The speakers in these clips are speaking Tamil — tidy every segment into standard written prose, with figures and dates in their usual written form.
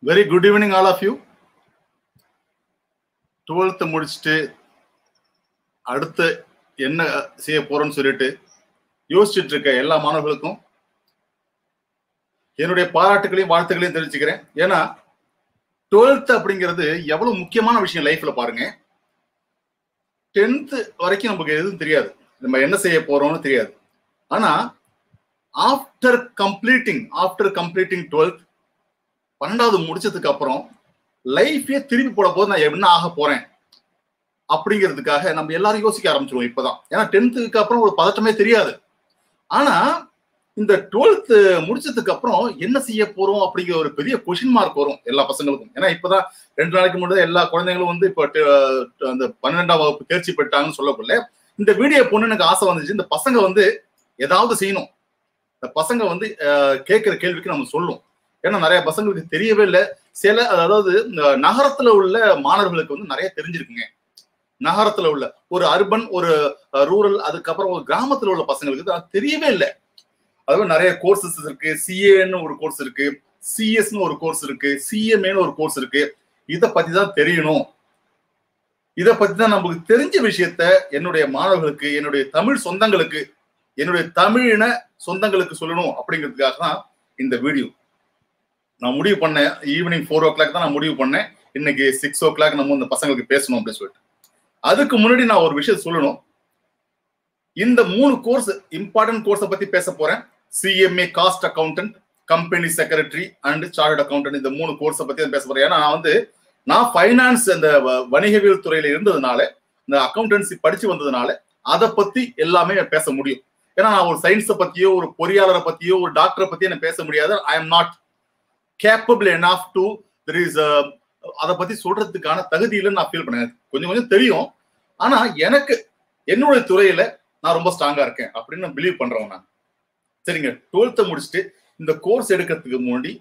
Very good evening, all of you. 12th முடிச்சிட்டு அடுத்து என்ன செய்ய போறோம்னு சொல்லிட்டு யோசிச்சுட்டு இருக்க எல்லா மாணவர்களுக்கும் என்னுடைய பாராட்டுகளையும் வாழ்த்துக்களையும் தெரிவிச்சுக்கிறேன். ஏன்னா 12th அப்படிங்கிறது எவ்வளவு முக்கியமான விஷயம் லைஃப்ல பாருங்க. 10th வரைக்கும் நமக்கு எதுவும் தெரியாது, நம்ம என்ன செய்ய போறோம்னு தெரியாது. ஆனா ஆஃப்டர் கம்ப்ளீட்டிங் 12th 12வது முடிச்சதுக்கு அப்புறம் லைஃபே திருப்பி போட போது நான் என்ன ஆக போறேன் அப்படிங்கிறதுக்காக நம்ம எல்லாரும் யோசிக்க ஆரம்பிச்சிருவோம் இப்பதான். ஏன்னா 10th அப்புறம் ஒரு பதட்டமே தெரியாது. ஆனா இந்த 12th முடிச்சதுக்கு அப்புறம் என்ன செய்ய போறோம் அப்படிங்கிற ஒரு பெரிய கொஸ்டின் மார்க் வரும் எல்லா பசங்களுக்கும். ஏன்னா இப்பதான் 2 நாளைக்கு முன்னாடி எல்லா குழந்தைங்களும் வந்து இப்ப அந்த 12ஆம் வகுப்பு தேர்ச்சி பெற்றாங்கன்னு சொல்லக்குள்ள இந்த வீடியோ பொண்ணு எனக்கு ஆசை வந்துச்சு. இந்த பசங்க வந்து ஏதாவது செய்யணும், இந்த பசங்க வந்து கேட்கிற கேள்விக்கு நம்ம சொல்லும். ஏன்னா நிறைய பசங்களுக்கு தெரியவே இல்லை. சில அதாவது நகரத்துல உள்ள மாணவர்களுக்கு வந்து நிறைய தெரிஞ்சிருக்குங்க. நகரத்துல உள்ள ஒரு அர்பன், ஒரு ரூரல், அதுக்கப்புறம் ஒரு கிராமத்துல உள்ள பசங்களுக்கு தெரியவே இல்லை. அதாவது நிறைய கோர்சஸ் இருக்கு. சிஏன்னு ஒரு கோர்ஸ் இருக்கு, சிஎஸ்ன்னு ஒரு கோர்ஸ் இருக்கு, சிஎம்ஏன்னு ஒரு கோர்ஸ் இருக்கு. இதை பத்தி தான் தெரியணும். இதை பத்தி தான் நமக்கு தெரிஞ்ச விஷயத்த என்னுடைய மாணவர்களுக்கு, என்னுடைய தமிழ் சொந்தங்களுக்கு, என்னுடைய தமிழின சொந்தங்களுக்கு சொல்லணும் அப்படிங்கிறதுக்காக தான் இந்த வீடியோ நான் முடிவு பண்ணேன். ஈவினிங் 4 o'clock தான் நான் முடிவு பண்ணேன். இன்னைக்கு 6 o'clock நம்ம இந்த பசங்களுக்கு பேசணும் அப்படின்னு சொல்லிட்டு. அதுக்கு முன்னாடி நான் ஒரு விஷயம் சொல்லணும். இந்த 3 கோர்ஸ் இம்பார்ட்டன்ட் கோர்ஸை பத்தி பேச போறேன். CMA cost accountant, company secretary and chartered accountant, இந்த 3 கோர்ஸை பத்தி பேச போறேன். ஏன்னா நான் ஃபைனான்ஸ் அந்த வணிகவியல் துறையில இருந்ததுனால, இந்த அக்கௌண்டன்சி படிச்சு வந்ததுனால அதை பத்தி எல்லாமே பேச முடியும். ஏன்னா நான் ஒரு சயின்ஸை பத்தியோ, ஒரு பொறியாளரை பத்தியோ, ஒரு டாக்டரை பத்தியோ எனக்கு பேச முடியாது. I am not capable enough to அதை பத்தி சொல்றதுக்கான தகுதியில நான் ஃபீல் பண்ணேன். கொஞ்சம் தெரியும், ஆனா எனக்கு என்னுடைய துறையில நான் ரொம்ப ஸ்ட்ராங்கா இருக்கேன் அப்படின்னு நான் பிலீவ் பண்றேன் நான். சரிங்க, 12th முடிச்சுட்டு இந்த கோர்ஸ் எடுக்கிறதுக்கு முன்னாடி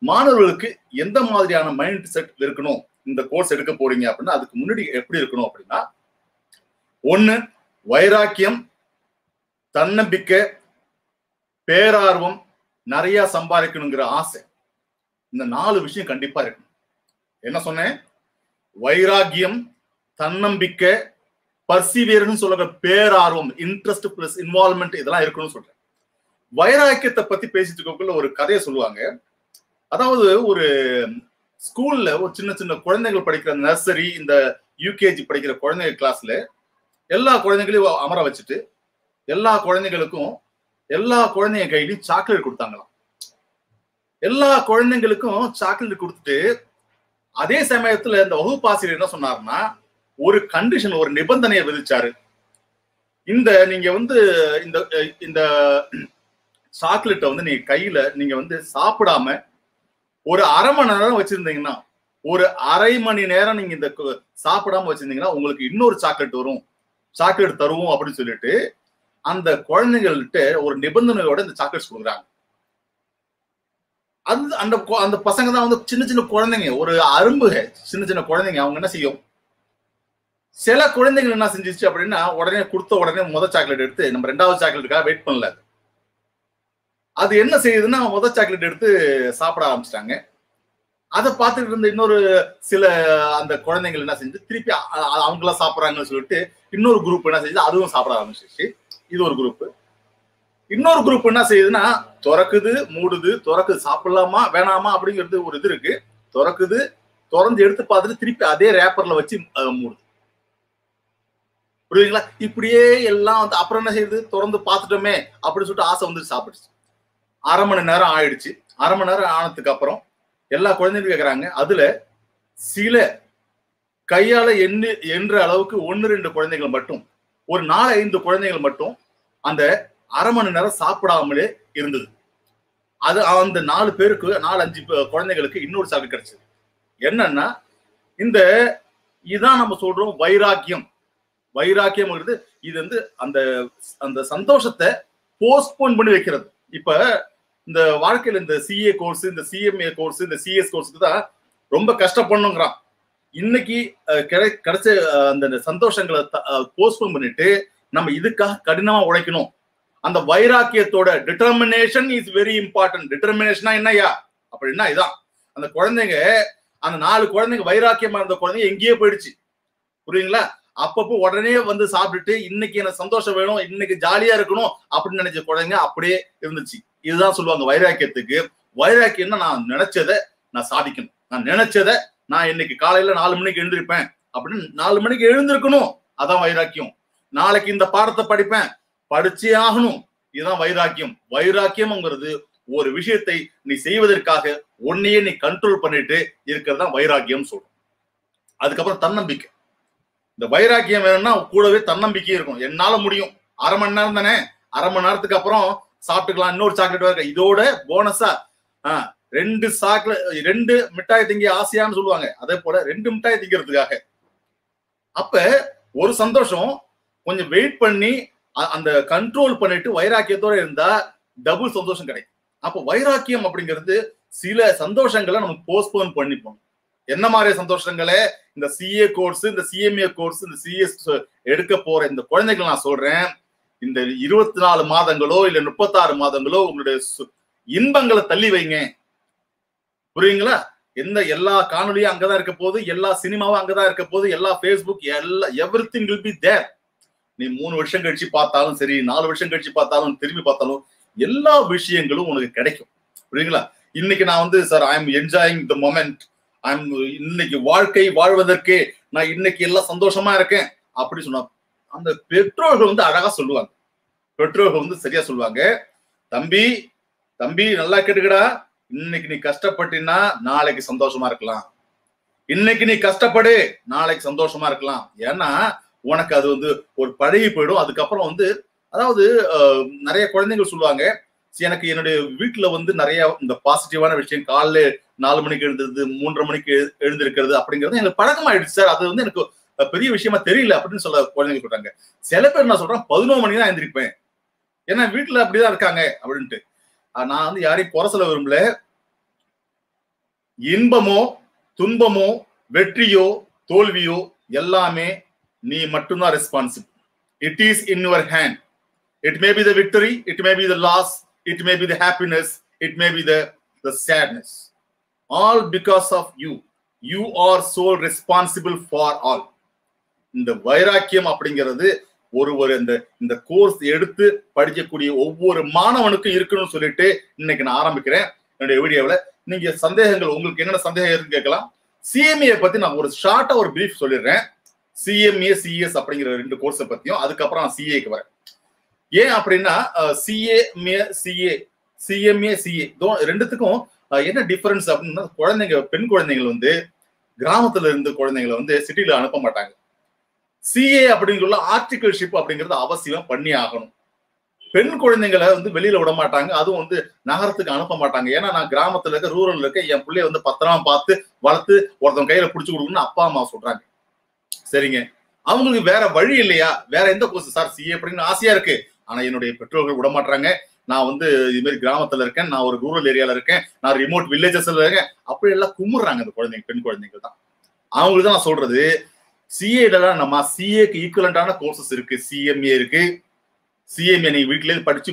மாணவர்களுக்கு எந்த மாதிரியான மைண்ட் செட் இருக்கணும், இந்த கோர்ஸ் எடுக்க போறீங்க அப்படின்னா அதுக்கு முன்னாடி எப்படி இருக்கணும் அப்படின்னா, 1 வைராக்கியம், தன்னம்பிக்கை, பேரார்வம், நிறைய சம்பாதிக்கணுங்கிற ஆசை. இந்த 4 விஷயம் கண்டிப்பா இருக்கு. என்ன சொன்னேன்? வைராகியம், தன்னம்பிக்கை, பர்சிவியர்னு சொல்ற பேரார்வம், இன்ட்ரெஸ்ட் பிளஸ் இன்வால்வ்மெண்ட், இதெல்லாம் இருக்கணும்னு சொல்றேன். வைராக்கியத்தை பத்தி பேசிட்டு இருக்கக்குள்ள ஒரு கதையை சொல்லுவாங்க. அதாவது ஒரு ஸ்கூல்ல ஒரு சின்ன குழந்தைகள் படிக்கிற நர்சரி, இந்த யூகேஜி படிக்கிற குழந்தைங்க கிளாஸ்ல எல்லா குழந்தைகளையும் அமர வச்சுட்டு எல்லா குழந்தைங்க கையிலையும் சாக்லேட் கொடுத்தாங்களாம். எல்லா குழந்தைங்களுக்கும் சாக்லேட் கொடுத்துட்டு அதே சமயத்துல இந்த வகுப்பாசிரியர் என்ன சொன்னாருன்னா, ஒரு கண்டிஷன், ஒரு நிபந்தனையை விதிச்சாரு. நீங்க வந்து இந்த சாக்லேட்டை வந்து நீங்க கையில நீங்க வந்து சாப்பிடாம ஒரு அரை மணி நேரம் வச்சிருந்தீங்கன்னா, ஒரு அரை மணி நேரம் நீங்க இந்த சாப்பிடாம வச்சிருந்தீங்கன்னா உங்களுக்கு இன்னொரு சாக்லேட் தருவோம் அப்படின்னு சொல்லிட்டு அந்த குழந்தைகள்கிட்ட ஒரு நிபந்தனையோட இந்த சாக்லேட்ஸ் கொடுக்குறாங்க. அந்த பசங்க தான் வந்து சின்ன குழந்தைங்க, ஒரு அரும்புக சின்ன குழந்தைங்க. அவங்க என்ன செய்யும், சில குழந்தைகள் என்ன செஞ்சிச்சு அப்படின்னா, உடனே கொடுத்த உடனே முதல் சாக்லேட் எடுத்து நம்ம 2வது சாக்லேட்டுக்காக வெயிட் பண்ணல. அது என்ன செய்யுதுன்னா, முதல் சாக்லேட் எடுத்து சாப்பிட ஆரம்பிச்சிட்டாங்க. அதை பார்த்துட்டு இருந்த இன்னொரு சில அந்த குழந்தைகள் என்ன செஞ்சு திருப்பி அவங்களாம் சாப்பிட்றாங்கன்னு சொல்லிட்டு இன்னொரு குரூப் என்ன செஞ்சு அதுவும் சாப்பிட ஆரம்பிச்சிச்சு. இது ஒரு குரூப். இன்னொரு குரூப் என்ன செய்யுதுன்னா, திறக்குது மூடுது, சாப்பிடலாமா வேணாமா அப்படிங்கிறது ஒரு இது இருக்கு. திறந்து எடுத்து பார்த்துட்டு திருப்பி அதே ரேப்பர்ல வச்சு மூடுது. புரியுதுங்களா? இப்படியே எல்லாம் வந்து அப்புறம் என்ன செய்யுது, திறந்து பார்த்துட்டோமே அப்படின்னு சொல்லிட்டு ஆசை வந்து சாப்பிடுச்சு. அரை மணி நேரம் ஆயிடுச்சு. அரை மணி நேரம் ஆனதுக்கு அப்புறம் எல்லா குழந்தைகளும் கேட்கறாங்க. அதுல சில கையால என்ற அளவுக்கு 1-2 குழந்தைகள் மட்டும், ஒரு 4-5 குழந்தைகள் மட்டும் அந்த அரை மணி நேரம் சாப்பிடாமலே இருந்தது. அது அந்த 4 பேருக்கு 4-5 குழந்தைகளுக்கு இன்னொரு சாக்லேட் கிடைச்சது. என்னன்னா, இதான் நம்ம சொல்றோம் வைராக்கியம். இது வந்து அந்த சந்தோஷத்தை போஸ்ட்போன் பண்ணி வைக்கிறது. இப்ப இந்த வாழ்க்கையில இந்த சிஏ கோர்ஸ், இந்த சிஎம்ஏ கோர்ஸ், இந்த சிஎஸ் கோர்ஸுக்கு தான் ரொம்ப கஷ்டப்படணுங்கிறான். இன்னைக்கு கிடைச்ச அந்த சந்தோஷங்களை போஸ்ட்போன் பண்ணிட்டு நம்ம இதுக்காக கடினமா உழைக்கணும். அந்த வைராக்கியத்தோட டிட்டர்மினேஷன் இஸ் வெரி இம்பார்ட்டன்ட். டிட்டர்மினேஷனா என்னையா அப்படின்னா இதான், அந்த குழந்தைங்க அந்த 4 குழந்தைங்க வைராக்கியமா இருந்த குழந்தைங்க எங்கேயே போயிடுச்சு. புரியுங்களா? அப்பப்போ உடனே வந்து சாப்பிட்டுட்டு இன்னைக்கு எனக்கு சந்தோஷம் வேணும், இன்னைக்கு ஜாலியா இருக்கணும் அப்படின்னு நினைச்ச குழந்தைங்க அப்படியே இருந்துச்சு. இதுதான் சொல்லுவாங்க வைராக்கியத்துக்கு. வைராக்கியம்னா நான் நினைச்சதை நான் சாதிக்கணும், நான் நினைச்சதை நான் இன்னைக்கு காலையில 4 மணிக்கு எழுந்திருப்பேன் அப்படின்னு 4 மணிக்கு எழுந்திருக்கணும். அதான் வைராக்கியம். நாளைக்கு இந்த பாடத்தை படிப்பேன், படிச்சே ஆகணும். இதுதான் வைராக்கியம். வைராக்கியம்ங்கிறது ஒரு விஷயத்தை நீ செய்வதற்காக உன்னையே நீ கண்ட்ரோல் பண்ணிட்டு இருக்கிறதா வைராக்கியம் சொல்றோம். அதுக்கப்புறம் தன்னம்பிக்கை. இந்த வைராக்கியம் வேணும்னா கூடவே தன்னம்பிக்கை இருக்கும். என்னால முடியும், அரை மணி நேரம் தானே, அரை மணி நேரத்துக்கு அப்புறம் சாப்பிட்டுக்கலாம், இன்னொரு சாக்லேட் வேற, இதோட போனஸா 2 மிட்டாய் திங்க ஆசையான்னு சொல்லுவாங்க. அதே போல 2 மிட்டாய் திங்கிறதுக்காக. அப்ப ஒரு சந்தோஷம் கொஞ்சம் வெயிட் பண்ணி அந்த கண்ட்ரோல் பண்ணிட்டு வைராக்கியத்தோட இருந்தா டபுள் சந்தோஷம் கிடைக்கும். அப்போ வைராக்கியம் அப்படிங்கிறது சில சந்தோஷங்களை நம்ம போஸ்ட்போன் பண்ணிப்போம். என்ன மாதிரி சந்தோஷங்களே? இந்த சிஏ கோர்ஸ், இந்த சிஎம்ஏ கோர்ஸ், இந்த சிஎஸ் எடுக்க போற இந்த குழந்தைகள் நான் சொல்றேன், இந்த 24 மாதங்களோ இல்ல 36 மாதங்களோ உங்களுடைய இன்பங்களை தள்ளி வைங்க. புரியுங்களா? எல்லா காணொலியும் அங்கதான் இருக்க போது, எல்லா சினிமாவும் அங்கதான் இருக்க போது, எல்லா Facebook everything will be there. நீ 3 வருஷம் கழிச்சு பார்த்தாலும் சரி, 4 வருஷம் கழிச்சு பார்த்தாலும், திரும்பி பார்த்தாலும் எல்லா விஷயங்களும் உனக்கு கிடைக்கும். புரியுங்களா? இன்னைக்கு நான் வந்து sir I am enjoying the moment, இன்னைக்கு வாழ்க்கை வாழ்வதற்கே நான் இன்னைக்கு எல்லாம் சந்தோஷமா இருக்கேன் அப்படி சொன்னா அந்த பெற்றோர்கள் வந்து அழகா சொல்லுவாங்க. பெற்றோர்கள் வந்து சரியா சொல்லுவாங்க, தம்பி தம்பி நல்லா கேட்டுக்கடா, இன்னைக்கு நீ கஷ்டப்பட்டினா நாளைக்கு சந்தோஷமா இருக்கலாம். இன்னைக்கு நீ கஷ்டப்படு, நாளைக்கு சந்தோஷமா இருக்கலாம். ஏன்னா உனக்கு அது வந்து ஒரு பழகி போயிடும். அதுக்கப்புறம் வந்து அதாவது நிறைய குழந்தைகள் சொல்லுவாங்க, எனக்கு என்னுடைய வீட்டுல வந்து நிறைய இந்த பாசிட்டிவான விஷயம், காலைல 4 மணிக்கு எழுந்திருது, 3:30 மணிக்கு எழுந்திருக்கிறது அப்படிங்கிறது எனக்கு பழக்கமாயிடுச்சு சார், அது வந்து எனக்கு பெரிய விஷயமா தெரியல அப்படின்னு சொல்ல குழந்தைங்க சொல்றாங்க. சில பேர் நான் சொல்றேன் 11 மணி தான் எழுந்திருப்பேன், ஏன்னா வீட்டுல அப்படிதான் இருக்காங்க அப்படின்ட்டு. நான் வந்து யாரையும் குறை சொல்ல விரும்பல. இன்பமோ துன்பமோ வெற்றியோ தோல்வியோ எல்லாமே நீ மட்டும்தான் responsible. It is in your hand. It may be the victory, it may be the loss, it may be the happiness, it may be the sadness. All because of you. You are sole responsible for all. இந்த வைராக்கியம் அப்படிங்கிறது ஒரு இந்த கோர்ஸ் எடுத்து படிக்கக்கூடிய ஒவ்வொரு மாணவனுக்கும் இருக்கணும்னு சொல்லிட்டு இன்னைக்கு நான் ஆரம்பிக்கிறேன் என்னுடைய வீடியோவில். நீங்க சந்தேகங்கள், உங்களுக்கு என்னென்ன சந்தேகம் இருக்குன்னு கேட்கலாம். சிஎம்ஏ பத்தி நான் ஒரு ஷார்ட்டா ஒரு பிரீஃப் சொல்லிடுறேன். சிஎம்ஏ சிஎஸ் அப்படிங்கிற 2 கோர்ஸை பத்தியும், அதுக்கப்புறம் நான் சிஏக்கு வரேன். ஏன் அப்படின்னா சிஎம்ஏ சிஏ ரெண்டுத்துக்கும் என்ன டிஃபரன்ஸ் அப்படின்னா, குழந்தைங்க பெண் குழந்தைகள் வந்து கிராமத்துல இருந்து குழந்தைங்களை வந்து சிட்டில அனுப்ப மாட்டாங்க. சிஏ அப்படிங்கிற ஆர்டிகல்ஷிப் அப்படிங்கிறது அவசியம் பண்ணி ஆகணும். பெண் குழந்தைங்களை வந்து வெளியில விட மாட்டாங்க, அதுவும் வந்து நகரத்துக்கு அனுப்ப மாட்டாங்க. ஏன்னா நான் கிராமத்துல இருக்க, ரூரல்ல இருக்க, என் பிள்ளைய வந்து பத்திரமா பார்த்து வளர்த்து ஒருத்தன் கையில பிடிச்சு கொடுக்கணும்னு அப்பா அம்மா சொல்றாங்க. சரிங்க, அவங்களுக்கு வேற வழி இல்லையா? வேற எந்த கோர்ஸ் சார் சிஏ அப்படின்னு ஆசையா இருக்கு, ஆனா என்னுடைய பெற்றோர்கள் விட மாட்டாங்க. நான் வந்து இது மாதிரி கிராமத்துல இருக்கேன், நான் ஒரு ரூரல் ஏரியால இருக்கேன், நான் ரிமோட் வில்லேஜஸ்ல இருக்கேன், அப்படி எல்லாம் கும்பிடுறாங்க அந்த குழந்தைங்க, பெண் குழந்தைங்க தான். அவங்களுக்கு தான் நான் சொல்றது, சிஏல நம்ம சிஏக்கு ஈக்குவலண்டான கோர்சஸ் இருக்கு. சிஎம்ஏ இருக்கு. சிஎம்ஏ நீ வீட்டிலேயே படிச்சு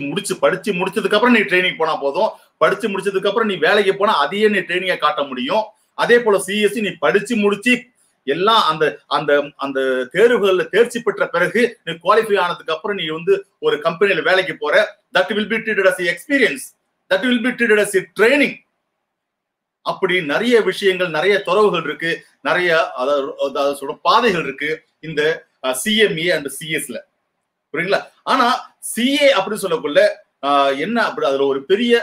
முடிச்சதுக்கு அப்புறம் நீ ட்ரைனிங் போனா போதும். படிச்சு முடிச்சதுக்கு அப்புறம் நீ வேலைக்கு போனா அதையே நீ ட்ரைனிங்கை காட்ட முடியும். அதே போல சிஎஸ்சி நீ படிச்சு முடிச்சு எல்லாம் அந்த அந்த அந்த தேர்வுகள்ல தேர்ச்சி பெற்ற பிறகு நீ குவாலிஃபை ஆனதுக்கு அப்புறம் நீ வந்து ஒரு கம்பெனியில வேலைக்கு போற, that will be treated as experience, that will be treated as training. அப்படி நிறைய விஷயங்கள், நிறைய துறவுகள் இருக்கு, நிறைய அதாவது சொல்ற பாதைகள் இருக்கு இந்த சிஎம்ஏ அண்ட் சிஎஸ்ல. புரியுங்களா? ஆனா சிஏ அப்படின்னு சொல்லக்குள்ள என்ன அப்படி அதுல ஒரு பெரிய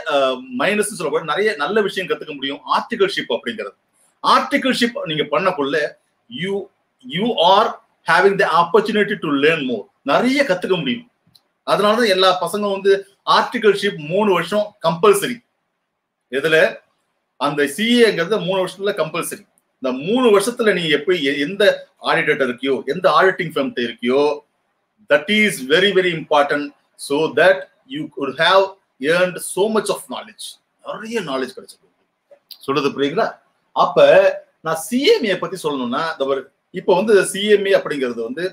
மைனஸ் சொல்லக்கூட நிறைய நல்ல விஷயம் கத்துக்க முடியும். ஆர்டிகல்ஷிப் அப்படிங்கிறது, ஆர்டிகல்ஷிப் நீங்க பண்ணக்குள்ள you are having the opportunity to learn more. நிறைய கத்துக்க முடியும். அதனாலதான் எல்லா பசங்க வந்து ஆர்டிகல்ஷிப் 3 வருஷம் கம்பல்சரி. இதுல அந்த சிஏங்கிறது 3 வருஷத்துல கம்பல்சரி. இந்த 3 வருஷத்துல நீ எப்படி எந்த ஆடிட்டர் இருக்கியோ, எந்த ஆடிட்டிங் ஃபர்ம் இருக்கியோ, that is very very important, so that you could have earned so much of knowledge. நிறைய நாலேஜ் கிடைச்சிருக்கு. சொல்றது புரியுங்களா? அப்ப நான் சிஎம்ஏ பத்தி சொல்லணும்னா, இப்ப வந்து சிஎம்ஏ அப்படிங்கிறது வந்து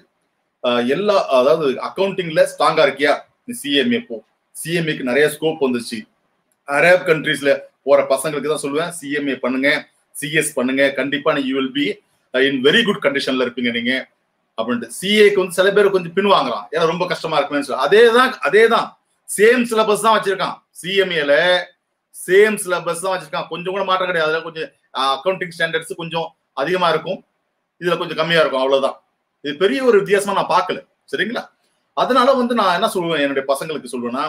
எல்லா அதாவது அக்கௌண்டிங்ல ஸ்ட்ராங்கா இருக்கியா, நீ சிஎம்ஏ போ. சிஎம்ஏக்கு நிறைய ஸ்கோப் வந்துச்சு. அரேப் கண்ட்ரீஸ்ல போற பசங்களுக்கு தான் சொல்லுவேன், சிஎம்ஏ பண்ணுங்க, சிஎஸ் பண்ணுங்க, கண்டிப்பா நீ you will be in very good கண்டிஷன்ல இருப்பீங்க நீங்க அப்படின்ட்டு. சிஏக்கு வந்து சில பேர் கொஞ்சம் பின் வாங்குறான், ஏன்னா ரொம்ப கஷ்டமா இருக்குன்னு சொல்லி. அதேதான் சேம் சிலபஸ் தான் வச்சிருக்கான். சிஎம்ஏல சேம் சிலபஸ் தான் வச்சிருக்கான், கொஞ்சம் கூட மாற்றம் கிடையாது. அதுல கொஞ்சம் அக்கௌண்டிங் ஸ்டாண்டர்ட்ஸ் கொஞ்சம் அதிகமா இருக்கும், இதுல கொஞ்சம் கம்மியா இருக்கும், அவ்வளவுதான். இது பெரிய ஒரு வித்தியாசமா நான் பார்க்கல, சரிங்களா? அதனால வந்து நான் என்ன சொல்லுவேன் என்னுடைய பசங்களுக்கு சொல்லுவேன்னா,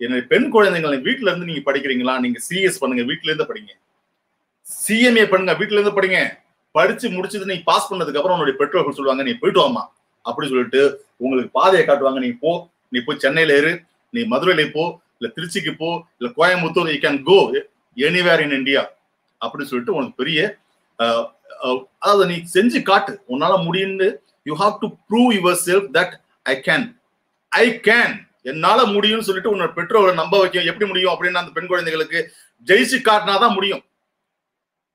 என்னுடைய பெண் குழந்தைங்களை வீட்டுல இருந்து நீங்க படிக்கிறீங்களா, நீங்க சிஎஸ் பண்ணுங்க, வீட்டுல இருந்து படிங்க. சிஎம்ஏ பண்ணுங்க, வீட்டுல இருந்து படிங்க. படிச்சு முடிச்சது நீ பாஸ் பண்ணதுக்கு அப்புறம் உன்னுடைய பெற்றோர்கள் சொல்லுவாங்க நீ போயிட்டு வாமா அப்படின்னு சொல்லிட்டு உங்களுக்கு பாதையை காட்டுவாங்க. நீ போய் சென்னையில இரு, நீ மதுரையில போ, இல்ல திருச்சிக்கு போ, இல்ல Coimbatore, you can go anywhere in India அப்படின்னு சொல்லிட்டு உனக்கு பெரிய அதாவது நீ செஞ்சு காட்டு, உன்னால முடியும்னு. You have to prove your self that I can, என்னால முடியும்னு சொல்லிட்டு உன்னோட பெற்றோரை நம்ப வைக்க. எப்படி முடியும் அப்படின்னு அந்த பெண் குழந்தைகளுக்கு ஜெயிச்சு காட்டினாதான் முடியும்.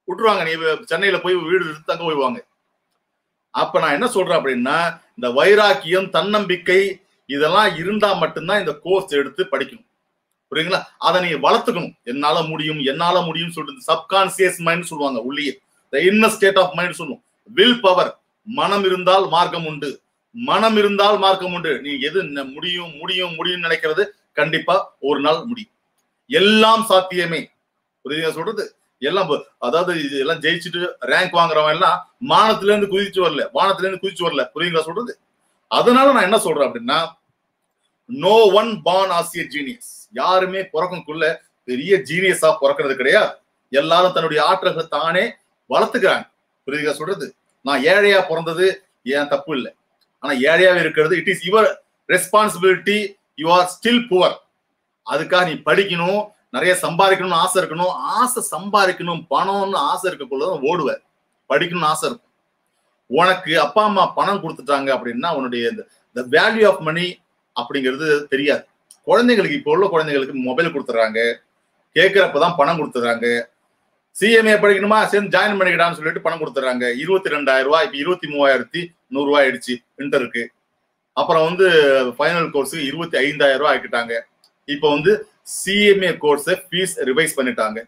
விட்டுருவாங்க, நீ சென்னையில போய் வீடு எடுத்து தங்க போய்வாங்க. அப்ப நான் என்ன சொல்றேன் அப்படின்னா, இந்த வைராக்கியம், தன்னம்பிக்கை இதெல்லாம் இருந்தா மட்டும்தான் இந்த கோர்ஸ் எடுத்து படிக்கணும், புரியுங்களா? அதை நீங்க வளர்த்துக்கணும். என்னால முடியும் சொல்லிட்டு சப்கான்சியஸ் மைண்ட் சொல்லுவாங்க, உள்ளே இன்னர் ஸ்டேட் ஆஃப் மைண்ட் சொல்லுவோம். வில் பவர், மனம் இருந்தால் மார்க்கம் உண்டு, மனம் இருந்தால் மார்க்கம் உண்டு. நீ எது முடியும் நினைக்கிறது கண்டிப்பா ஒரு நாள் முடியும். எல்லாம் சாத்தியமே, புரியுதுங்க சொல்றது? எல்லாம் அதாவது எல்லாம் ஜெயிச்சுட்டு ரேங்க் வாங்குறவன் எல்லாம் வானத்துல இருந்து குதிச்சு வரல, புரியுங்களா சொல்றது? அதனால நான் என்ன சொல்றேன் அப்படின்னா, no one born as a genius. யாருமே பிறக்கும்குள்ள பெரிய ஜீனியஸா பிறக்கிறது கிடையாது. எல்லாரும் தன்னுடைய ஆற்றல்களை தானே வளர்த்துக்கிறாங்க, புரியுதுங்களா சொல்றது? நான் ஏழையா பிறந்தது ஏன் தப்பு இல்லை, ஆனா ஏழையாவே இருக்கிறது it is your responsibility. You are still poor. அதுக்காக நீ படிக்கணும், நிறைய சம்பாதிக்கணும்னு ஆசை இருக்கணும். ஆசை சம்பாதிக்கணும், பணம்னு ஆசை இருக்கக்குள்ளதான் ஓடுவேன். படிக்கணும்னு ஆசை இருக்கும். உனக்கு அப்பா அம்மா பணம் கொடுத்துட்டாங்க அப்படின்னா உன்னுடைய வேல்யூ ஆஃப் மணி அப்படிங்கிறது தெரியாது. குழந்தைங்களுக்கு, இப்போ உள்ள குழந்தைங்களுக்கு மொபைல் கொடுத்துறாங்க, கேட்கிறப்பதான் பணம் கொடுத்துறாங்க. சிஎம்ஏ படிக்கணுமா, சேர்ந்து ஜாயின் பண்ணிக்கிட்டான்னு சொல்லிட்டு பணம் கொடுத்துறாங்க. 22,000 ரூபாய், இப்ப 23,100 ரூபாய் ஆயிடுச்சு இன்டருக்கு. அப்புறம் வந்து ஃபைனல் கோர்ஸுக்கு 25,000 ரூபாய் ஆக்கிட்டாங்க. இப்ப வந்து சிஎம்ஏ கோர்ஸை ஃபீஸ் ரிவைஸ் பண்ணிட்டாங்க.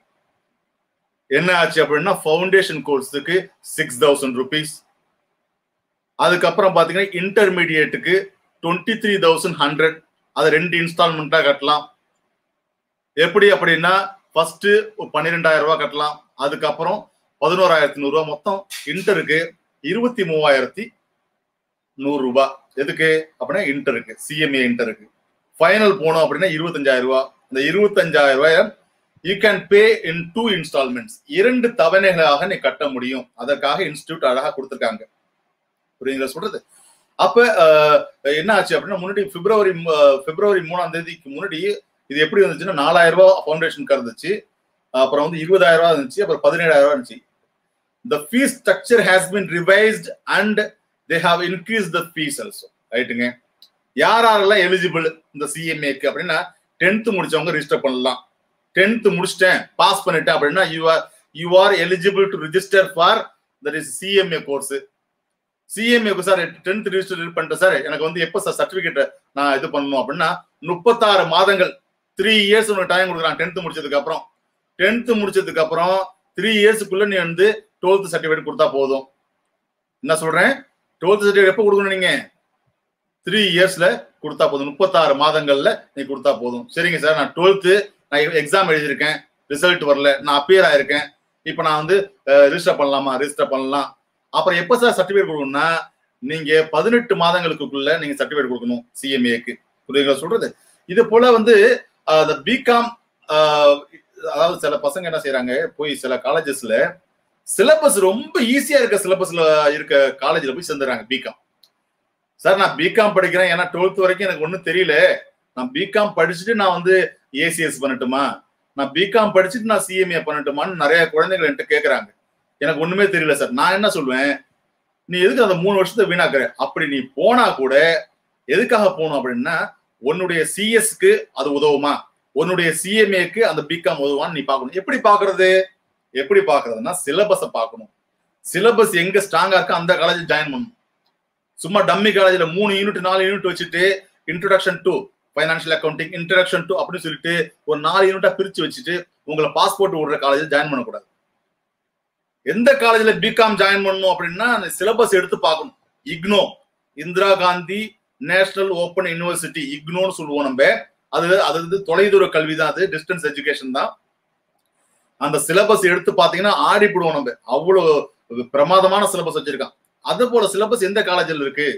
என்ன ஆச்சு அப்படின்னா, ஃபவுண்டேஷன் கோர்ஸுக்கு 6,000 rupees. அதுக்கப்புறம் பாத்தீங்கன்னா இன்டர்மீடியேட்டுக்கு 23,100. அதை 2 இன்ஸ்டால்மெண்டா கட்டலாம். எப்படி அப்படின்னா, ஃபர்ஸ்ட் 12,000 ரூபாய் கட்டலாம், அதுக்கப்புறம் 11,100 ரூபாய். மொத்தம் இன்டருக்கு 23,100 ரூபாய். எதுக்கு அப்படின்னா இன்டருக்கு, சிஎம்ஏ இன்டருக்கு. ஃபைனல் போனோம் அப்படின்னா 25,000 ரூபாய். இந்த 25,000 ரூபாய் you can pay in 2 instalments. 2 தவணைகளாக நீ கட்ட முடியும். அதற்காக இன்ஸ்டிடியூட் அழகா கொடுத்துருக்காங்க, புரியுங்களா சொல்றது? அப்ப என்ன ஆச்சு அப்படின்னா, முன்னாடி பிப்ரவரி 3ஆம் தேதிக்கு முன்னாடி இது எப்படி இருந்துச்சுன்னா 4,000 ரூபாய் ஃபவுண்டேஷனுக்கு இருந்துச்சு, அப்புறம் வந்து 20,000 ரூபாய் இருந்துச்சு, அப்புறம் 17,000 ரூபாய் இருந்துச்சு. The fee structure has been revised and they have increased the fees also. ரைட்டுங்க. யாரெல்லாம் எலிஜிபிள் இந்த சிஎம்ஏக்கு அப்படின்னா, 10th முடிச்சவங்க ரிஜிஸ்டர் பண்ணலாம். 10th முடிச்சிட்டேன், பாஸ் பண்ணிட்டேன் அப்படின்னா you are eligible to register for that is CMA course. சிஎம்ஏக்கு சார் 10th ரிஜிஸ்டர் பண்ணிட்டேன் சார், எனக்கு வந்து எப்போ சார் சர்டிபிகேட் நான் இது பண்ணணும் அப்படின்னா 36 மாதங்கள், 3 years உனக்கு டைம் கொடுக்குறான். 10th முடிச்சதுக்கு அப்புறம் 3 yearsக்குள்ள நீ வந்து 12th சர்டிபிகேட் கொடுத்தா போதும். என்ன சொல்றேன், 12th சர்டிபிகேட் எப்போ கொடுக்கணும், நீங்க 3 yearsல கொடுத்தா போதும், 36 மாதங்கள்ல நீ கொடுத்தா போதும். சரிங்க சார், நான் 12th நான் எக்ஸாம் எழுதியிருக்கேன், ரிசல்ட் வரல, நான் அப்பியர் ஆயிருக்கேன், இப்போ நான் வந்து ரிஜிஸ்டர் பண்ணலாமா? ரிஜிஸ்டர் பண்ணலாம். அப்புறம் எப்போ சார் சர்டிபிகேட் கொடுக்கணும்னா, நீங்க 18 மாதங்களுக்குள்ள நீங்க சர்டிபிகேட் கொடுக்கணும் சிஎம்ஏக்கு, புரியுங்களா சொல்றது? இது போல வந்து பிகாம், அதாவது சில பசங்க என்ன செய்யறாங்க, போய் சில காலேஜஸ்ல சிலபஸ் ரொம்ப ஈஸியா இருக்க சிலபஸ்ல இருக்க காலேஜ்ல போய் சேர்ந்துறாங்க. பிகாம் சார், நான் பிகாம் படிக்கிறேன், ஏன்னா 12th வரைக்கும் எனக்கு ஒன்றும் தெரியல, நான் பிகாம் படிச்சுட்டு நான் வந்து ஏசிஎஸ் பண்ணட்டுமா, நான் பிகாம் படிச்சுட்டு நான் சிஎம்ஏ பண்ணட்டுமான்னு நிறைய குழந்தைகள் என்கிட்ட கேட்கறாங்க. எனக்கு ஒண்ணுமே தெரியல சார். நான் என்ன சொல்லுவேன், நீ எதுக்கு அந்த 3 வருஷத்தை வீணாக்குற? அப்படி நீ போனா கூட எதுக்காக போகணும் அப்படின்னா, உன்னுடைய சிஎஸ்க்கு அது உதவுமா, உன்னுடைய சிஎம்ஏக்கு அந்த பிகாம் உதவுமான்னு நீ பார்க்கணும். எப்படி பாக்குறதுன்னா, சிலபஸை பார்க்கணும். சிலபஸ் எங்க ஸ்ட்ராங்கா இருக்கு அந்த காலேஜ் ஜாயின் பண்ணணும். சும்மா டம்மி காலேஜ்ல 3 யூனிட் 4 யூனிட் வச்சுட்டு introduction to financial accounting, introduction to அப்படின்னு சொல்லிட்டு ஒரு 4 யூனிட்டா பிரிச்சு வச்சுட்டு உங்களை பாஸ்போர்ட் விடுற காலேஜில் ஜாயின் பண்ணக்கூடாது. எந்த காலேஜ்ல பிகாம் ஜாயின் பண்ணணும் அப்படின்னா அந்த சிலபஸ் எடுத்து பார்க்கணும். IGNOU, Indira Gandhi national open university, இக்னோன்னு சொல்லுவோம் நம்ம. அது வந்து தொலைதூர கல்வி தான், அது டிஸ்டன்ஸ் எஜுகேஷன் தான். அந்த சிலபஸ் எடுத்து பாத்தீங்கன்னா ஆடிப்படுவோம் நம்ம. அவ்வளவு பிரமாதமான சிலபஸ் வச்சிருக்கான். அது போல சிலபஸ் எந்த காலேஜில் இருக்கு,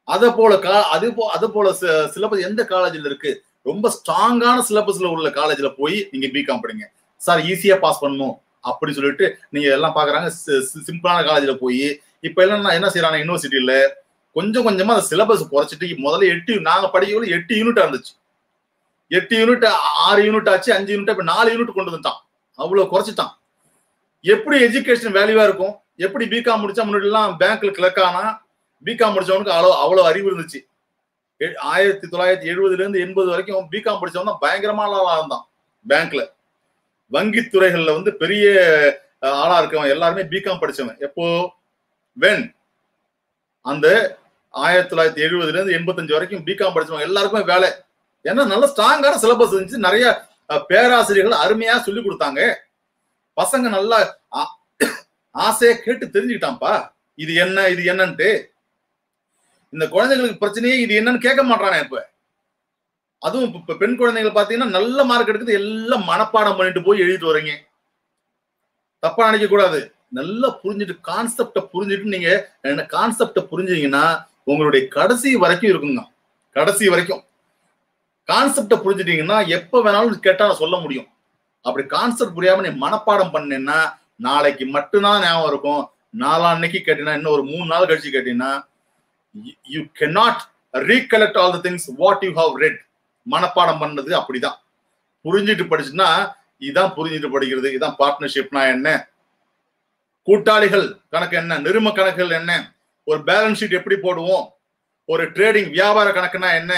அது போல சிலபஸ் எந்த காலேஜில் இருக்கு, ரொம்ப ஸ்ட்ராங்கான சிலபஸ்ல உள்ள காலேஜ்ல போய் நீங்க பிகாம் படிங்க சார், ஈஸியா பாஸ் பண்ணணும் அப்படி சொல்லிட்டு நீங்க எல்லாம் பாக்குறாங்க. சிம்பிளான காலேஜ்ல போய் இப்ப எல்லாம் என்ன செய்யறாங்க, யூனிவர்சிட்டியில கொஞ்சம் கொஞ்சமா அந்த சிலபஸ் குறைச்சிட்டு முதல்ல 8 நாங்க படிக்கல 8 யூனிட் இருந்துச்சு, 8 யூனிட் 6 யூனிட் ஆச்சு, 5 யூனிட் இப்ப 4 யூனிட் கொண்டு வந்துட்டான். அவ்வளவு குறைச்சிட்டான். எப்படி எஜுகேஷன் வேல்யூவா இருக்கும்? எப்படி பிகாம் முடிச்சா முன்னாடி எல்லாம் பேங்க்ல கிளர்க் ஆனா பிகாம் முடிச்சவனுக்கு அவ்வளவு அறிவு இருந்துச்சு. 1970 இருந்து 80 வரைக்கும் பிகாம் படிச்சவன் தான் பயங்கரமான ஆளா இருந்தான். பேங்க்ல வங்கித்துறைகள்ல வந்து பெரிய ஆளா இருக்கவன் எல்லாருமே பிகாம் படிச்சவன். எப்போ வென் அந்த 1970 இருந்து 85 வரைக்கும் பிகாம் படிச்சவங்க எல்லாருக்குமே வேலை. ஏன்னா நல்ல ஸ்ட்ராங்கான சிலபஸ் இருந்துச்சு, நிறைய பேராசிரியர்கள் அருமையா சொல்லி கொடுத்தாங்க. பசங்க நல்லா ஆசையா கேட்டு தெரிஞ்சுக்கிட்டான்ப்பா, இது என்ன இது என்னன்ட்டு. இந்த குழந்தைங்களுக்கு பிரச்சனையே இது என்னன்னு கேட்க மாட்டானே இப்ப. அதுவும் இப்ப பெண் குழந்தைகள் பாத்தீங்கன்னா நல்ல மார்க் எடுக்குது, எல்லாம் மனப்பாடம் பண்ணிட்டு போய் எழுதிட்டு வரீங்க. தப்பா நினைக்க கூடாது. நல்லா புரிஞ்சுட்டு கான்செப்ட புரிஞ்சுட்டு நீங்க கான்செப்ட புரிஞ்சீங்கன்னா உங்களுடைய கடைசி வரைக்கும் இருக்குங்க. கடைசி வரைக்கும் கான்செப்ட புரிஞ்சுட்டீங்கன்னா எப்ப வேணாலும் கேட்டா நான் சொல்ல முடியும். அப்படி கான்செப்ட் புரியாம நீ மனப்பாடம் பண்ணேன்னா நாளைக்கு மட்டும்தான் ஞாபகம் இருக்கும். நாளான்னைக்கு கேட்டீங்கன்னா இன்னும் ஒரு 3 நாள் கழிச்சு கேட்டீங்கன்னா you cannot recollect all the things what you have read. மனப்பாடம் பண்ணது அப்படிதான். புரிஞ்சிட்டு படிச்சுன்னா இதான் புரிஞ்சிட்டு படிக்கிறது. இதான் பார்ட்னர்ஷிப்னா என்ன, கூட்டாளிகள் கணக்கு என்ன, நிறும கணக்குகள் என்ன, ஒரு பேலன்ஸ் ஷீட் எப்படி போடுவோம், ஒரு ட்ரேடிங் வியாபார கணக்குனா என்ன,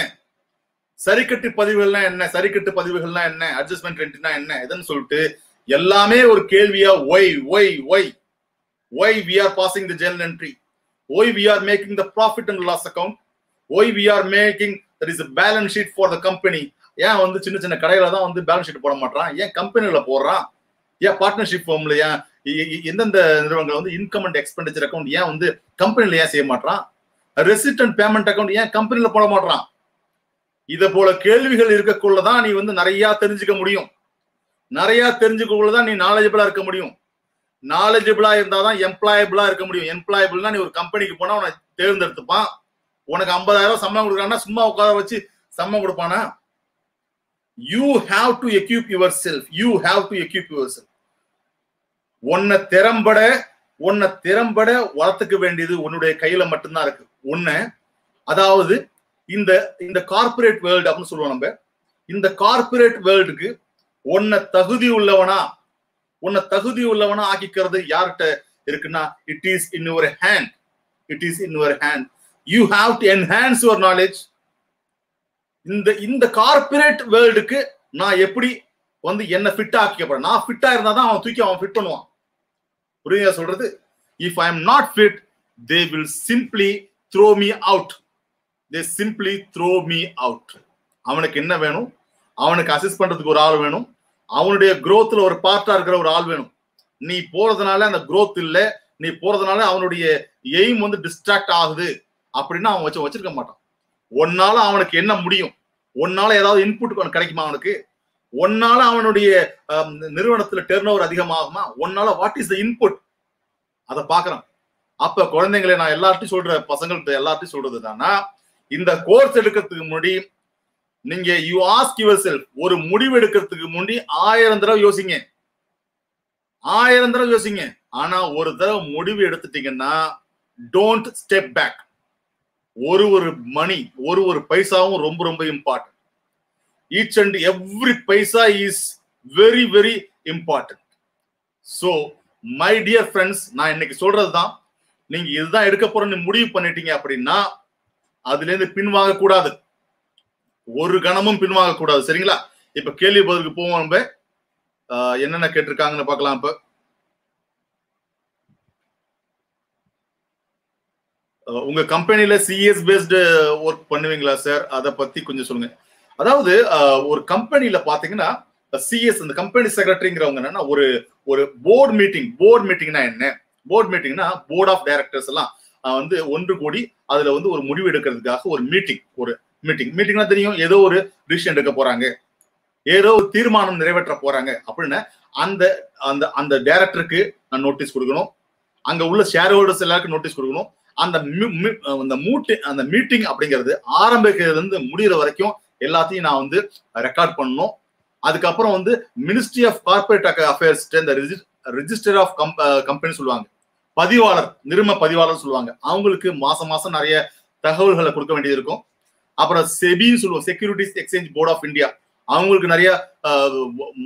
சரிக்கட்டு பதிவுகள்னா என்ன, சரிக்கட்டு பதிவுகள்னா என்ன, அட்ஜஸ்ட்மெண்ட் ரெண்ட்னா என்ன, எதுன்னு சொல்லிட்டு எல்லாமே ஒரு கேள்வியா why we are passing the journal entry, why we are making the profit and loss account, why we are making that is a balance sheet for the company. ஏன் வந்து சின்ன சின்ன கடையில தான் வந்து பேலன்ஸ் ஷீட் போட மாட்டான், ஏன் கம்பெனில போடுறான், ஏன் பார்ட்னர்ஷிப் ஃபார்ம்ல ஏன் எந்தெந்த நிறுவனங்கள் வந்து இன்கம் அண்ட் எக்ஸ்பெண்டிச்சர் அக்கௌண்ட் ஏன் வந்து கம்பெனில ஏன் செய்ய மாட்டான், ரெசிப்ட் அண்ட் பேமெண்ட் அக்கௌண்ட் ஏன் கம்பெனில போட மாட்டான். இதை போல கேள்விகள் இருக்கக்குள்ளதான் நீ வந்து நிறைய தெரிஞ்சுக்க முடியும். நிறைய தெரிஞ்சுக்கக்குள்ளதான் நீ நாலேஜபிளா இருக்க முடியும். நாலேஜபிளா இருந்தாதான் எம்ப்ளாயபிளா இருக்க முடியும். எம்ப்ளாயபிள்னா நீ ஒரு கம்பெனிக்கு போனா உனக்கு தேர்ந்தெடுத்துப்பான். உனக்கு 50,000 சம்பளம் கொடுக்குறான்னா சும்மா உட்கார வச்சு சம்பளம் கொடுப்பானா? You have to equip yourself. You have to equip yourself. உன்னை திறம்பட வளர்த்துக்க வேண்டியது உன்னுடைய கையில மட்டும்தான் இருக்கு. அதாவது இந்த கார்பரேட் வேர்ல்டு அப்படின்னு சொல்லுவோம் நம்ம. இந்த கார்பரேட் வேர்ல்டுக்கு உன்னை தகுதி உள்ளவனா ஆக்கிக்கிறது யார்கிட்ட இருக்குன்னா it is in your hand. It is in your hand. You have to enhance your knowledge. இந்த கார்பரேட் வேர்ல்டுக்கு நான் எப்படி வந்து என்ன ஃபிட்டா ஆக்கிக்கப்பறேன். நான் ஃபிட்டா இருந்தாதான் அவன் தூக்கி அவன் ஃபிட் பண்ணுவான். புரியுதா சொல்றது? If I am not fit they will simply throw me out. They simply throw me out. அவனுக்கு என்ன வேணும்? அவனுக்கு அசிஸ்ட் பண்றதுக்கு ஒரு ஆள் வேணும். அவனுடைய growthல ஒரு பார்ட்டா இருக்கிற ஒரு ஆள் வேணும். நீ போறதுனால அந்த growth இல்ல, நீ போறதுனால அவனுடைய எய்ம் வந்து டிஸ்ட்ராக்ட் ஆகுது அப்படின்னா அவன் வச்சிருக்க மாட்டான். ஒன்னால அவனுக்கு என்ன முடியும்? ஒன்னால ஏதாவது இன்புட் கிடைக்குமா அவனுக்கு? ஒன்னால அவனுடைய நிறுவனத்துல டர்ன் ஓவர் அதிகமாகுமா? ஒன்னால வாட் இஸ் த இன்புட்? அதை பாக்குறான். அப்ப குழந்தைங்களை நான் எல்லார்ட்டையும் சொல்ற, பசங்கள்கிட்ட எல்லார்ட்டையும் சொல்றது தானா, இந்த கோர்ஸ் எடுக்கிறதுக்கு முன்னாடி நீங்க யூ ஆஸ்க் யுவர் செல்ஃப், ஒரு முடிவு எடுக்கிறதுக்கு முன்னாடி 1000 தடவை யோசிங்க. 1000 தடவை யோசிங்க. ஆனா ஒரு தடவை முடிவு எடுத்துட்டீங்கன்னா டோன்ட் ஸ்டெப் பேக். ஒரு மணி, ஒரு பைசாவும் ரொம்ப ரொம்ப important. Each and every paisa is very very important. So my dear friends, நான் இன்னைக்கு சொல்றதுதான், நீங்க இதுதான் எடுக்க போறேன்னு முடிவு பண்ணிட்டீங்க அப்படின்னா அதுல இருந்து பின்வாங்க கூடாது. ஒரு கணமும் பின்வாங்க கூடாது. சரிங்களா? இப்ப கேள்வி பதிலுக்கு போவோம். நம்ம என்னென்ன கேட்டிருக்காங்கன்னு பார்க்கலாம். இப்ப உங்க கம்பெனில சிஎஸ் பேஸ்டு ஒர்க் பண்ணுவீங்களா சார்? அதை பத்தி கொஞ்சம் சொல்லுங்க. அதாவது ஒரு கம்பெனில பாத்தீங்கன்னா சிஎஸ் அந்த கம்பெனி செக்ரட்டரிங்கிறவங்க என்னன்னா ஒரு போர்டு மீட்டிங்னா என்ன? போர்டு மீட்டிங்னா போர்ட் ஆஃப் டைரக்டர்ஸ் எல்லாம் வந்து ஒன்று கூடி அதுல வந்து ஒரு முடிவு எடுக்கிறதுக்காக ஒரு மீட்டிங்னா தெரியும், ஏதோ ஒரு டிசிஷன் எடுக்க போறாங்க, ஏதோ ஒரு தீர்மானம் நிறைவேற்ற போறாங்க அப்படின்னு அந்த அந்த அந்த டைரக்டருக்கு நான் நோட்டீஸ் கொடுக்கணும், அங்க உள்ள ஷேர் ஹோல்டர்ஸ் எல்லாருக்கும் நோட்டீஸ் கொடுக்கணும். அந்த மீட்டிங் அப்படிங்கிறது ஆரம்பிக்கிறதுல இருந்து முடிகிற வரைக்கும் எல்லாத்தையும் நான் வந்து ரெக்கார்ட் பண்ணணும். அதுக்கப்புறம் வந்து மினிஸ்ட்ரி ஆஃப் கார்பரேட் அஃபேர்ஸ் இந்த ரிஜிஸ்டர் ஆஃப் கம்பெனி சொல்லுவாங்க, நிறும பதிவாளர் சொல்லுவாங்க, அவங்களுக்கு மாசம் மாசம் நிறைய தகவல்களை கொடுக்க வேண்டியது இருக்கும். அப்புறம் செபின்னு சொல்லுவோம், securities exchange board of India, அவங்களுக்கு நிறைய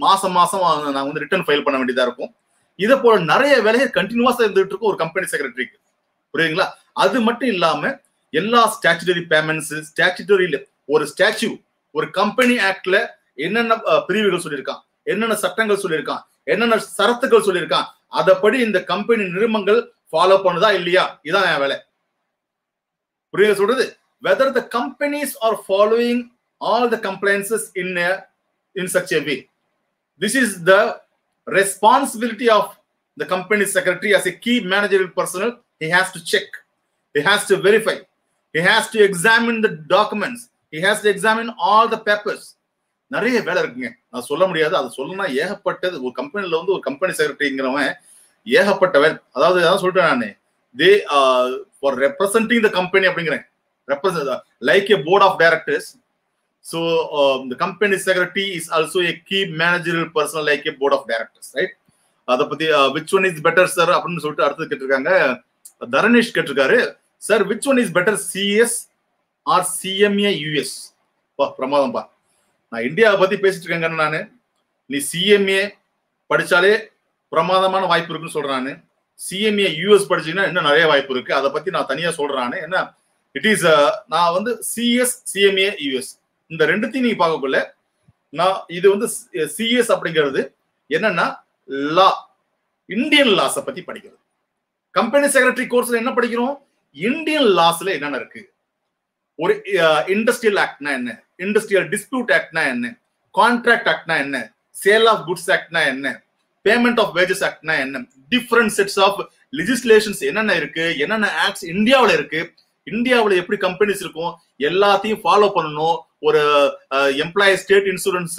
மாசம் நாங்க வந்து ரிட்டர்ன் ஃபைல் பண்ண வேண்டியதா இருக்கும். இதை போல நிறைய வேலையை கண்டினியூஸா இருந்துட்டு இருக்கும் ஒரு கம்பெனி செக்ரட்டரிக்கு. புரியுதுங்களா? அது மட்டும் இல்லாம எல்லா ஸ்டாச்சுட்டரி பேமெண்ட்ஸ், ஸ்டாச்சுட்டரியில ஒரு கம்பெனி ஆக்ட்ல என்னென்ன பிரிவுகள் சொல்லியிருக்கான், என்னென்ன சட்டங்கள் சொல்லியிருக்கான், என்னென்ன சரத்துகள் சொல்லியிருக்கான், அதப்படி இந்த கம்பெனி நிறுவனங்கள் ஃபாலோ பண்ணுதா இல்லையா, இதான் என் வேலை. புரியுது சொல்றது? whether the companies are following all the compliances in such a way. This is the responsibility of the company secretary as a key managerial personnel. He has to check, he has to verify, he has to examine the documents, he has to examine all the papers. நிறைய வேலை இருக்குங்க, நான் சொல்ல முடியாது, அது சொல்லணும்னா ஏகப்பட்டது. ஒரு கம்பெனில வந்து ஒரு கம்பெனி செக்ரட்டரிங்கிறவன் ஏகப்பட்ட வேலை. அதாவது அதான் சொல்லிட்டேன் நானு, they for representing the company அப்படிங்கிறேன், like a board of directors. So the company secretary is also a key managerial person like a board of directors, right? அத பத்தி which one is better sir அப்படின்னு சொல்லிட்டு அடுத்து கேட்டிருக்காங்க. தரணேஷ் கேட்டிருக்காரு, sir which one is better, CS or CMA US? பிரமாதம்பா, நான் இந்தியாவை பத்தி பேசிட்டு இருக்கேங்க. நானு நீ CMA படிச்சாலே பிரமாதமான வாய்ப்பு இருக்குன்னு சொல்றானு, CMA US படிச்சீங்கன்னா இன்னும் நிறைய வாய்ப்பு இருக்கு, அதை பத்தி நான் தனியா சொல்றானு. என்ன இட் இஸ் நான் வந்து CS CMA US இந்த ரெண்டுத்தையும் நீங்க பார்க்கக்குள்ள நான் இது வந்து CS அப்படிங்கிறது என்னன்னா லா, இந்தியன் லாஸை பத்தி படிக்கிறது. கம்பெனி செக்ரட்டரி கோர்ஸ்ல என்ன படிக்கிறோம், இந்தியன் லாஸ்ல என்னென்ன இருக்கு, ஒரு இண்டஸ்ட்ரியல் ஆக்ட்னா என்ன, இண்டஸ்ட்ரியல் டிஸ்பியூட் ஆக்ட்னா என்ன, கான்ட்ராக்ட் ஆக்ட்னா என்ன, சேல் ஆஃப் குட்ஸ் ஆக்ட்னா என்ன, பேமெண்ட் ஆஃப் வேஜஸ் ஆக்ட்னா என்ன, டிஃபரண்ட் செட்ஸ் ஆஃப் லெஜிஸ்லேஷன்ஸ் என்னென்ன இருக்கு, என்னென்ன ஆக்ட்ஸ் இந்தியாவில் இருக்கு, இந்தியாவில் எப்படி கம்பெனிஸ் இருக்கும், எல்லாத்தையும் ஃபாலோ பண்ணணும். ஒரு எம்ப்ளாயி ஸ்டேட் இன்சூரன்ஸ்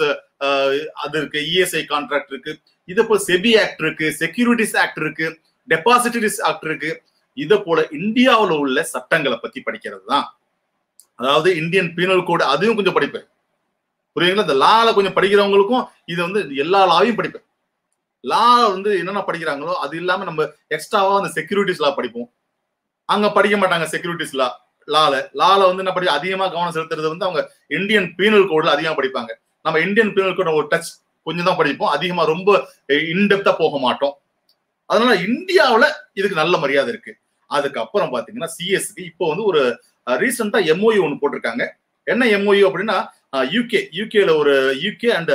அது இருக்கு, இஎஸ்ஐ கான்ட்ராக்ட் இருக்கு, இது போல செபி ஆக்ட் இருக்கு, செக்யூரிட்டிஸ் ஆக்ட் இருக்கு, டெபாசிட்டரிஸ் ஆக்ட் இருக்கு. இதை போல இந்தியாவில் உள்ள சட்டங்களை பத்தி படிக்கிறது தான். அதாவது இந்தியன் பீனல் கோடு, அதையும் கொஞ்சம் படிப்பேன். புரியுங்களா? இந்த லால கொஞ்சம் படிக்கிறவங்களுக்கும் இது வந்து எல்லா லாவையும் படிப்பேன். லா வந்து என்னென்ன படிக்கிறாங்களோ அது இல்லாம நம்ம எக்ஸ்ட்ராவா அந்த செக்யூரிட்டிஸ் லா படிப்போம். அங்க படிக்க மாட்டாங்க செக்யூரிட்டிஸ் லால வந்து என்ன படிக்க அதிகமா கவனம் செலுத்துறது வந்து அவங்க இந்தியன் பீனல் கோட்ல அதிகமா படிப்பாங்க. நம்ம இந்தியன் பீனல் கோட் ஒரு டச் கொஞ்சம் தான் படிப்போம், அதிகமா ரொம்ப இன்டெப்தா போக மாட்டோம். அதனால இந்தியாவில இதுக்கு நல்ல மரியாதை இருக்கு. அதுக்கப்புறம் பாத்தீங்கன்னா சிஎஸ்க்கு இப்போ வந்து ஒரு ரீசெண்டா MOU ஒன்று போட்டிருக்காங்க. என்ன MOU அப்படின்னா யூகேல ஒரு யூகே அண்ட்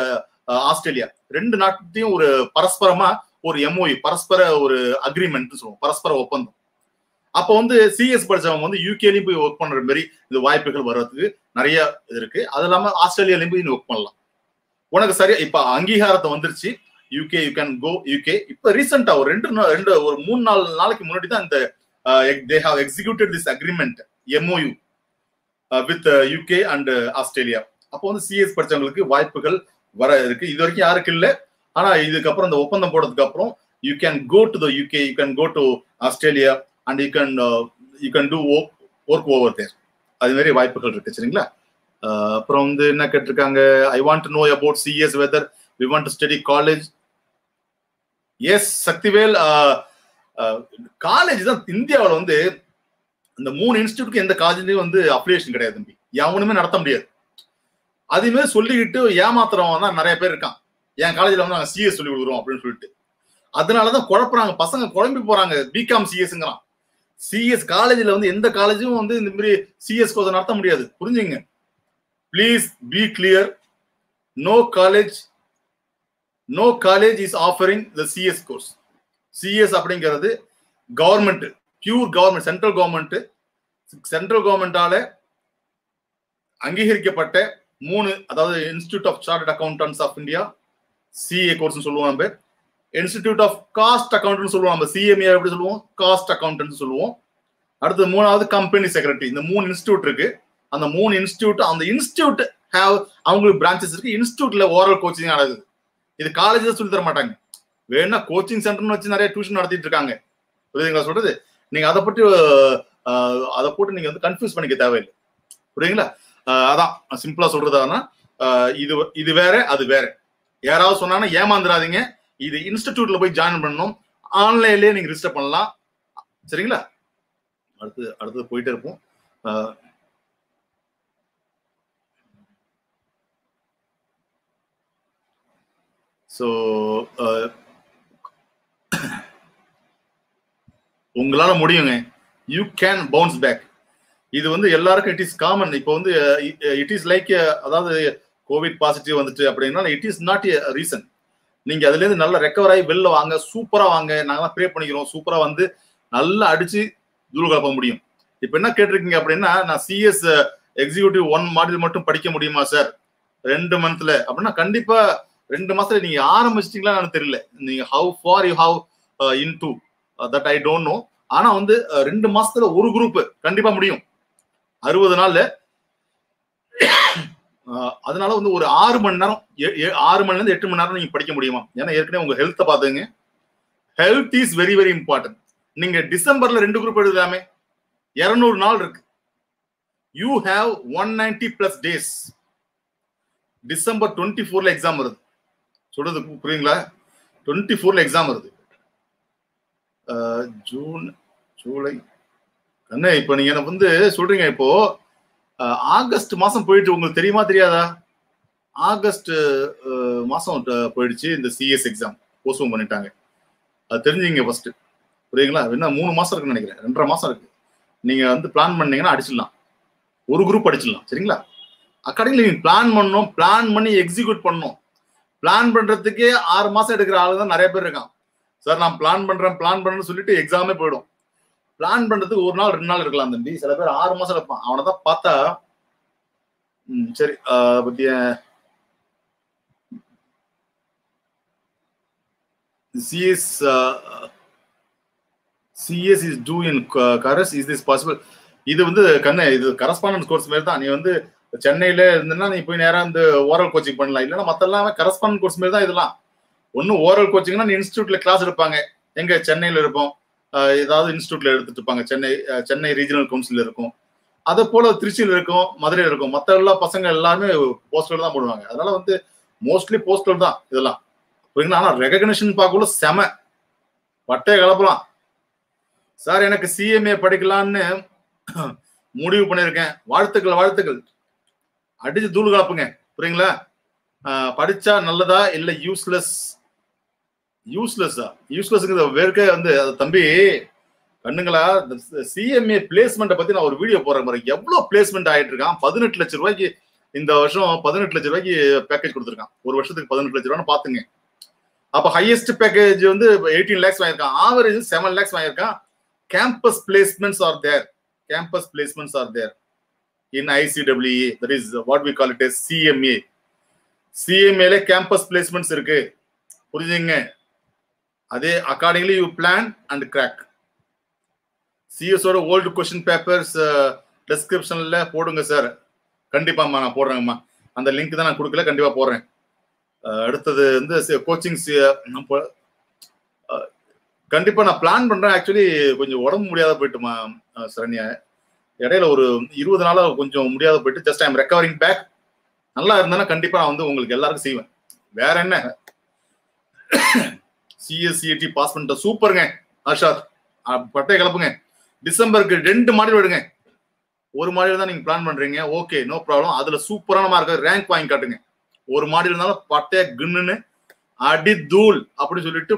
ஆஸ்திரேலியா ரெண்டு நாட்டையும் ஒரு பரஸ்பரமா ஒரு MOU, பரஸ்பர ஒரு அக்ரிமெண்ட் சொல்லுவோம், பரஸ்பர ஒப்பந்தம். அப்போ வந்து சிஎஸ் படிச்சவங்க வந்து யூகேலையும் போய் ஒர்க் பண்ற மாதிரி இந்த வாய்ப்புகள் வர்றதுக்கு நிறைய இது இருக்கு. அது இல்லாம ஆஸ்திரேலியாலையும் போய் ஒர்க் பண்ணலாம். உனக்கு சரியா இப்ப அங்கீகாரத்தை வந்துருச்சு, UK you can go UK. இப்ப ரீசெண்டா ஒரு 3-4 நாளைக்கு முன்னாடி தான் இந்த they have executed this agreement MOU with UK and Australia. அப்போ வந்து சிஎஸ் படிச்சவங்களுக்கு வாய்ப்புகள் வர இருக்கு. இது வரைக்கும் யாருக்கு இல்லை, ஆனா இதுக்கப்புறம் இந்த ஒப்பந்தம் போடுறதுக்கு அப்புறம் you can go to the UK, you can go to Australia and you can do work over there. அது மாதிரி வாய்ப்புகள் இருக்கு. சரிங்களா? அப்புறம் வந்து என்ன கேட்டிருக்காங்க, I want to know about CS whether we want to study college. Yes Sakthivel, college தான் இந்தியாவில் வந்து இந்த 3 இன்ஸ்டிடியூட்க்கு எந்த காலேஜ்லயும் வந்து அப்ளிகேஷன் கிடையாது தம்பி, எவனுமே நடத்த முடியாது. அதுமே சொல்லிக்கிட்டு ஏமாத்துறவங்க தான் நிறைய பேர் இருக்கான். என் காலேஜ்ல வந்து நாங்கள் சிஎஸ் சொல்லி கொடுக்குறோம் அப்படின்னு சொல்லிட்டு அதனாலதான் குழப்புறாங்க பசங்க, குழம்பி போறாங்க. பிகாம் சிஎஸ்ங்கிறான். சிஎஸ் காலேஜ்ல வந்து எந்த காலேஜும் வந்து இந்த மாதிரி சிஎஸ் கோர்ஸ் நடத்த முடியாது. புரிஞ்சுங்க, please be clear. No college is offering the CS course. CS அப்படிங்கிறது government, pure government, central government central கவர்மெண்டால அங்கீகரிக்கப்பட்ட 3, அதாவது institute of chartered accountants of India, CA course சொல்லுவோம் நம்ம. இன்ஸ்டிடியூட் ஆஃப் காஸ்ட் அக்கௌண்டன்ட் சொல்லுவோம் நம்ம, சிஎம்ஏ எப்படி சொல்லுவோம், காஸ்ட் அக்கௌண்டன்ட் சொல்லுவோம். அடுத்து 3வது கம்பெனி செக்ரட்டரி. இந்த 3 இன்ஸ்டிடியூட் இருக்கு. அந்த 3 இன்ஸ்டிடியூட், அந்த இன்ஸ்டிடியூட் அவங்களுக்கு பிரான்ச்சஸ் இருக்கு. இன்ஸ்டிடியூட்ல ஓரல் கோச்சிங் நடக்குது. இது காலேஜ்ல சொல்லி தர மாட்டாங்க. வேணா கோச்சிங் சென்டர்னு வச்சு நிறைய டியூஷன் நடத்திட்டு இருக்காங்க. புரியுதுங்களா சொல்றது? நீங்க அதை போட்டு நீங்க வந்து கன்ஃபியூஸ் பண்ணிக்க தேவையில்லை. புரியுதுங்களா? அதான் சிம்பிளா சொல்றதுனா, இது வேற அது வேற. யாராவது சொன்னாங்கன்னா ஏமாந்துடாதீங்க. இது இன்ஸ்டிடியூட்ல போய் ஜாயின் பண்ணணும். ஆன்லைன்லயே நீங்க ரிஜிஸ்டர் பண்ணலாம். சரிங்களா? அடுத்தது போயிட்டே இருப்போம். ஸோ உங்களால முடியுங்க. You can bounce back. இது வந்து எல்லாருக்கும் இட் இஸ் காமன். இப்போ வந்து இட் இஸ் லைக், அதாவது கோவிட் பாசிட்டிவ் வந்துட்டு அப்படின்னா it is not a reason. நீங்க அதுல இருந்து நல்லா ரெக்கவர் ஆகி வெளில வாங்க, சூப்பரா வாங்க. நாங்களாம் ப்ரே பண்ணிக்கிறோம். சூப்பரா வந்து நல்லா அடிச்சு தூள் கலப்ப முடியும். இப்ப என்ன கேட்டிருக்கீங்க அப்படின்னா, நான் சிஎஸ் எக்ஸிக்யூட்டிவ் 1 மாடியூல் மட்டும் படிக்க முடியுமா சார் 2 மந்த்ல அப்படின்னா, கண்டிப்பா 2 மாசத்துல நீங்க ஆரம்பிச்சிட்டீங்களா எனக்கு தெரியல. நீங்க how far you have into that I don't know. ஆனா வந்து 2 மாசத்துல ஒரு குரூப் கண்டிப்பா முடியும் 60 நாள்ல. அதனால வந்து ஒரு 6 மணி நேரம் 6 மணில இருந்து 8 மணி நேரம் நீங்க படிக்க முடியுமா? ஏன்னா ஏற்கனவே உங்க ஹெல்த்தை பாத்துங்க. Health is very very important. நீங்க டிசம்பர்ல 2 குரூப் எழுதலாமே. 200 நாள் இருக்கு. You have 190+ days. டிசம்பர் 24ல எக்ஸாம் வருது. சொல்றது புரியுங்களா? 24ல எக்ஸாம் வருது. June, July. என்ன இப்ப நீங்க எனக்கு வந்து சொல்றீங்க, இப்போ ஆகஸ்ட் மாசம் போயிட்டு உங்களுக்கு தெரியுமா தெரியாதா? ஆகஸ்ட் மாசம் போயிடுச்சு. இந்த சிஎஸ் எக்ஸாம் போஸ்ட்போன் பண்ணிட்டாங்க. அது தெரிஞ்சுங்க ஃபர்ஸ்ட். புரியுங்களா? என்ன 3 மாசம் இருக்குன்னு நினைக்கிறேன், 2.5 மாசம் இருக்கு. நீங்க வந்து பிளான் பண்ணீங்கன்னா அடிச்சிடலாம். ஒரு குரூப் அடிச்சிடலாம். சரிங்களா? அக்கார்டிங்லி நீங்க பிளான் பண்ணணும், பிளான் பண்ணி எக்ஸிக்யூட் பண்ணணும். பிளான் பண்றதுக்கே 6 மாசம் எடுக்கிற ஆளு தான் நிறைய பேர் இருக்கான். சார் நான் பிளான் பண்றேன்னு சொல்லிட்டு எக்ஸாமே போயிடும். பிளான் பண்றதுக்கு 1 நாள் 2 நாள் இருக்கலாம் தம்பி. சில பேர் 6 மாசம் இருப்பான். அவனை தான் பார்த்தா சரி. பத்திய CS is due in Karas. Is this possible? இது வந்து இது கரஸ்பாண்டன்ஸ் கோர்ஸ் மாதிரி தான். நீ வந்து சென்னையில இருந்தனா நீ போய் நேரா இந்த ஓரல் கோச்சிங் பண்ணலாம். இல்லைன்னா மத்த எல்லாமே கரஸ்பாண்டன்ஸ் கோர்ஸ் மாதிரி தான் இதெல்லாம். ஒன்னும் ஓரல் கோச்சிங்னா நீ இன்ஸ்டிடியூட்ல கிளாஸ் எடுப்பாங்க. எங்க சென்னையில இருப்போம், ஏதாவது இன்ஸ்டிடியூட்ல எடுத்துட்டு இருப்பாங்க. சென்னை ரீஜனல் கவுன்சில் இருக்கும். அதை போல திருச்சியில் இருக்கும், மதுரையில் இருக்கும். மற்ற எல்லா பசங்க எல்லாருமே போஸ்டல் தான் போடுவாங்க. அதனால வந்து மோஸ்ட்லி போஸ்டல் தான் இதெல்லாம். ஆனா ரெகக்னிஷன் பார்க்கல செம பட்டைய கலப்பலாம். சார் எனக்கு சிஎம்ஏ படிக்கலான்னு முடிவு பண்ணியிருக்கேன். வாழ்த்துக்கள். அடிச்சு தூள் கலப்புங்க. புரியுங்களா? படிச்சா நல்லதா இல்ல யூஸ்லெஸ்ஸா வேர்க்க வந்து தம்பி கண்ணுங்களா. சிஎம்ஏ பிளேஸ்மெண்ட்டை பத்தி நான் ஒரு வீடியோ போடுறேன் பாருங்க. எவ்வளவு பிளேஸ்மெண்ட் ஆயிட்டு இருக்கான். 18 லட்சம் ரூபாய்க்கு இந்த வருஷம் 18 லட்சம் ரூபாய்க்கு பேக்கேஜ் கொடுத்துருக்கான். ஒரு வருஷத்துக்கு 18 லட்சம் ரூபான்னு பாத்துங்க. அப்ப ஹையஸ்ட் பேக்கேஜ் வந்து 18 lakhs வாங்கியிருக்கான். ஆவரேஜ் 7 lakhs வாங்கியிருக்கான். Campus placements are there in ICWA. that is what we call it as CMA. CMA ல கேம்பஸ் பிளேஸ்மெண்ட்ஸ் இருக்கு. புரிஞ்சுங்க? அதே accordingly you plan and crack. சிஎஸோட ஓல்டு கொஸ்டின் பேப்பர்ஸ் டிஸ்கிரிப்ஷன்ல போடுங்க சார். கண்டிப்பாம்மா நான் போடுறேங்கம்மா. அந்த லிங்க் தான் நான் கொடுக்கல, கண்டிப்பா போடுறேன். அடுத்தது வந்து கோச்சிங்ஸ் கண்டிப்பா நான் பிளான் பண்றேன். ஆக்சுவலி கொஞ்சம் உடம்பு முடியாத போயிட்டுமா சரண்யா. இடையில ஒரு 20 நாளா கொஞ்சம் முடியாத போயிட்டு just I am recovering back. நல்லா இருந்தேன்னா கண்டிப்பா நான் வந்து உங்களுக்கு எல்லாருக்கும் செய்வேன். வேற என்ன, சிஎஸ்சிடி பாஸ் பண்ணிட்ட சூப்பருங்க ஆஷாத். பட்டைய கலப்புங்க. டிசம்பருக்கு 2 மாடியூல் எடுங்க. ஒரு மாடியூல் தான் நீங்க பிளான் பண்றீங்க. Okay, no problem. அதுல சூப்பரான மார்க் ரேங்க் வாங்கி காட்டுங்க. ஒரு மாடியூல் இருந்தாலும் பட்டைய கின்னு அடி தூள் அப்படின்னு சொல்லிட்டு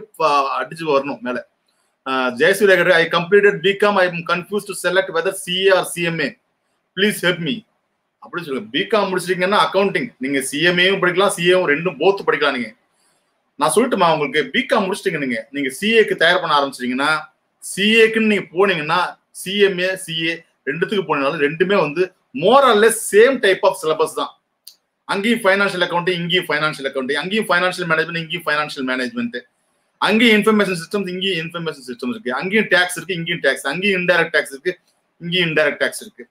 அடிச்சு வரணும் மேல. ஜெயசூர்யா கேட்டு I completed BCom. I am confuse to select whether CA or CMA. Please help me அப்படின்னு சொல்லுங்க. பிகாம் முடிச்சிட்டீங்கன்னா அக்கௌண்டிங் நீங்க சிஎம்ஏவும் படிக்கலாம், சிஏவும் ரெண்டும் போத்து படிக்கலாம். நீங்க நான் சொல்லட்டுமா உங்களுக்கு, பிகாம் முடிச்சிட்டீங்க நீங்க சிஏக்கு தயார் பண்ண ஆரம்பிச்சிட்டீங்கன்னா, சிஏக்குன்னு நீங்க போனீங்கன்னா சிஎம்ஏ சிஏ ரெண்டுத்துக்கு போனாலும் ரெண்டுமே வந்து more or less same type of syllabus தான். அங்கேயும் ஃபைனான்ஷியல் அக்கௌண்டிங், இங்கேயும் ஃபைனான்ஷியல் அக்கௌண்டிங், அங்கேயும் ஃபைனான்ஷியல் மேனேஜ்மெண்ட், இங்கேயும் ஃபைனான்ஷியல் மேனேஜ்மெண்ட், அங்கேயும் இன்ஃபர்மேஷன் சிஸ்டம்ஸ், இங்கேயும் இன்ஃபர்மேஷன் சிஸ்டம்ஸ் இருக்கு, அங்கேயும் டேக்ஸ் இருக்கு, இங்கேயும் டேக்ஸ், அங்கேயும் இன்டைரக்ட் டேக்ஸ் இருக்கு, இங்கேயும் இன்டைரக்ட் டேக்ஸ் இருக்கு.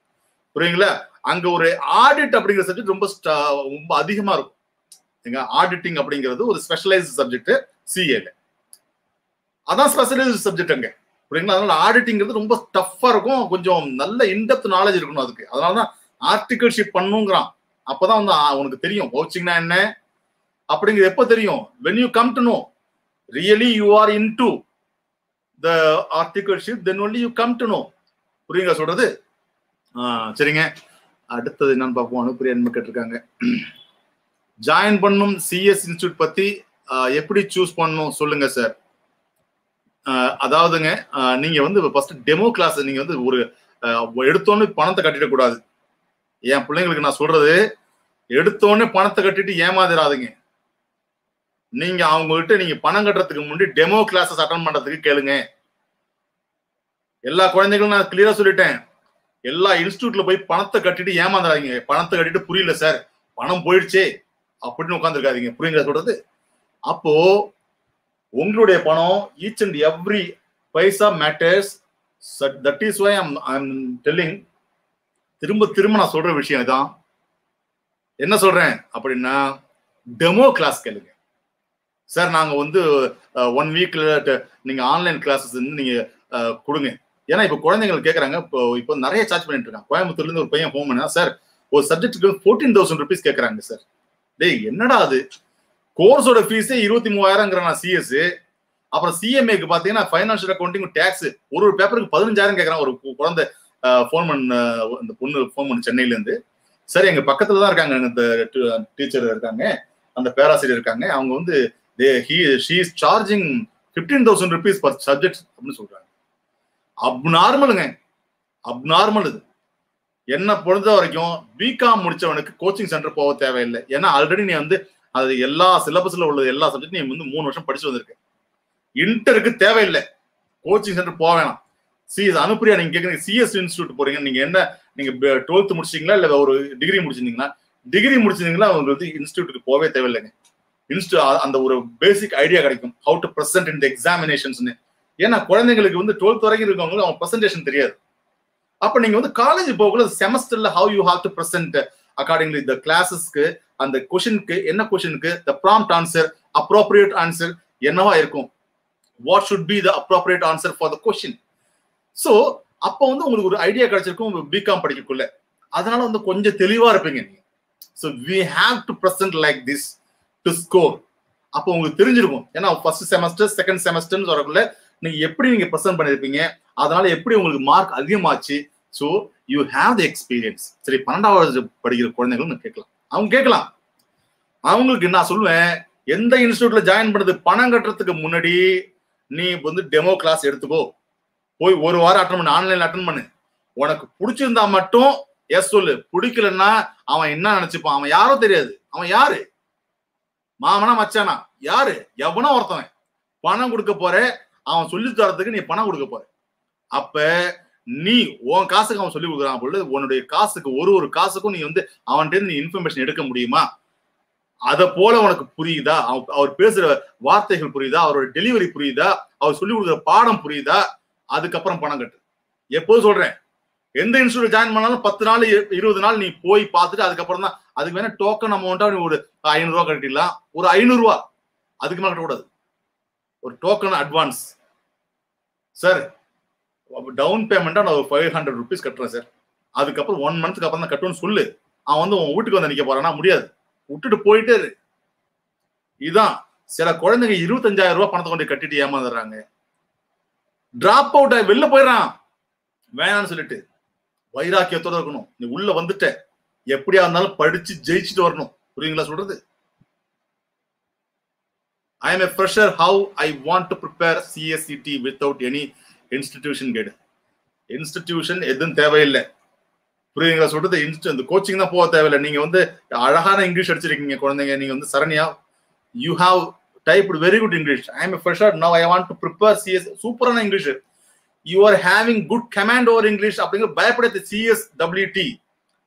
புரியுங்களா? அங்க ஒரு ஆடிட் அப்படிங்கிற சப்ஜெக்ட் ரொம்ப அதிகமா இருக்கும். ஆடிட்டிங் அப்படிங்கிறது ஒரு ஸ்பெஷலைஸ்ட் சப்ஜெக்ட் சிஏல. அதான் ஸ்பெஷலைஸ்ட் சப்ஜெக்ட் அங்க. புரியுங்களா? அதனால ஆடிட்டிங்கிறது ரொம்ப டஃப்பா இருக்கும். கொஞ்சம் நல்ல இன்டெப்த் நாலேஜ் இருக்கணும் அதுக்கு. அதனாலதான் ஆர்டிகல்ஷிப் பண்ணுங்கிறான். அப்பதான் வந்து உனக்கு தெரியும் கோச்சிங்னா என்ன அப்படிங்கிறது. எப்ப தெரியும்? when you come to know really you are into the articleship, then only you come to know. புரியுங்களா சொல்றது? சரிங்க. அடுத்தது என்னன்னு பார்ப்போம். அனுப்பிரியா என்ன கேட்டிருக்காங்க, ஜாயின் பண்ணும் சிஎஸ் இன்ஸ்டியூட் பத்தி எப்படி சூஸ் பண்ணணும் சொல்லுங்க சார். அதாவதுங்க, நீங்க வந்து ஃபர்ஸ்ட் டெமோ கிளாஸ் நீங்க வந்து ஒரு எடுத்தோன்னு பணத்தை கட்டிட கூடாது. என் பிள்ளைங்களுக்கு நான் சொல்றது, எடுத்தோன்னு பணத்தை கட்டிட்டு ஏமாதிராதுங்க. நீங்க அவங்ககிட்ட நீங்க பணம் கட்டுறதுக்கு முன்னாடி டெமோ கிளாஸஸ் அட்டன் பண்றதுக்கு கேளுங்க. எல்லா குழந்தைகளும் நான் கிளியரா சொல்லிட்டேன், எல்லா இன்ஸ்டியூட்ல போய் பணத்தை கட்டிட்டு ஏமாந்துறாதீங்க. பணத்தை கட்டிட்டு புரியல சார், பணம் போயிடுச்சே அப்படின்னு உட்காந்துருக்காதீங்க. புரியுங்க சொல்றது? அப்போ உங்களுடைய பணம் each and every paisa matters. That is why I'm telling. திரும்ப திரும்ப நான் சொல்ற விஷயம் இதான். என்ன சொல்றேன் அப்படின்னா, டெமோ கிளாஸ் கேளுங்க. சார் நாங்க வந்து 1 வீக்ல நீங்க ஆன்லைன் கிளாஸஸ் நீங்க கொடுங்க. ஏன்னா இப்ப குழந்தைகள் கேட்கறாங்க. இப்போ நிறைய சார்ஜ் பண்ணிட்டு இருக்காங்க. கோயம்புத்தூர்ல இருந்து ஒரு பையன் ஃபோன் பண்ணா, சார் ஒரு சப்ஜெக்ட்டுக்கு 14,000 rupees கேட்கறாங்க சார். டேய் என்னடா அது, கோர்ஸோட ஃபீஸே 23,000 நான் சிஎஸ். அப்புறம் சிஎம்ஏக்கு பாத்தீங்கன்னா ஃபைனான்ஷியல் அக்கௌண்டிங் டேக்ஸ் ஒரு பேப்பருக்கு 15,000 கேட்கறான். ஒரு குழந்தை ஃபோன் பண்ண, அந்த பொண்ணு ஃபோன் பண்ண சென்னையில இருந்து. சரி எங்க பக்கத்துல தான் இருக்காங்க, இந்த டீச்சர் இருக்காங்க, அந்த பேராசிரியர் இருக்காங்க. அவங்க வந்து she is charging 15,000 rupees per subject அப்படின்னு சொல்றாங்க. அப்நார்மலுங்க, அப்நார்மல் இது. என்ன பொறுத்த வரைக்கும் பிகாம் முடிச்சவனுக்கு கோச்சிங் சென்டர் போக தேவையில்லை. ஏன்னா ஆல்ரெடி நீ வந்து அது எல்லா சிலபஸ்ல உள்ள எல்லா சப்ஜெக்ட் நீ வந்து 3 வருஷம் படிச்சு வந்திருக்க. இன்டருக்கு தேவையில்லை, கோச்சிங் சென்டர் போக வேணாம். சிஎஸ் அனுப்பிரியா நீங்க கேக்குறீங்க சிஎஸ் இன்ஸ்டியூட் போறீங்க, நீங்க என்ன நீங்க 12th முடிச்சிட்டீங்களா இல்ல ஒரு டிகிரி முடிச்சிருந்தீங்களா? டிகிரி முடிச்சிருந்தீங்களா உங்களுக்கு இன்ஸ்டியூட்டுக்கு போவே தேவையில்லைங்க. அந்த ஒரு பேசிக் ஐடியா கிடைக்கும், ஹவு டு பிரசன்ட் இன் தி எக்ஸாமினேஷன்ஸ்னு. ஏன்னா குழந்தைங்களுக்கு வந்து 12th வரைக்கும் இருக்கவங்களுக்கு அவங்க பிரசன்டேஷன் தெரியாது. அப்ப நீங்க வந்து காலேஜ் போகல செமஸ்டர்ல how you have to present accordingly the கிளாஸஸ்க்கு, அந்த கொஸ்டினுக்கு என்ன கொஸ்டினுக்கு the prompt answer, appropriate answer என்னவா இருக்கும், what should be the appropriate answer for the question. So அப்ப வந்து உங்களுக்கு ஒரு ஐடியா கிடைச்சிருக்கும் பிகாம் படிக்கக்குள்ள. அதனால வந்து கொஞ்சம் தெளிவா இருப்பீங்க நீங்க. So we have to present like this to score. அப்போ உங்களுக்கு தெரிஞ்சிருக்கும். ஏன்னா ஃபர்ஸ்ட் செமஸ்டர் செகண்ட் செமஸ்டர்னு வரக்குள்ள நீங்க எப்படி நீங்க பிரசன்ட் பண்ணிருப்பீங்க, அதனால எப்படி உங்களுக்கு மார்க் அதிகமாச்சு. So you have the experience. சரி 12வது படிக்கிற குழந்தைகளும் கேட்கலாம், அவங்க கேட்கலாம். அவங்களுக்கு நான் சொல்லுவேன், எந்த இன்ஸ்டியூட்ல ஜாயின் பண்றது பணம் கட்டுறதுக்கு முன்னாடி நீ வந்து டெமோ கிளாஸ் எடுத்துக்கோ. போய் ஒரு வாரம் அட்டன் பண்ணு, ஆன்லைன்ல அட்டன் பண்ணு. உனக்கு பிடிச்சிருந்தா மட்டும் எஸ் சொல்லு, பிடிக்கலன்னா அவன் என்ன நினைச்சுப்பான், அவன் யாரோ தெரியாது. அவன் யாரு, மாமனா மச்சானா யாரு, எவனோ ஒருத்தவன். பணம் கொடுக்க போற, அவன் சொல்லி தரத்துக்கு நீ பணம் கொடுக்க போற. அப்ப நீ உன் காசுக்கு அவன் சொல்லி கொடுக்குறான் பொழுது உன்னுடைய காசுக்கு ஒரு காசுக்கும் நீ வந்து அவன்கிட்ட நீ இன்ஃபர்மேஷன் எடுக்க முடியுமா? அத போல உனக்கு புரியுதா? அவர் பேசுற வார்த்தைகள் புரியுதா? அவரோட டெலிவரி புரியுதா? அவர் சொல்லி கொடுக்குற பாடம் புரியுதா? அதுக்கப்புறம் பணம் கட்டு. எப்போது சொல்றேன், எந்த இன்ஸ்டியூட் ஜாயின் பண்ணாலும் 10 நாள் 20 நாள் நீ போய் பார்த்துட்டு அதுக்கப்புறம் தான் அதுக்கு வேணா டோக்கன் அமௌண்டா நீ ஒரு 500 ரூபா கட்டிடலாம். ஒரு 500 ரூபா அதுக்கு மேல கட்டக்கூடாது. ஒரு டோக்கன் அட்வான்ஸ். சார் டவுன் பேமெண்டா நான் ஒரு 500 rupees கட்டுறேன் சார், அதுக்கப்புறம் 1 monthக்கு அப்புறம் தான் கட்டுவேன்னு சொல்லு. அவன் வந்து உன் வீட்டுக்கு வந்து நிக்க போறானா? முடியாது, விட்டுட்டு போயிட்டே இரு. இதுதான் சில குழந்தைங்க 25,000 ரூபாய் பணத்தை கொண்டு கட்டிட்டு ஏமாந்துடுறாங்க. டிராப் அவுட் ஆகி வெளில போயிடறான் வேணான்னு சொல்லிட்டு. வைராக்கியத்தோட இருக்கணும். நீ உள்ள வந்துட்ட, எப்படியா இருந்தாலும் படிச்சு ஜெயிச்சுட்டு வரணும். புரியுங்களா சொல்றது? I am a fresher. How I want to prepare CSCT without any institution guide. Institution எதுவும் தேவையில்லை. புரியுங்களா சொல்றது? இந்த கோச்சிங் தான் போக தேவையில்லை. நீங்க வந்து அழகான இங்கிலீஷ் அடிச்சிருக்கீங்க குழந்தைங்க. நீங்க வந்து Saranya, you have typed very good English. I am a fresher. Now I want to prepare CS. சூப்பரான English. You are having good command over English அப்படிங்கிற பயப்படாத. CSWT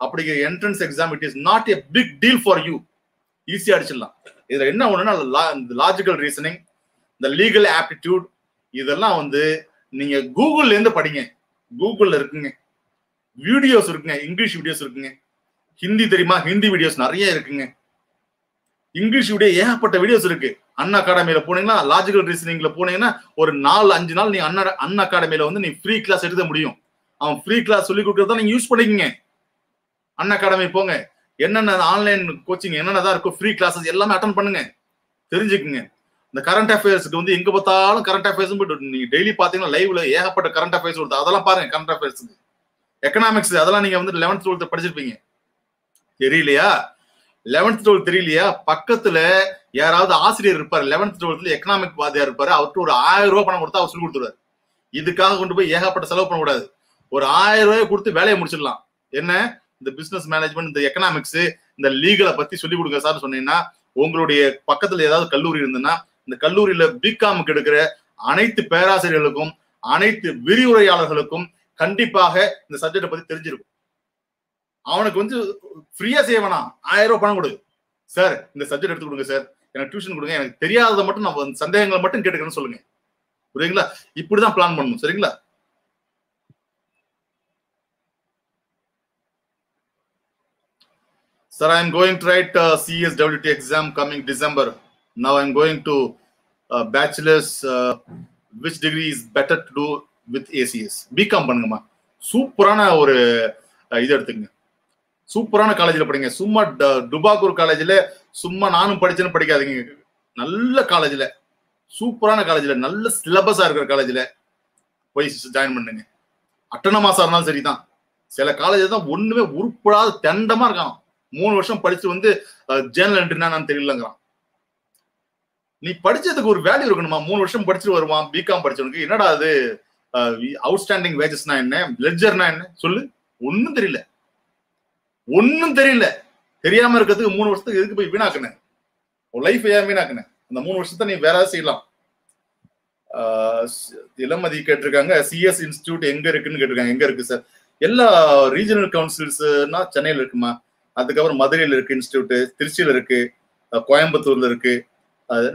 அப்படிங்கிற entrance exam it is not a big deal for you. ஈஸியா அடிச்சிடலாம். இதுல என்ன ஒண்ணுன்னா லாஜிக்கல் ரீசனிங், இந்த லீகல் ஆப்டிடியூட், இதெல்லாம் வந்து நீங்க கூகுள்ல இருந்து படிங்க. கூகுள்ல இருக்குங்க, வீடியோஸ் இருக்குங்க, இங்கிலீஷ் வீடியோஸ் இருக்குங்க. ஹிந்தி தெரியுமா? ஹிந்தி வீடியோஸ் நிறைய இருக்குங்க. இங்கிலீஷ் வீடியோ ஏகப்பட்ட வீடியோஸ் இருக்கு. அண்ணா அகாடமியில போனீங்கன்னா, லாஜிக்கல் ரீசனிங்ல போனீங்கன்னா ஒரு 4-5 நாள் நீ அண்ணா அகாடமியில வந்து நீ ஃப்ரீ கிளாஸ் எடுக்க முடியும். அவன் ஃப்ரீ கிளாஸ் சொல்லி கொடுக்கறத நீங்க யூஸ் பண்ணிக்கங்க. அண்ணா அகாடமி போங்க, என்னென்ன ஆன்லைன் கோச்சிங் என்னென்னதான் இருக்கும், ஃப்ரீ கிளாஸஸ் எல்லாமே அட்டன் பண்ணுங்க, தெரிஞ்சுக்குங்க. இந்த கரண்ட் அஃபேர்ஸ்க்கு வந்து எங்க பார்த்தாலும் கரண்ட் அஃபேர்ஸ் நீங்க டெய்லி பாத்தீங்கன்னா லைவ்ல ஏகப்பட்ட கரண்ட் அஃபேர்ஸ் வருது. அதெல்லாம் பாருங்க. கரண்ட் அஃபேர்ஸ், எக்கனாமிக்ஸ் அதெல்லாம் நீங்க வந்து 11th 12th படிச்சிருப்பீங்க. தெரியலையா? 11th 12th தெரியலையா? பக்கத்துல யாராவது ஆசிரியர் இருப்பாரு 11th 12th எக்கனாமிக் வாதியா இருப்பாரு. அவர்கிட்ட ஒரு 1000 ரூபாய் பணம் கொடுத்தா அவர் சொல்லி கொடுத்துருவாரு. இதுக்காக கொண்டு போய் ஏகப்பட்ட செலவு பண்ணக்கூடாது. ஒரு 1000 ரூபாய் கொடுத்து வேலையை முடிச்சிடலாம். என்ன, இந்த பிசினஸ் மேனேஜ்மெண்ட், இந்த எக்கனாமிக்ஸ், இந்த லீகலை பத்தி சொல்லி கொடுங்க சார் சொன்னீங்கன்னா, உங்களுடைய பக்கத்துல ஏதாவது கல்லூரி இருந்ததுன்னா இந்த கல்லூரியில பிகாமுக்கு எடுக்கிற அனைத்து பேராசிரியர்களுக்கும் அனைத்து விரிவுரையாளர்களுக்கும் கண்டிப்பாக இந்த சப்ஜெக்டை பத்தி தெரிஞ்சிருக்கும். அவனுக்கு வந்து ஃப்ரீயா செய்வனா 1000 ரூபாய் பணம் கொடு சார், இந்த சப்ஜெக்ட் எடுத்து கொடுங்க சார், எனக்கு டியூஷன் கொடுங்க, எனக்கு தெரியாததை மட்டும் நான் சந்தேகங்களை மட்டும் கேட்டுக்கிறேன்னு சொல்லுங்க. புரியுங்களா? இப்படிதான் பிளான் பண்ணணும். சரிங்களா? Sir, I am going to write CSWT exam coming December. Now I am going to bachelor's. Which degree is better to do with ACS? BCom பண்ணுங்கம்மா. சூப்பரான ஒரு இது எடுத்துங்க. சூப்பரான காலேஜ்ல படிங்க. சும்மா டுபாகூர் காலேஜ்ல சும்மா நானும் படிச்சேன்னு படிக்காதீங்க. நல்ல காலேஜ்ல, சூப்பரான காலேஜ்ல, நல்ல சிலபஸா இருக்கிற காலேஜ்ல போய் ஜாயின் பண்ணுங்க. அட்டனமாஸா இருந்தாலும் சரிதான். சில காலேஜ் தான் ஒண்ணுமே உருப்படாத தெண்டமா இருக்கான். 3 வருஷம் படிச்சு வந்து ஜேர்னல் என்ட்ரினா நான் தெரியலங்கிறான். நீ படிச்சதுக்கு ஒரு வேல்யூ இருக்கணுமா? 3 வருஷம் படிச்சுட்டு வருவான் பிகாம் படிச்சவனுக்கு. என்னடா அது அவுட்ஸ்டாண்டிங் வேஜஸ்னா என்ன, லெட்ஜர்னா என்ன சொல்லு? ஒன்னும் தெரியல, ஒன்னும் தெரியல. தெரியாம இருக்கிறதுக்கு 3 வருஷத்துக்கு எதுக்கு போய் வீணாக்குனேன்? உன் லைஃப் ஏன் வீணாக்குனேன்? அந்த 3 வருஷத்தை நீ வேற ஏதாவது செய்யலாம். இளமதி கேட்டிருக்காங்க, சிஎஸ் இன்ஸ்டிடியூட் எங்க இருக்குன்னு கேட்டிருக்காங்க. எங்க இருக்கு சார்? எல்லா ரீஜனல் கவுன்சில்ஸ்னா சென்னையில இருக்குமா, அதுக்கப்புறம் மதுரையில இருக்கு இன்ஸ்டிடியூட், திருச்சியில இருக்கு, கோயம்புத்தூர்ல இருக்கு.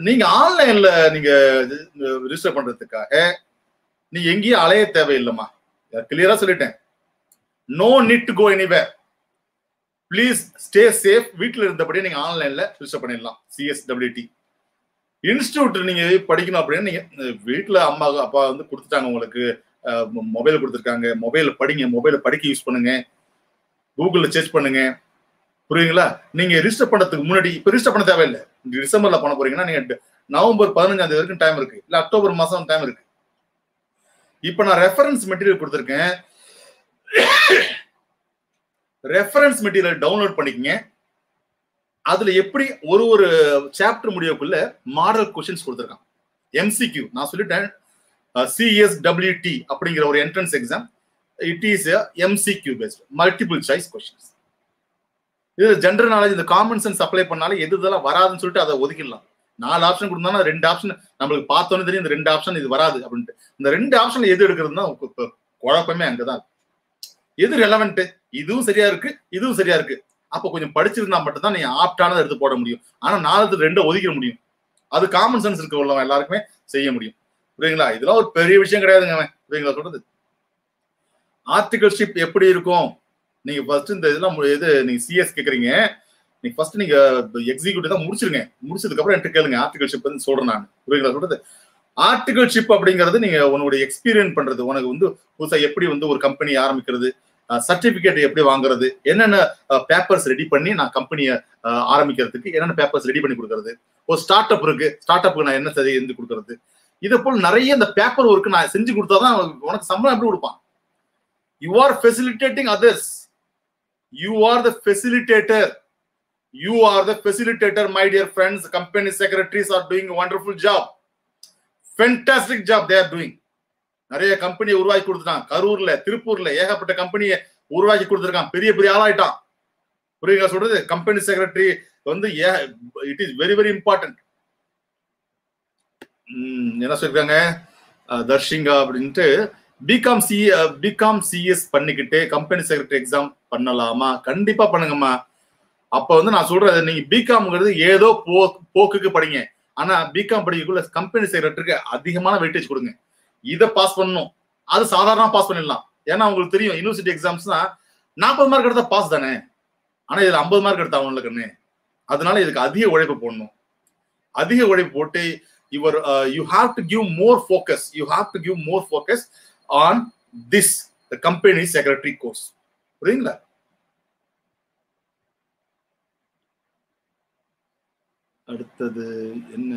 நீங்க ஆன்லைன்ல நீங்க ரிஜிஸ்டர் பண்றதுக்காக நீங்க எங்கேயும் அலைய தேவையில்லைமா. கிளியரா சொல்லிட்டேன். No need to go anywhere. Please stay safe. வீட்டுல இருந்தபடியே நீங்க ஆன்லைன்ல ரிஜிஸ்டர் பண்ணிடலாம். CSWT இன்ஸ்டிடியூட் நீங்க படிக்கணும் அப்படின்னு நீங்க வீட்டுல அம்மா அப்பா வந்து கொடுத்துட்டாங்க, உங்களுக்கு மொபைல் கொடுத்துருக்காங்க, மொபைல படிங்க, மொபைல படிக்க யூஸ் பண்ணுங்க, கூகுள்ல சர்ச் பண்ணுங்க. புரியுங்களா? நீங்க ரிஜிஸ்டர் பண்றதுக்கு முன்னாடி இப்ப ரிஜிஸ்டர் பண்ண தேவையில்லை. டிசம்பர்ல பண்ண போறீங்கன்னா நீங்க நவம்பர் 15ஆம் தேதி வரைக்கும் டைம் இருக்கு, இல்ல அக்டோபர் மாசம் டைம் இருக்கு. இப்ப நான் ரெஃபரன்ஸ் மெட்டீரியல் கொடுத்துருக்கேன். ரெஃபரன்ஸ் மெட்டீரியல் டவுன்லோட் பண்ணிக்கங்க. அதுல எப்படி ஒரு சாப்டர் முடியக்குள்ள மாடல் கொஸ்டின்ஸ் கொடுத்துருக்கான். MCQ நான் சொல்லிட்டேன். CSWT அப்படிங்கிற ஒரு entrance exam. It is MCQ based, multiple choice questions. இது ஜெனரல் நாலேஜ், இந்த காமன் சென்ஸ் அப்ளை பண்ணாலே எது இதெல்லாம் வராதுன்னு சொல்லிட்டு அதை ஒதுக்கிடலாம். 4 ஆப்ஷன் கொடுத்தா 2 ஆப்ஷன் நம்மளுக்கு பார்த்தோன்னு தெரியும், இந்த 2 ஆப்ஷன் இது வராது அப்படின்ட்டு. இந்த 2 ஆப்ஷன்ல எது எடுக்கிறதுனா குழப்பமே அங்கதான். எது ரெலவென்ட்? இதுவும் சரியா இருக்கு, இதுவும் சரியா இருக்கு. அப்போ கொஞ்சம் படிச்சிருந்தா மட்டும் தான் நீ ஆப்டானதை எடுத்து போட முடியும். ஆனா 4 2 ஒதுக்கிட முடியும். அது காமன் சென்ஸ் இருக்க உள்ளவங்க எல்லாருக்குமே செய்ய முடியும். புரியுங்களா? இதெல்லாம் ஒரு பெரிய விஷயம் கிடையாதுங்க. புரியுங்களா சொல்றது? ஆர்டிகல்ஷிப் எப்படி இருக்கும்? நீங்க ஃபர்ஸ்ட் இந்த இதெல்லாம் நீங்க சிஎஸ் கேக்குறீங்க, நீங்க ஃபர்ஸ்ட் நீங்க எக்ஸிக்யூட்டிவ் தான் முடிச்சிருங்க. முடிச்சதுக்கு அப்புறம் என்கிட்ட கேளுங்க ஆர்டிகல்ஷிப் வந்து சொல்றேன் நான். புரியுங்களா சொல்றது? ஆர்டிகல்ஷிப் அப்படிங்கிறது நீங்க உன்னுடைய எக்ஸ்பீரியன்ஸ் பண்றது. உனக்கு வந்து புதுசா எப்படி வந்து ஒரு கம்பெனி ஆரம்பிக்கிறது, சர்டிபிகேட் எப்படி வாங்குறது, என்னென்ன பேப்பர்ஸ் ரெடி பண்ணி நான் கம்பெனியை ஆரம்பிக்கிறதுக்கு என்னென்ன பேப்பர்ஸ் ரெடி பண்ணி கொடுக்கறது, ஒரு ஸ்டார்ட் அப் இருக்கு, ஸ்டார்ட் அப்புக்கு நான் என்ன செஞ்சு கொடுக்கறது, இதை போல் நிறைய இந்த பேப்பர் ஒர்க் நான் செஞ்சு கொடுத்தாதான் உனக்கு சம்பளம் எப்படி கொடுப்பான். You are facilitating others. You are the facilitator. You are the facilitator, my dear friends. Company secretaries are doing a wonderful job. Fantastic job they are doing. நிறைய கம்பெனியை உருவாக்கி கொடுத்துட்டான். கரூர்ல, திருப்பூர்ல ஏகப்பட்ட கம்பெனியை உருவாக்கி கொடுத்துருக்கான். பெரிய பெரிய ஆளாயிட்டான். புரியுங்களா சொல்றது? கம்பெனி செக்ரட்டரி வந்து it is very very important. என்ன சொல்லிருக்காங்க தர்ஷிங்கா அப்படின்ட்டு, பிகாம் சிஎஸ் பண்ணிக்கிட்டு கம்பெனி செக்ரட்டரி எக்ஸாம் பண்ணலாமா? கண்டிப்பா பண்ணுங்கம்மா. அப்ப வந்து நான் சொல்றது, நீங்க பிகாம்ங்கிறது ஏதோ போக்குக்கு படிங்க. ஆனா பிகாம் படிக்கக்குள்ள கம்பெனி செக்ரட்டரிக்கு அதிகமான வெயிட்டேஜ் கொடுங்க. இதை பாஸ் பண்ணணும். அது சாதாரணமா பாஸ் பண்ணிடலாம். ஏன்னா உங்களுக்கு தெரியும் யூனிவர்சிட்டி எக்ஸாம்ஸ்னா 40 மார்க் எடுத்தா பாஸ் தானே. ஆனா இதுல 50 மார்க் எடுத்தா அவங்களுக்குன்னு. அதனால இதுக்கு அதிக உழைப்பு போடணும். அதிக உழைப்பு போட்டு you have to give more focus. You have to give more focus on this, the company secretary course. புரியுங்களா? அடுத்தது என்ன,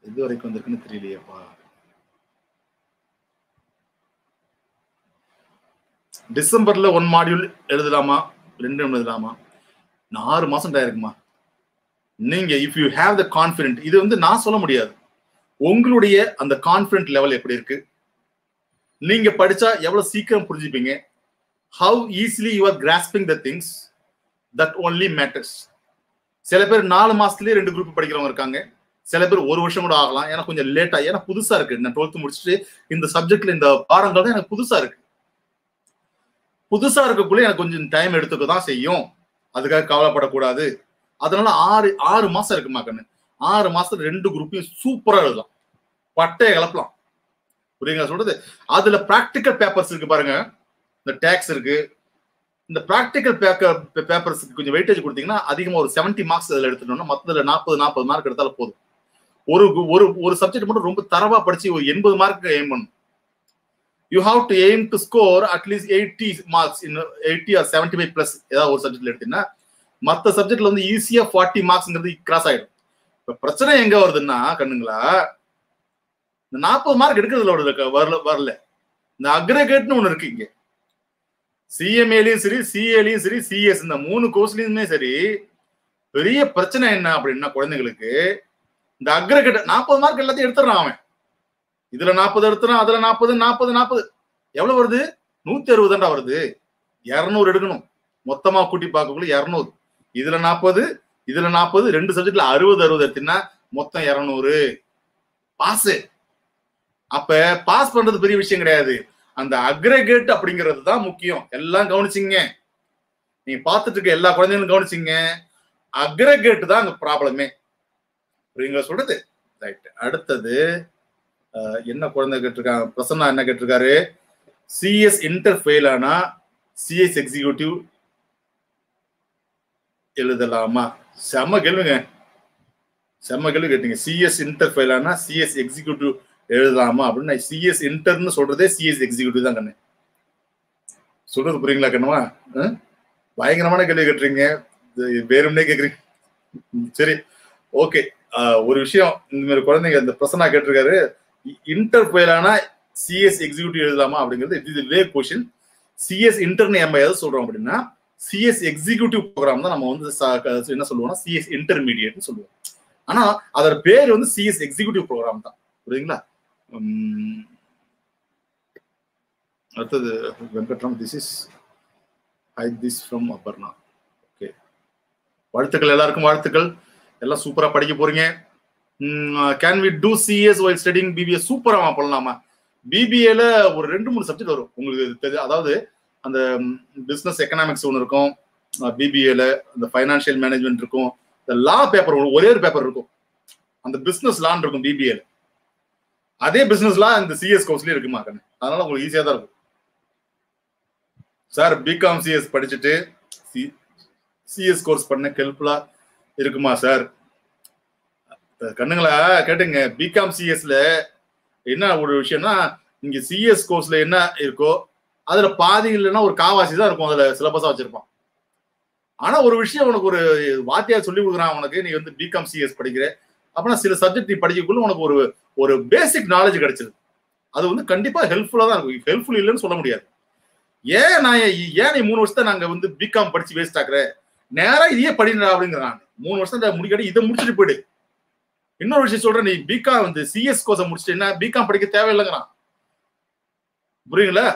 எது வரைக்கும் வந்திருக்குன்னு தெரியலையப்பா. டிசம்பர்ல 1 மாடியூல் எழுதலாமா, 2 எழுதலாமா? 6 மாசம் இருக்குமா. நீங்க if you have the confident, இது வந்து நான் சொல்ல முடியாது, உங்களுடைய அந்த கான்ஃபிடென்ட் லெவல் எப்படி இருக்கு, நீங்க படிச்சா எவ்வளவு சீக்கிரம் புரிஞ்சுப்பீங்க, how easily you are grasping the things, that only matters. சில பேர் 4 மாசத்துலயே 2 குரூப் படிக்கிறவங்க இருக்காங்க. சில பேர் 1 வருஷம் கூட ஆகலாம். ஏன்னா கொஞ்சம் லேட்டா, ஏன்னா புதுசா இருக்கு. நான் 12th முடிச்சுட்டு இந்த சப்ஜெக்ட்ல இந்த பாடங்கள் தான் எனக்கு புதுசா இருக்கு. புதுசா இருக்கக்குள்ள எனக்கு கொஞ்சம் டைம் எடுத்துக்க தான் செய்யும். அதுக்காக கவலைப்படக்கூடாது. அதனால 6 மாசம் இருக்குமா கண்ணு. 6 மாசத்துல 2 குரூப்பையும் சூப்பரா எழுதலாம், பட்டையை கலப்பலாம். புரியுங்களா சொல்றது? அதுல பிராக்டிக்கல் பேப்பர்ஸ் இருக்கு பாருங்க. இந்த டேக்ஸ் இருக்கு. இந்த பிராக்டிக்கல் பேப்பர்ஸ்க்கு கொஞ்சம் வெயிட்டேஜ் கொடுத்தீங்கன்னா அதிகமா ஒரு 70 மார்க்ஸ் அதுல எடுத்துட்டோம்னா மொத்தத்துல 40 மார்க் எடுத்தாலும் போதும். ஒரு சப்ஜெக்ட் மட்டும் ரொம்ப தரவா படிச்சு ஒரு 80 மார்க் எய்ம் பண்ணும். You have to aim to score at least 80 marks in 80 or 75 plus ஏதாவது ஒரு சப்ஜெக்ட்ல எடுத்தீங்கன்னா மற்ற சப்ஜெக்ட்ல வந்து ஈஸியா 40 மார்க்ஸ்ங்கிறது கிராஸ் ஆயிடும். இப்ப பிரச்சனை எங்க வருதுன்னா கண்ணுங்களா, இந்த 40 மார்க் எடுக்கிறதுல வரல. இந்த அக்ரிகேட்னு ஒண்ணு இருக்கு இங்க. சிஎம்ஏலயும் சரி, சிஏலயும் சரி, சிஎஸ் இந்த 3 கோர்ஸ்லயுமே சரி, பெரிய பிரச்சனை என்ன அப்படின்னா குழந்தைங்களுக்கு இந்த அக்ரிகேட் 40 மார்க் எல்லாத்தையும் எடுத்துறான் அவன். இதுல 40 எடுத்துறான், அதுல 40 எவ்வளவு வருது? 160 வருது. 200 எடுக்கணும். மொத்தமா கூட்டி பார்க்கக்குள்ள 200. இதுல 40 2 சப்ஜெக்ட்ல 60 எடுத்தீங்கன்னா மொத்தம் 200 பாஸ். அப்ப பாஸ் பண்றது பெரிய விஷயம் கிடையாது, அந்த அக்ரிகேட் அப்படிங்கிறது தான் முக்கியம். எல்லாம் கவனிச்சிங்க, நீங்க பார்த்துட்டு இருக்க எல்லா குழந்தைங்களும் கவனிச்சிங்க. அக்ரிகேட் தான் அங்க ப்ராப்ளமே. புரியுங்களா சொல்றது? ரைட். அடுத்தது என்ன குழந்தை கேட்டிருக்காங்க, பிரசன்னா என்ன கேட்டிருக்காரு, சிஎஸ் இன்டர் ஃபெயில் ஆனா சிஎஸ் எக்ஸிக்யூட்டிவ் எழுதலாமா? செம்ம கேள்விங்க, செம்ம கேள்வி கேட்டீங்க. சிஎஸ் இன்டர் ஃபெயில் ஆனா சிஎஸ் எக்ஸிக்யூட்டிவ் எழுதலாமா அப்படின்னு. சிஎஸ் இன்டர்ன்னு சொல்றதே சிஎஸ் எக்ஸிக்யூட்டிவ் தான் கண்ணு. சொல்றது புரியுங்களா கண்ணுவா? பயங்கரமான கேள்வி கேட்டுறீங்க, வேறும்னே கேக்குறீங்க. சரி, ஓகே. ஒரு விஷயம், இந்த மாதிரி குழந்தைங்க இந்த பிரசன்னா கேட்டிருக்காரு, இன்டர் ஃபெயில் ஆனா சிஎஸ் எக்ஸிக்யூட்டிவ் எழுதலாமா அப்படிங்கிறது இது வே கொஸ்டின். சிஎஸ் இன்டர்னு நம்ம எதை சொல்றோம் அப்படின்னா சிஎஸ் எக்ஸிக்யூட்டிவ் ப்ரோக்ராம் தான் நம்ம வந்து என்ன சொல்லுவோம்னா சிஎஸ் இன்டர்மீடியட்னு சொல்லுவோம். ஆனா அதோட பேர் வந்து சிஎஸ் எக்ஸிக்யூட்டிவ் ப்ரோக்ராம் தான். புரியுங்களா? அடுத்தது Venkatram, this is hi this from Aparna. Okay, வாழ்த்துக்கள் எல்லாருக்கும், வாழ்த்துக்கள். எல்லாம் சூப்பரா படிக்க போறீங்க. Can we do CS while studying BBA? சூப்பரா பண்ணலாமா? பிபிஏல ஒரு 2-3 சப்ஜெக்ட் வரும் உங்களுக்கு. அதாவது அந்த பிசினஸ் எக்கனாமிக்ஸ் ஒன்று இருக்கும் பிபிஏல, அந்த ஃபைனான்சியல் மேனேஜ்மெண்ட் இருக்கும், இந்த லா பேப்பர் ஒரே ஒரு பேப்பர் இருக்கும், அந்த பிசினஸ் லான் இருக்கும் பிபிஏல. அதே பிசினஸ் லா இந்த சிஎஸ் கோர்ஸ்லயே இருக்குமா? அதனால உங்களுக்கு ஈஸியா தான் இருக்கும். சார் பிகாம் சிஎஸ் படிச்சுட்டு சிஎஸ் கோர்ஸ் பண்ண ஹெல்ப்ஃபுல்லா இருக்குமா சார்? கண்ணுங்களா கேட்டுங்க. பிகாம் சிஎஸ்ல என்ன ஒரு விஷயம்னா, இங்க சிஎஸ் கோர்ஸ்ல என்ன இருக்கோ அதுல பாதி இல்லைன்னா ஒரு காவாசி தான் இருக்கும் அதுல சிலபஸா வச்சிருப்பான். ஆனா ஒரு விஷயம், உனக்கு ஒரு வாத்தியார் சொல்லி கொடுக்குறான், உனக்கு நீ வந்து பிகாம் சிஎஸ் படிக்கிற அப்படின்னா சில சப்ஜெக்ட் நீ படிக்கக்குள்ள உனக்கு ஒரு பேசிக் நாலேஜ் கிடைச்சது. அது வந்து கண்டிப்பா ஹெல்ப்ஃபுல்லா தான் இருக்கும். ஹெல்ப்ஃபுல் இல்லைன்னு சொல்ல முடியாது. ஏன் நீ 3 வருஷத்தை நாங்க வந்து பிகாம் படிச்சு வேஸ்ட் ஆக்குற, நேரா இதையே படிக்கிறா அப்படிங்கிறான். 3 வருஷம் முடிக்காடி இதை முடிச்சுட்டு போயிடு. இன்னொரு விஷயம் சொல்றேன், நீ பிகாம் வந்து சிஎஸ் கோர்ஸை முடிச்சுட்டு என்ன பிகாம் படிக்க தேவையில்லைங்கிறான். புரியுங்களா?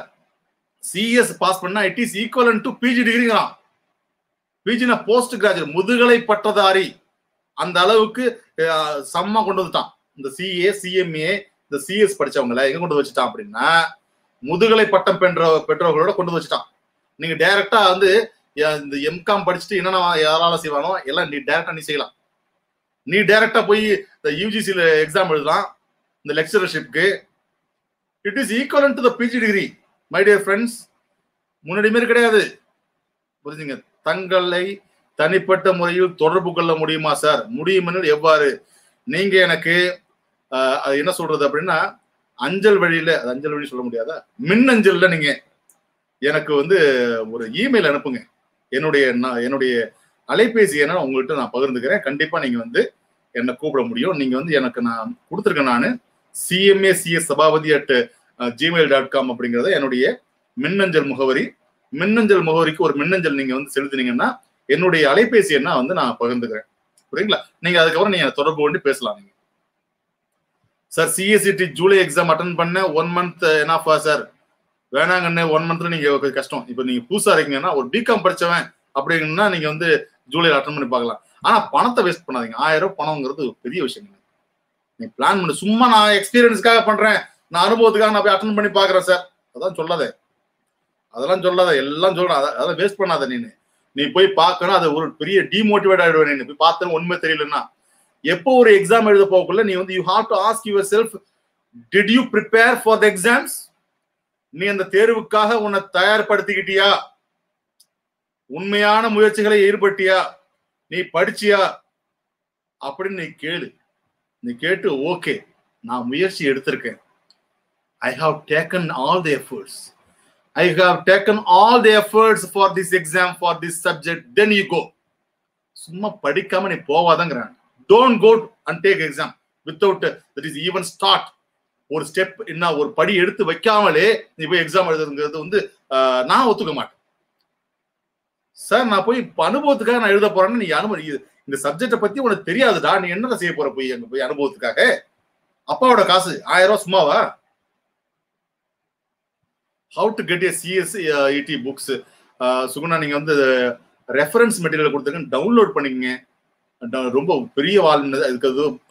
சிஎஸ் பாஸ் பண்ணா it is equivalent to PG டிகிரிங்கிறான். பிஜினா போஸ்ட் கிராஜுவேட், முதுகலை பட்டதாரி. அந்த அளவுக்கு சம்மா கொண்டு வந்துட்டான். இந்த சிஏ சிஎம்ஏ இந்த சிஎஸ் படிச்சவங்களை எங்க கொண்டு வச்சுட்டான் அப்படின்னா முதுகலை பட்டம் பெற்றவர்களோட கொண்டு வச்சுட்டான். நீங்க டைரக்டா வந்து இந்த எம்காம் படிச்சுட்டு என்னென்ன யாரால செய்வானோ எல்லாம் நீ டைரக்டா நீ செய்யலாம். நீ டைரக்டா போய் இந்த யூஜிசில எக்ஸாம் எழுதலாம் இந்த லெக்சரர்ஷிப்க்கு. It is equivalent to the PG degree my dear friends. முன்னாடி மாதிரி கிடையாது, புரிஞ்சுங்க. தங்களை தனிப்பட்ட முறையில் தொடர்பு கொள்ள முடியுமா சார்? முடியும். எவ்வாறு? நீங்க எனக்கு அது என்ன சொல்றது அப்படின்னா அஞ்சல் வழியில, அஞ்சல் வழி சொல்ல முடியாதா, மின்னஞ்சல்ல நீங்க எனக்கு வந்து ஒரு இமெயில் அனுப்புங்க. என்னுடைய அலைபேசி என்ன உங்கள்கிட்ட நான் பகிர்ந்துக்கிறேன். கண்டிப்பா நீங்க வந்து என்ன கூப்பிட முடியும். நீங்க வந்து எனக்கு நான் கொடுத்துருக்கேன், நான் cmacsabapathy@gmail.com அப்படிங்கிறத என்னுடைய மின்னஞ்சல் முகவரி. மின்னஞ்சல் முகவரிக்கு ஒரு மின்னஞ்சல் நீங்க வந்து செலுத்தினீங்கன்னா என்னுடைய அலைபேசி என்ன வந்து நான் பகிர்ந்துக்கிறேன். புரியுங்களா? நீங்க அதுக்கப்புறம் நீங்க தொடர்பு கொண்டு பேசலாம். நீங்க sir CSCD July exam attend பண்ண 1 month என்னாஃபா சார்? வேணாங்கன்னு 1 monthல நீங்க கஷ்டம். இப்போ நீங்க புதுசா இருக்கீங்கன்னா ஒரு பிகாம் படிச்சவன் அப்படின்னா நீங்க வந்து ஜூலைல அட்டன் பண்ணி பார்க்கலாம். ஆனா பணத்தை வேஸ்ட் பண்ணாதீங்க. 1000 ரூபாய் பணம்ங்கிறது பெரிய விஷயம். நீ பிளான் பண்ணு. சும்மா நான் எக்ஸ்பீரியன்ஸ்க்காக பண்றேன், நான் அனுபவத்துக்காக நான் போய் அட்டன் பண்ணி பாக்குறேன் சார், அதான் சொல்லாத. அதெல்லாம் சொல்லாத, எல்லாம் சொல்றேன். அதெல்லாம் வேஸ்ட் பண்ணாத. நீ போய் பார்க்கணும். அது ஒரு பெரிய டிமோட்டிவேட் ஆயிடுவேன். நீ போய் பார்த்தேன்னு ஒண்ணுமே தெரியலன்னா எப்போ ஒரு எக்ஸாம் எழுத போகக்குள்ள நீ வந்து you have to ask your self, did you prepare for the exams? நீ அந்த தேர்வுக்காக உன்னை தயார்படுத்திக்கிட்டியா? உண்மையான முயற்சிகளை ஈடுபட்டியா? நீ படிச்சியா அப்படின்னு நீ கேளு. நீ கேட்டு ஓகே நான் முயற்சி எடுத்திருக்கேன், I have taken all the efforts, I have taken all the efforts for this exam, for this subject, then you go. சும்மா படிக்காம நீ போவாதங்கறான். Don't go and take exam without that is even start. ஒரு ஸ்டெப் என்ன ஒரு படி எடுத்து வைக்காமலே நீ போய் எக்ஸாம் எழுதுறது வந்து நான் ஒத்துக்க மாட்டேன். சார் நான் போய் அனுபவத்துக்காக நான் எழுத போறேன்னு நீ இந்த சப்ஜெக்டை பத்தி உனக்கு தெரியாதுடா, நீ என்ன செய்ய போற போய் அங்க போய் அனுபவத்துக்காக? அப்பாவோட காசு 1000 ரூபாய் சும்மாவா? How to get a CSET books? Suguna நீங்க வந்து ரெஃபரன்ஸ் மெட்டீரியல் கொடுத்துருங்க, டவுன்லோட் பண்ணிக்கங்க. ரொம்ப பெரிய அதுக்கு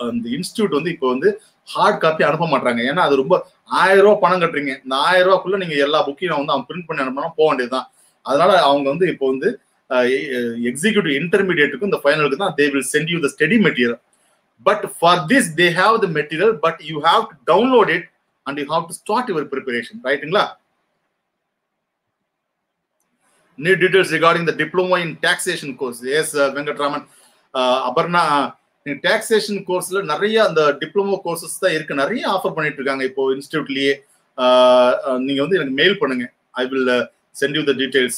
அந்த இன்ஸ்டியூட் வந்து இப்போ வந்து ஹார்ட் காப்பி அனுப்ப மாட்டாங்க. ஏன்னா அது ரொம்ப 1000 ரூபாய் பணம் கட்டுறீங்க. இந்த 1000 ரூபாய்க்குள்ள நீங்க எல்லா புக்கையும் வந்து அவங்க பிரிண்ட் பண்ணி அனுப்பினா போக வேண்டியதுதான். அதனால அவங்க வந்து இப்போ வந்து எக்ஸிக்யூட்டிவ் இன்டர்மீடியேட்டுக்கும் இந்த ஃபைனலுக்கு தான் they will send you the study material. But for this they have the material, but you have to download it and you have to start your preparation. Rightங்களா? Need details regarding the diploma in taxation course. Yes, Venkatraman. Aparna, in taxation course la nariya and the diploma courses da irukku nariya offer பண்ணிட்டு இருக்காங்க இப்போ இன்ஸ்டிடியூட்லயே. நீங்க வந்து எனக்கு மெயில் பண்ணுங்க, I will send you the details.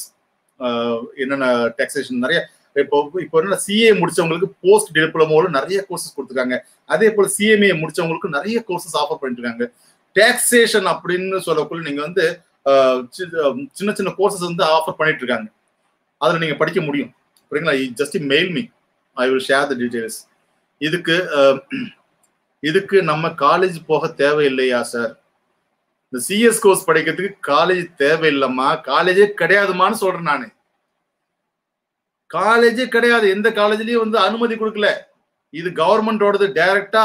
என்னென்ன டாக்ஸேஷன் நிறைய இப்போ என்ன சிஏ முடிச்சவங்களுக்கு போஸ்ட் டிப்ளமோல நிறைய கோர்சஸ் கொடுத்துருக்காங்க. அதே போல சிஎம்ஏ முடிச்சவங்களுக்கு நிறைய கோர்சஸ் ஆஃபர் பண்ணிட்டு இருக்காங்க. டாக்ஸேஷன் அப்படின்னு சொல்லக்குள்ள நீங்க வந்து சின்ன சின்ன கோர்சஸ் வந்து ஆஃபர் பண்ணிட்டு இருக்காங்க. அதுல நீங்க படிக்க முடியும். புரியுங்களா? Just mail me, I will share the details. இதுக்கு நம்ம காலேஜ் போக தேவையில்லையா சார்? இந்த சிஎஸ் கோர்ஸ் படிக்கிறதுக்கு காலேஜ் தேவையில்லைம்மா, காலேஜே கிடையாதுமான்னு சொல்றேன் நானு. காலேஜே கிடையாது, எந்த காலேஜ்லயும் வந்து அனுமதி கொடுக்கல. இது கவர்மெண்டோடது, டைரக்டா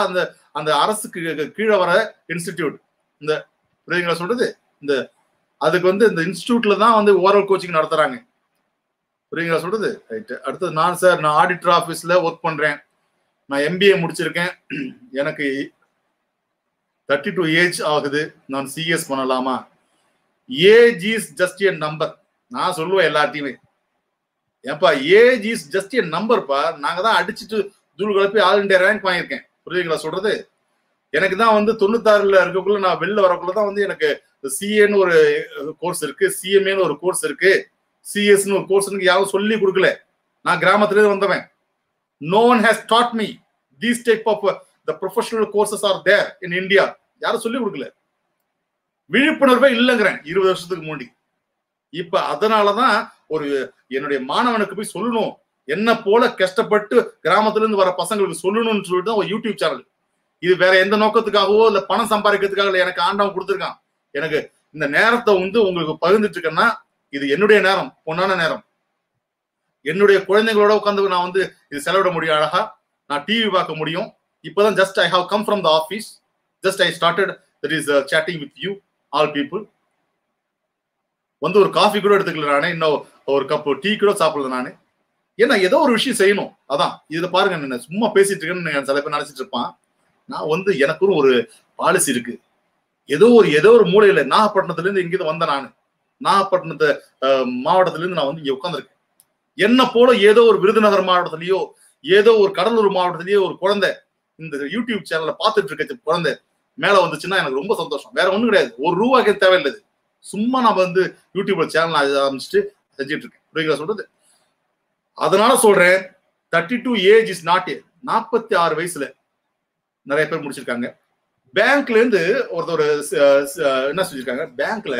அந்த அரசுக்கு கீழே வர இன்ஸ்டிடியூட். இந்த புரியுங்களா சொல்றது? இந்த அதுக்கு வந்து இந்த இன்ஸ்டிடியூட்ல தான் வந்து ஓரல் கோச்சிங் நடத்துறாங்க. புரியுங்களா சொல்றது? ரைட். அடுத்தது நான் ஆடிட்டர் ஆஃபீஸ்ல ஒர்க் பண்றேன், நான் எம்பிஏ முடிச்சிருக்கேன், எனக்கு 32 ஏஜ் ஆகுது, நான் சிஎஸ் பண்ணலாமா? Age is just a number. நான் சொல்லுவேன் எல்லாத்தையுமே, ஏப்பா ஏஜ் இஸ் ஜஸ்ட் எ நம்பர்ப்பா. நாங்க தான் அடிச்சுட்டு தூள் கலப்பி ஆல் இண்டியா ரேங்க் வாங்கியிருக்கேன். புரியுதுங்களா சொல்றது? எனக்கு தான் வந்து 96ல இருக்கக்குள்ள நான் வெளில வரக்குள்ளதான் வந்து எனக்கு சிஏன்னு ஒரு கோர்ஸ் இருக்கு, சிஎம்ஏன்னு ஒரு கோர்ஸ் இருக்கு, சிஎஸ்ன்னு ஒரு கோர்ஸ் யாரும் சொல்லி கொடுக்கல. நான் கிராமத்துல வந்தவன். No one has taught me these type of the professional courses are there in India. யாரும் சொல்லி கொடுக்கல. விழிப்புணர்வே இல்லைங்கிறேன் 20 வருஷத்துக்கு முன்னாடி. இப்ப அதனாலதான் ஒரு என்னுடைய மாணவனுக்கு போய் சொல்லணும், என்ன போல கஷ்டப்பட்டு கிராமத்துல இருந்து வர பசங்களுக்கு சொல்லணும்னு சொல்லிட்டு தான் ஒரு யூடியூப் சேனல். இது வேற எந்த நோக்கத்துக்காகவோ இல்ல பணம் சம்பாதிக்கிறதுக்காக இல்ல, எனக்கு ஆண்டவன் கொடுத்துருக்கான். எனக்கு இந்த நேரத்தை வந்து உங்களுக்கு பகிர்ந்துட்டு இருக்கேன்னா இது என்னுடைய நேரம், பொன்னான நேரம். என்னுடைய குழந்தைங்களோட உட்காந்து நான் வந்து இது செலவிட முடியும். அழகா நான் டிவி பார்க்க முடியும், இப்பதான் just I have come from the office, just I started that is chatting with you all people. வந்து ஒரு காஃபி கூட எடுத்துக்கல நானே, இன்னும் ஒரு கப் டீ கூட சாப்பிடல நானே. ஏன்னா ஏதோ ஒரு விஷயம் செய்யணும். அதான் இதுல பாருங்க, என்ன சும்மா பேசிட்டு இருக்கேன்னு சில பேர் நினைச்சிட்டு இருப்பான். நான் வந்து எனக்கு ஒரு பாலிசி இருக்கு. ஏதோ ஒரு மூலையில நாகப்பட்டினத்துல இருந்து இங்கிருந்து வந்த நானு, நாகப்பட்டினத்தை மாவட்டத்துல இருந்து நான் வந்து இங்க உட்காந்துருக்கேன். என்ன போல ஏதோ ஒரு விருதுநகர் மாவட்டத்திலயோ ஏதோ ஒரு கடலூர் மாவட்டத்திலயோ ஒரு குழந்தை இந்த யூடியூப் சேனல்ல பாத்துட்டு இருக்க குழந்தை மேல வந்துச்சுன்னா எனக்கு ரொம்ப சந்தோஷம். வேற ஒண்ணும் கிடையாது, ஒரு ரூபாய்க்கு தேவையில்லை. சும்மா நான் வந்து யூடியூப்ல சேனல் ஆரம்பிச்சுட்டு செஞ்சுட்டு இருக்கேன். புரியுங்களா சொல்றது? அதனால சொல்றேன், 32 ஏஜ் இஸ் நாட். 46 வயசுல நிறைய பேர் முடிச்சிருக்காங்க. பேங்க்ல இருந்து ஒருத்தர் என்ன செஞ்சிருக்காங்க, பேங்க்ல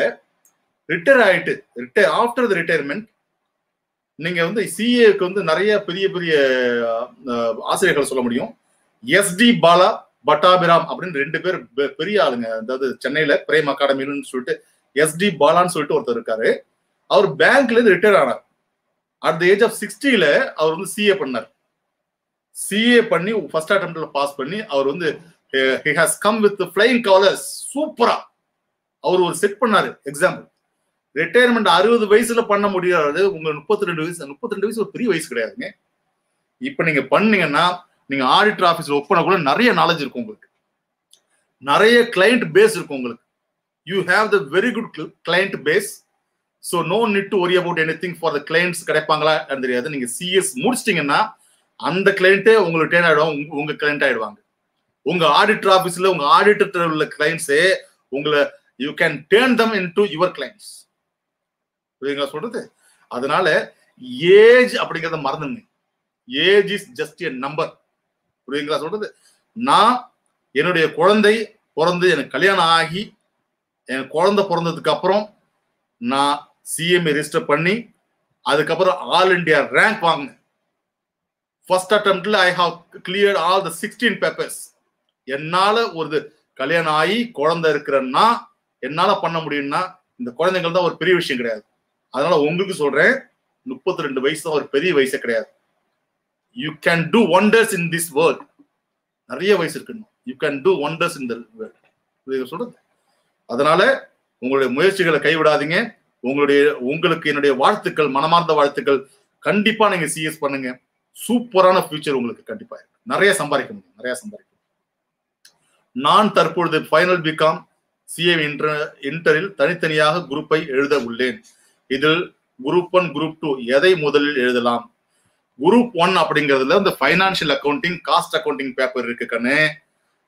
ரிட்டையர் ஆயிட்டு ஆஃப்டர் த ரிட்டையர்மெண்ட் நீங்க வந்து சிஏக்கு வந்து நிறைய பெரிய பெரிய ஆசிரியர்கள் சொல்ல முடியும். எஸ்டி பாலா பட்டாபிராம் அப்படின்னு 2 பேர் பெரிய ஆளுங்க. அதாவது சென்னையில பிரேம் அகாடமின்னு சொல்லிட்டு எஸ்டி பாலான்னு சொல்லிட்டு ஒருத்தர் இருக்காரு. அவர் பேங்க்ல இருந்து ரிட்டையர் ஆனார். அட் த ஏஜ் ஆஃப் 60 அவர் வந்து சிஏ பண்ணார். சிஏ பண்ணி ஃபர்ஸ்ட் அட்டெம்ப்ட்ல பாஸ் பண்ணி அவர் வந்து he has come with the flying colors. சூப்பரா அவர் ஒரு செட் பண்ணாரு எக்ஸாம்பிள். ரிட்டையர்மெண்ட் 60 வயசுல பண்ண முடியாது. உங்க 32 வயசு ஒரு பெரிய வயசு கிடையாதுங்க. இப்ப நீங்க பண்ணீங்கன்னா நீங்க ஆடிட்டர் ஆபீஸ்ல ஒர்க் பண்ண கூட நிறைய நாலேஜ் இருக்கும் உங்களுக்கு, நிறைய கிளையண்ட் பேஸ் இருக்கும் உங்களுக்கு. You have the very good client base. So no need to worry about anything for the clients கிடைப்பாங்களா தெரியாது. நீங்க சிஎஸ் முடிச்சிட்டீங்கன்னா அந்த கிளையண்டே உங்களுக்கு டேர்ன் ஆயிடுவாங்க, உங்க கிளைண்ட் ஆயிடுவாங்க. உங்க ஆடிட்டர் ஆபீஸ்ல உங்க ஆடிட்டர் உள்ள கிளைண்ட்ஸே உங்களை you can turn them into your clients. புரியுங்களா சொல்றது? அதனால ஏஜ் அப்படிங்கறத மறந்துங்க. Age is just a number. புரியுங்களா சொல்றது? நான் என்னுடைய குழந்தை பிறந்து எனக்கு கல்யாணம் ஆகி என் குழந்தை பிறந்ததுக்கு அப்புறம் நான் சிஎம்ஏ ரெஜிஸ்டர் பண்ணி அதுக்கப்புறம் ஆல் இண்டியா ரேங்க் வாங்கினேன். ஃபர்ஸ்ட் அட்டெம்ப்ட்ல I have cleared all the 16 papers. என்னால ஒரு கல்யாணம் ஆகி குழந்தை இருக்கிறன்னா என்னால பண்ண முடியும்னா இந்த குழந்தைகள் தான் ஒரு பெரிய விஷயம் கிடையாது. அதனால உங்களுக்கு சொல்றேன், 32 வயசு தான் ஒரு பெரிய வயசே கிடையாது. You can two wonders in this world. நிறைய வயசு இருக்கணும். You can two wonders in the world சொல்றது. அதனால உங்களுடைய முயற்சிகளை கைவிடாதீங்க. உங்களுக்கு என்னுடைய வாழ்த்துக்கள், மனமார்ந்த வாழ்த்துக்கள். கண்டிப்பா நீங்க சிஎஸ் பண்ணுங்க. சூப்பரான ஃபியூச்சர் உங்களுக்கு கண்டிப்பா இருக்கு. நிறைய சம்பாதிக்க முடியும், நிறைய சம்பாதிக்க. நான் தற்பொழுது ஃபைனல் பிகாம் சிஏ இன்டரில் தனித்தனியாக குரூப்பை எழுத உள்ளேன். இதில் குரூப் 1 குரூப் 2 எதை முதலில் எழுதலாம்? குரூப் 1 அப்படிங்கிறதுல இந்த financial accounting, cost accounting paper இருக்கு கண்ணு.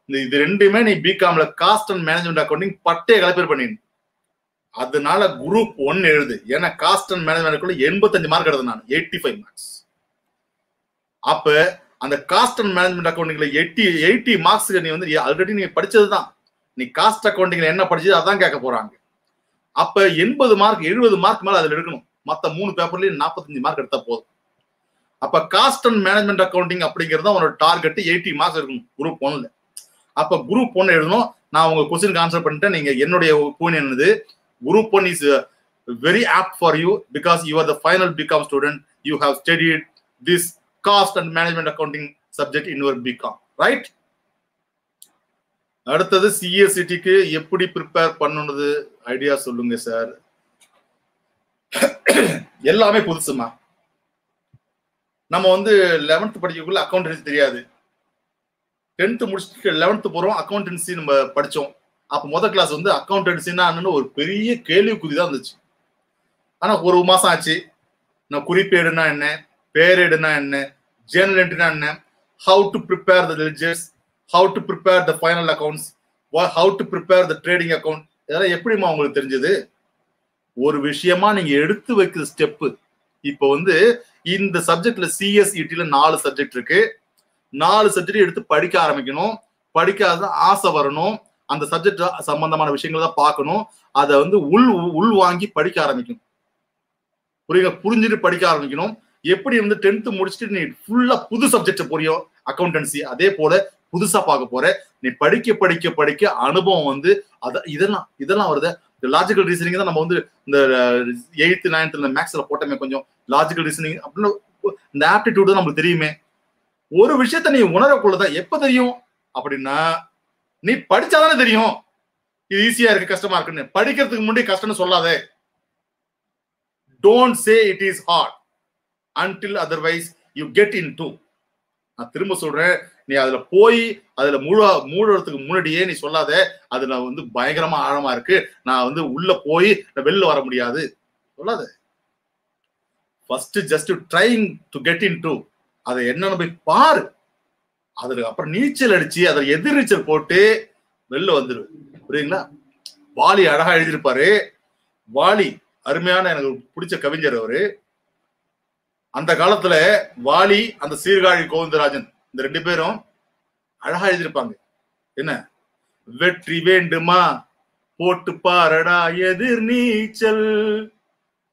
இது ரெண்டுமே நீ பிகாம்ல காஸ்ட் அண்ட் மேனேஜ்மெண்ட் அக்கௌண்டிங் பட்டே கலப்பேர் பண்ணிடு. அதனால குரூப் 1 எழுது. ஏன்னா காஸ்ட் அண்ட் மேனேஜ்மெண்ட் 85 மார்க் எடுத்தேன் நான், 85 மார்க்ஸ். அப்ப அந்த காஸ்ட் அண்ட் மேனேஜ்மெண்ட் அக்கௌண்டிங்ல 80 மார்க்ஸ்க்கு நீ வந்து ஆல்ரெடி நீ படிச்சதுதான். நீ காஸ்ட் அக்கௌண்டிங்ல என்ன படிச்சது அதான் கேட்க போறாங்க. அப்ப 80 மார்க் 70 மார்க் மேல அதுல எடுக்கணும். மத்த 3 பேப்பர்லயும் 45 மார்க் எடுத்தா போதும். அப்ப காஸ்ட் அண்ட் மேனேஜ்மெண்ட் அக்கௌண்டிங் அப்படிங்கறது உன்னோட டார்கெட் 80 மார்க்ஸ் இருக்கணும் குரூப் 1ல. அப்ப குரூப் 1 எழுதணும். நான் உங்க क्वेश्चन ஆன்சர் பண்ணிட்டேன். நீங்க என்னுடைய ஒப்பீனியன் என்னது? Group 1 is very apt for you because you are the final BCom student. You have studied this cost and management accounting subject in your BCom, right? அடுத்தது சிஎஸ்சிடிக்கு எப்படி ப்ரிப்பேர் பண்ணணும்னு ஐடியா சொல்லுங்க சார். எல்லாமே புதுசுமா. நம்ம வந்து 11th படிக்கக்குள்ள அக்கௌண்டன்சி தெரியாது. 10th முடிச்சுட்டு 11th போறோம், அக்கௌண்டன்சி நம்ம படிச்சோம். அப்ப முதல் கிளாஸ் வந்து அக்கௌண்டன்சின்னா ஒரு பெரிய கேள்விக்குறி தான் இருந்துச்சு. ஆனா ஒரு மாசம் ஆச்சு. நான் குறிப்பேடுனா என்ன, பேரேடுனா என்ன, ஜேர்னல் என்ட்ரினா என்ன, how to prepare the ledgers, how to prepare the final accounts, how to prepare the trading account, இதெல்லாம் எப்படிமா உங்களுக்கு தெரிஞ்சது? ஒரு விஷயமா நீங்க எடுத்து வைக்கிற ஸ்டெப். இப்போ வந்து இந்த சப்ஜெக்ட்ல சிஎஸ்இடில 4 சப்ஜெக்ட் இருக்கு. 4 சப்ஜெக்ட் எடுத்து படிக்க ஆரம்பிக்கணும். படிக்காத ஆசை வரணும். அந்த சப்ஜெக்ட் சம்பந்தமான விஷயங்களை தான் பார்க்கணும். அதை வந்து உள் வாங்கி படிக்க ஆரம்பிக்கணும். புரிஞ்சுட்டு படிக்க ஆரம்பிக்கணும். எப்படி வந்து 10th முடிச்சுட்டு நீ ஃபுல்லா புது சப்ஜெக்ட் புரியும் அக்கௌண்டன்சி, அதே போல புதுசா பார்க்க போற. நீ படிக்க படிக்க படிக்க அனுபவம் வந்து இதெல்லாம் வருது. இந்த லாஜிக்கல் ரீசனிங் தான் நம்ம வந்து இந்த 8th 9th மேக்ஸ்ல போட்டோமே. கொஞ்சம் லாஜிக்கல் ரீசனிங் அப்படின்னு இந்த ஆப்டிடியூட் தான் நமக்கு தெரியுமே. ஒரு விஷயத்த நீ உணரக்குள்ளதான் எப்ப தெரியும் அப்படின்னா நீ படிச்சாதானே தெரியும் இது ஈஸியா இருக்கு கஷ்டமா இருக்குன்னு. படிக்கிறதுக்கு முன்னாடி கஷ்டம்னு சொல்லாதே. Don't say it is hard until otherwise you get into. நான் திரும்ப சொல்றேன், நீ அதுல போய் அதுல மூடுறதுக்கு முன்னாடியே நீ சொல்லாத அதுல வந்து பயங்கரமா ஆழமா இருக்கு, நான் வந்து உள்ள போய் வெளில வர முடியாது சொல்லாத. First just trying to get into. அதை என்னன்னு போய் பாரு. அதுக்கு அப்புறம் நீச்சல் அடிச்சு அதில் எதிர்நீச்சல் போட்டு வெளில வந்துரு. புரியுங்களா? வாலி அழகா எழுதியிருப்பாரு. வாலி அருமையான எனக்கு பிடிச்ச கவிஞர் அவரு. அந்த காலத்துல வாலி அந்த சீர்காழி கோவிந்தராஜன் இந்த ரெண்டு பேரும் அழகா எழுதியிருப்பாங்க. என்ன, வெற்றி வேண்டுமா போட்டு பாரடா எதிர் நீச்சல்.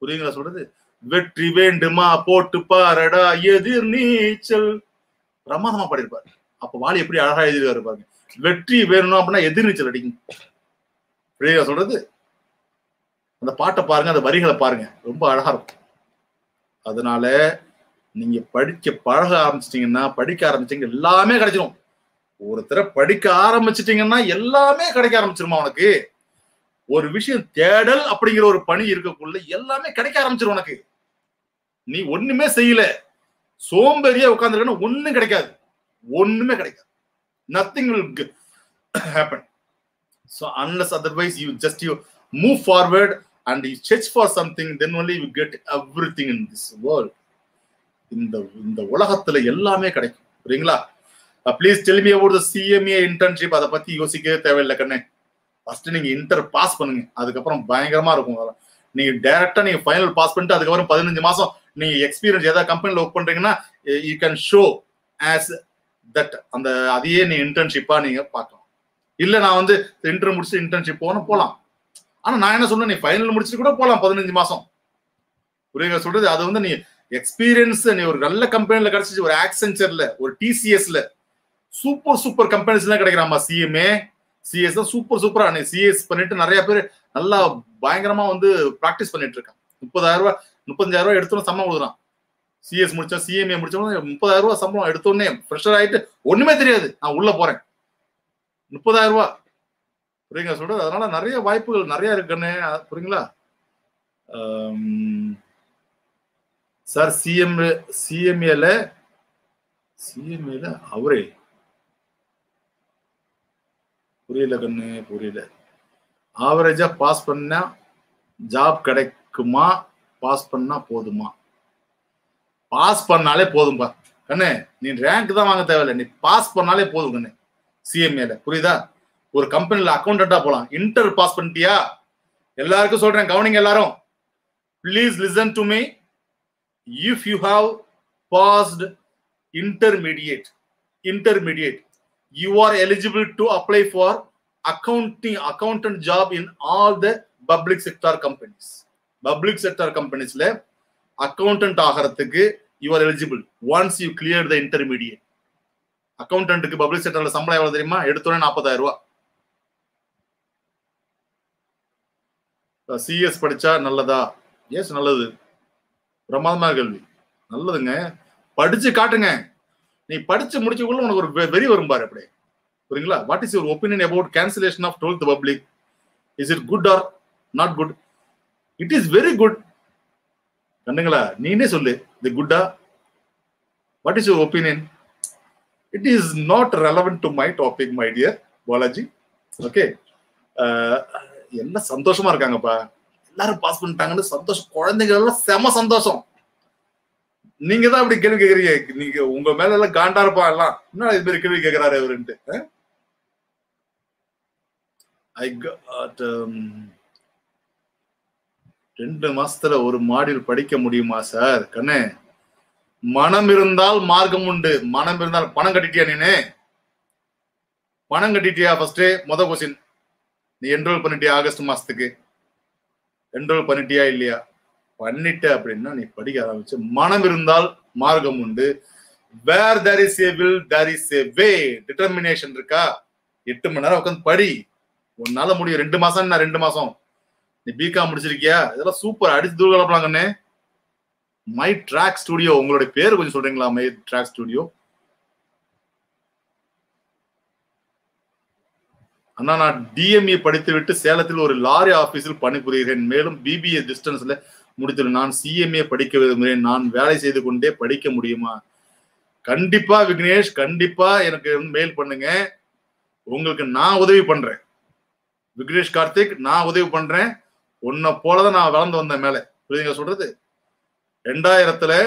புரியுங்களா சொல்றது? வெற்றி வேண்டுமா போட்டு பாரடா எதிர் நீச்சல். பிரமாதமா பாடியிருப்பாரு. அப்ப வாலி எப்படி அழகா எழுதிருக்காரு பாருங்க. வெற்றி வேணும் அப்படின்னா எதிர்நீச்சல் அடிக்கும். புரியுங்களா சொல்றது? அந்த பாட்டை பாருங்க, அந்த வரிகளை பாருங்க, ரொம்ப அழகா இருக்கும். அதனால நீங்க படிக்க பழக ஆரம்பிச்சிட்டீங்கன்னா, படிக்க ஆரம்பிச்சீங்க எல்லாமே கிடைச்சிடும். ஒருத்தர படிக்க ஆரம்பிச்சிட்டீங்கன்னா எல்லாமே கிடைக்க ஆரம்பிச்சிருமா உனக்கு. ஒரு விஷயம் தேடல் அப்படிங்கிற ஒரு பணி இருக்கக்குள்ள எல்லாமே கிடைக்க ஆரம்பிச்சிடும் உனக்கு. நீ ஒண்ணுமே செய்யல, சோம்பேறியா உட்கார்ந்துருக்கணும், ஒண்ணும் கிடைக்காது, ஒண்ணுமே கிடைக்காது. nothing will happen. So unless otherwise you move forward and you search for something, then only you get everything in this world. இந்த உலகத்துல எல்லாமே கிடைக்கும். புரியுங்களா? Please tell me about the CMA internship. அதை பத்தி யோசிக்கவே தேவையில்லை கண்ணே. ஃபர்ஸ்ட் நீங்க இன்டர் பாஸ் பண்ணுங்க, அதுக்கப்புறம் பயங்கரமா இருக்கும். நீங்க டைரக்டா நீங்க ஃபைனல் பாஸ் பண்ணிட்டு அதுக்கப்புறம் 15 மாசம் நீங்க எக்ஸ்பீரியன்ஸ் ஏதாவது கம்பெனில ஒர்க் பண்றீங்கன்னா you can show as that. அந்த அதையே நீங்க இன்டர்ன்ஷிப்பா நீங்க பார்க்கலாம். இல்ல நான் வந்து இன்டர் முடிச்சு இன்டர்ன்ஷிப் போகலாம். ஆனா நான் என்ன சொல்றேன், நீ ஃபைனல் முடிச்சுட்டு கூட போகலாம் 15 மாசம். புரியுங்க சொல்றது? அது வந்து நீ எக்ஸ்பீரியன்ஸ் நீ ஒரு நல்ல கம்பெனில கிடைச்சிச்சு, ஒரு ஆக்சென்சர்ல, ஒரு TCSல, சூப்பர் கம்பெனிஸ்லாம் கிடைக்கிறாமா. CMA CS தான் சூப்பரா. நீ CS பண்ணிட்டு நிறைய பேர் நல்லா பயங்கரமா வந்து பிராக்டிஸ் பண்ணிட்டு இருக்கான். 30,000 ரூபாய் 35,000 ரூபாய் எடுத்தோன்னு சம்பளம் கொடுக்குறான். CS முடிச்சா CMA முடிச்சோன்னு 30,000 ரூபாய் சம்பளம் எடுத்தோடனே ஃப்ரெஷர் ஆயிட்டு ஒண்ணுமே தெரியாது, நான் உள்ள போறேன், 30,000 ரூபாய். புரியுங்க சொல்றது? அதனால நிறைய வாய்ப்புகள் நிறைய இருக்குன்னு. புரியுங்களா சார்? CMAல அவரே புரியல கண்ணு, புரியல. ஆவரேஜா பாஸ் பண்ணா ஜாப் கிடைக்குமா, பாஸ் பண்ணா போதுமா? பாஸ் பண்ணாலே போதும்பா கண்ணு. நீ ரேங்க் தான் வாங்க தேவையில்லை, நீ பாஸ் பண்ணாலே போதும் கண்ணு. CMAல புரியுதா? ஒரு கம்பெனில அக்கௌண்டண்டா போலாம். இன்டர் பாஸ் பண்ணிட்டியா? எல்லாருக்கும் சொல்றேன், கவனிங்க எல்லாரும். Please listen to me. If you have passed intermediate, you are eligible to apply for accountant job in all the public sector companies. Public sector companies le accountant ஆகிறதுக்கு you are eligible once you clear the intermediate. அக்கௌண்டன்ட்க்கு பப்ளிக் செக்டர்ல சம்பளம் எவ்வளவு தெரியுமா? எடுத்தோடனே 40,000 ரூபாய். CS படிச்சா நல்லதா? எஸ், நல்லது. பிரமாதமா கேள்வி, நல்லதுங்க. படிச்சு காட்டுங்க. நீ படிச்சு முடிச்சுக்குள்ள உனக்கு ஒரு வெறி வரும் பாரு அப்படியே. புரியுங்களா? What is your opinion about cancellation of 12th public? Is it good or not good? It is very good. கண்டுங்களா? நீனே சொல்லு, இது குட்டா? What is your opinion? It is not relevant to my topic my dear Balaji. Okay, எல்லாம் சந்தோஷமா இருக்காங்கப்பா, எல்லாரும் பாஸ் பண்ணிட்டாங்கன்னு சந்தோஷம். குழந்தைகள் எல்லாம் செம சந்தோஷம். நீங்க தான் அப்படி கேள்வி கேக்குறீங்க. நீங்க உங்க மேல எல்லாம் காண்டா இருப்பா எல்லாம், என்ன இது மாதிரி கேள்வி கேட்கிறாரு அவருன்ட்டு. I got 2 மாசத்துல ஒரு மாடியூல் படிக்க முடியுமா சார்? கண்ணே, மனம் இருந்தால் மார்க்கம் உண்டு. மனம் இருந்தால். பணம் கட்டிட்டியா? நீனு பணம் கட்டிட்டியா? ஃபர்ஸ்ட் மொதல் கொஸ்டின், நீ என்ரோல் பண்ணிட்டியா? ஆகஸ்ட் மாசத்துக்கு என்ரோல் பண்ணிட்டியா இல்லையா? பண்ணிட்ட அப்படின்னா நீ படிக்க ஆரம்பிச்சு. மனம் இருந்தால் மார்க்கம் உண்டு. Where there is a will there is a way. Determination இருக்கா? 8 மணி நேரம் உட்காந்து படி, உன்னால முடியும். 2 மாசம், 2 மாசம். நீ பிகாம் முடிச்சிருக்கியா? இதெல்லாம் சூப்பர், அடிச்சு தூள் கலப்பலாங்கன்னு. மை ட்ராக் ஸ்டுடியோ, உங்களுடைய பேர் கொஞ்சம் சொல்றீங்களா? My track studio. அண்ணா, நான் டிஎம்இ படித்துவிட்டு சேலத்தில் ஒரு லாரி ஆபீஸில் பணிபுரிகிறேன். மேலும் பிபிஏ டிஸ்டன்ஸ்ல முடித்துள்ளேன். நான் சிஎம்ஏ படிக்க விரும்புகிறேன். நான் வேலை செய்து கொண்டே படிக்க முடியுமா? கண்டிப்பா விக்னேஷ், கண்டிப்பா எனக்கு மெயில் பண்ணுங்க. உங்களுக்கு நான் உதவி பண்றேன். விக்னேஷ் கார்த்திக், நான் உதவி பண்றேன். உன்னை போலதான் நான் வளர்ந்து வந்தேன் மேல. புரியுதுங்க சொல்றது? 2000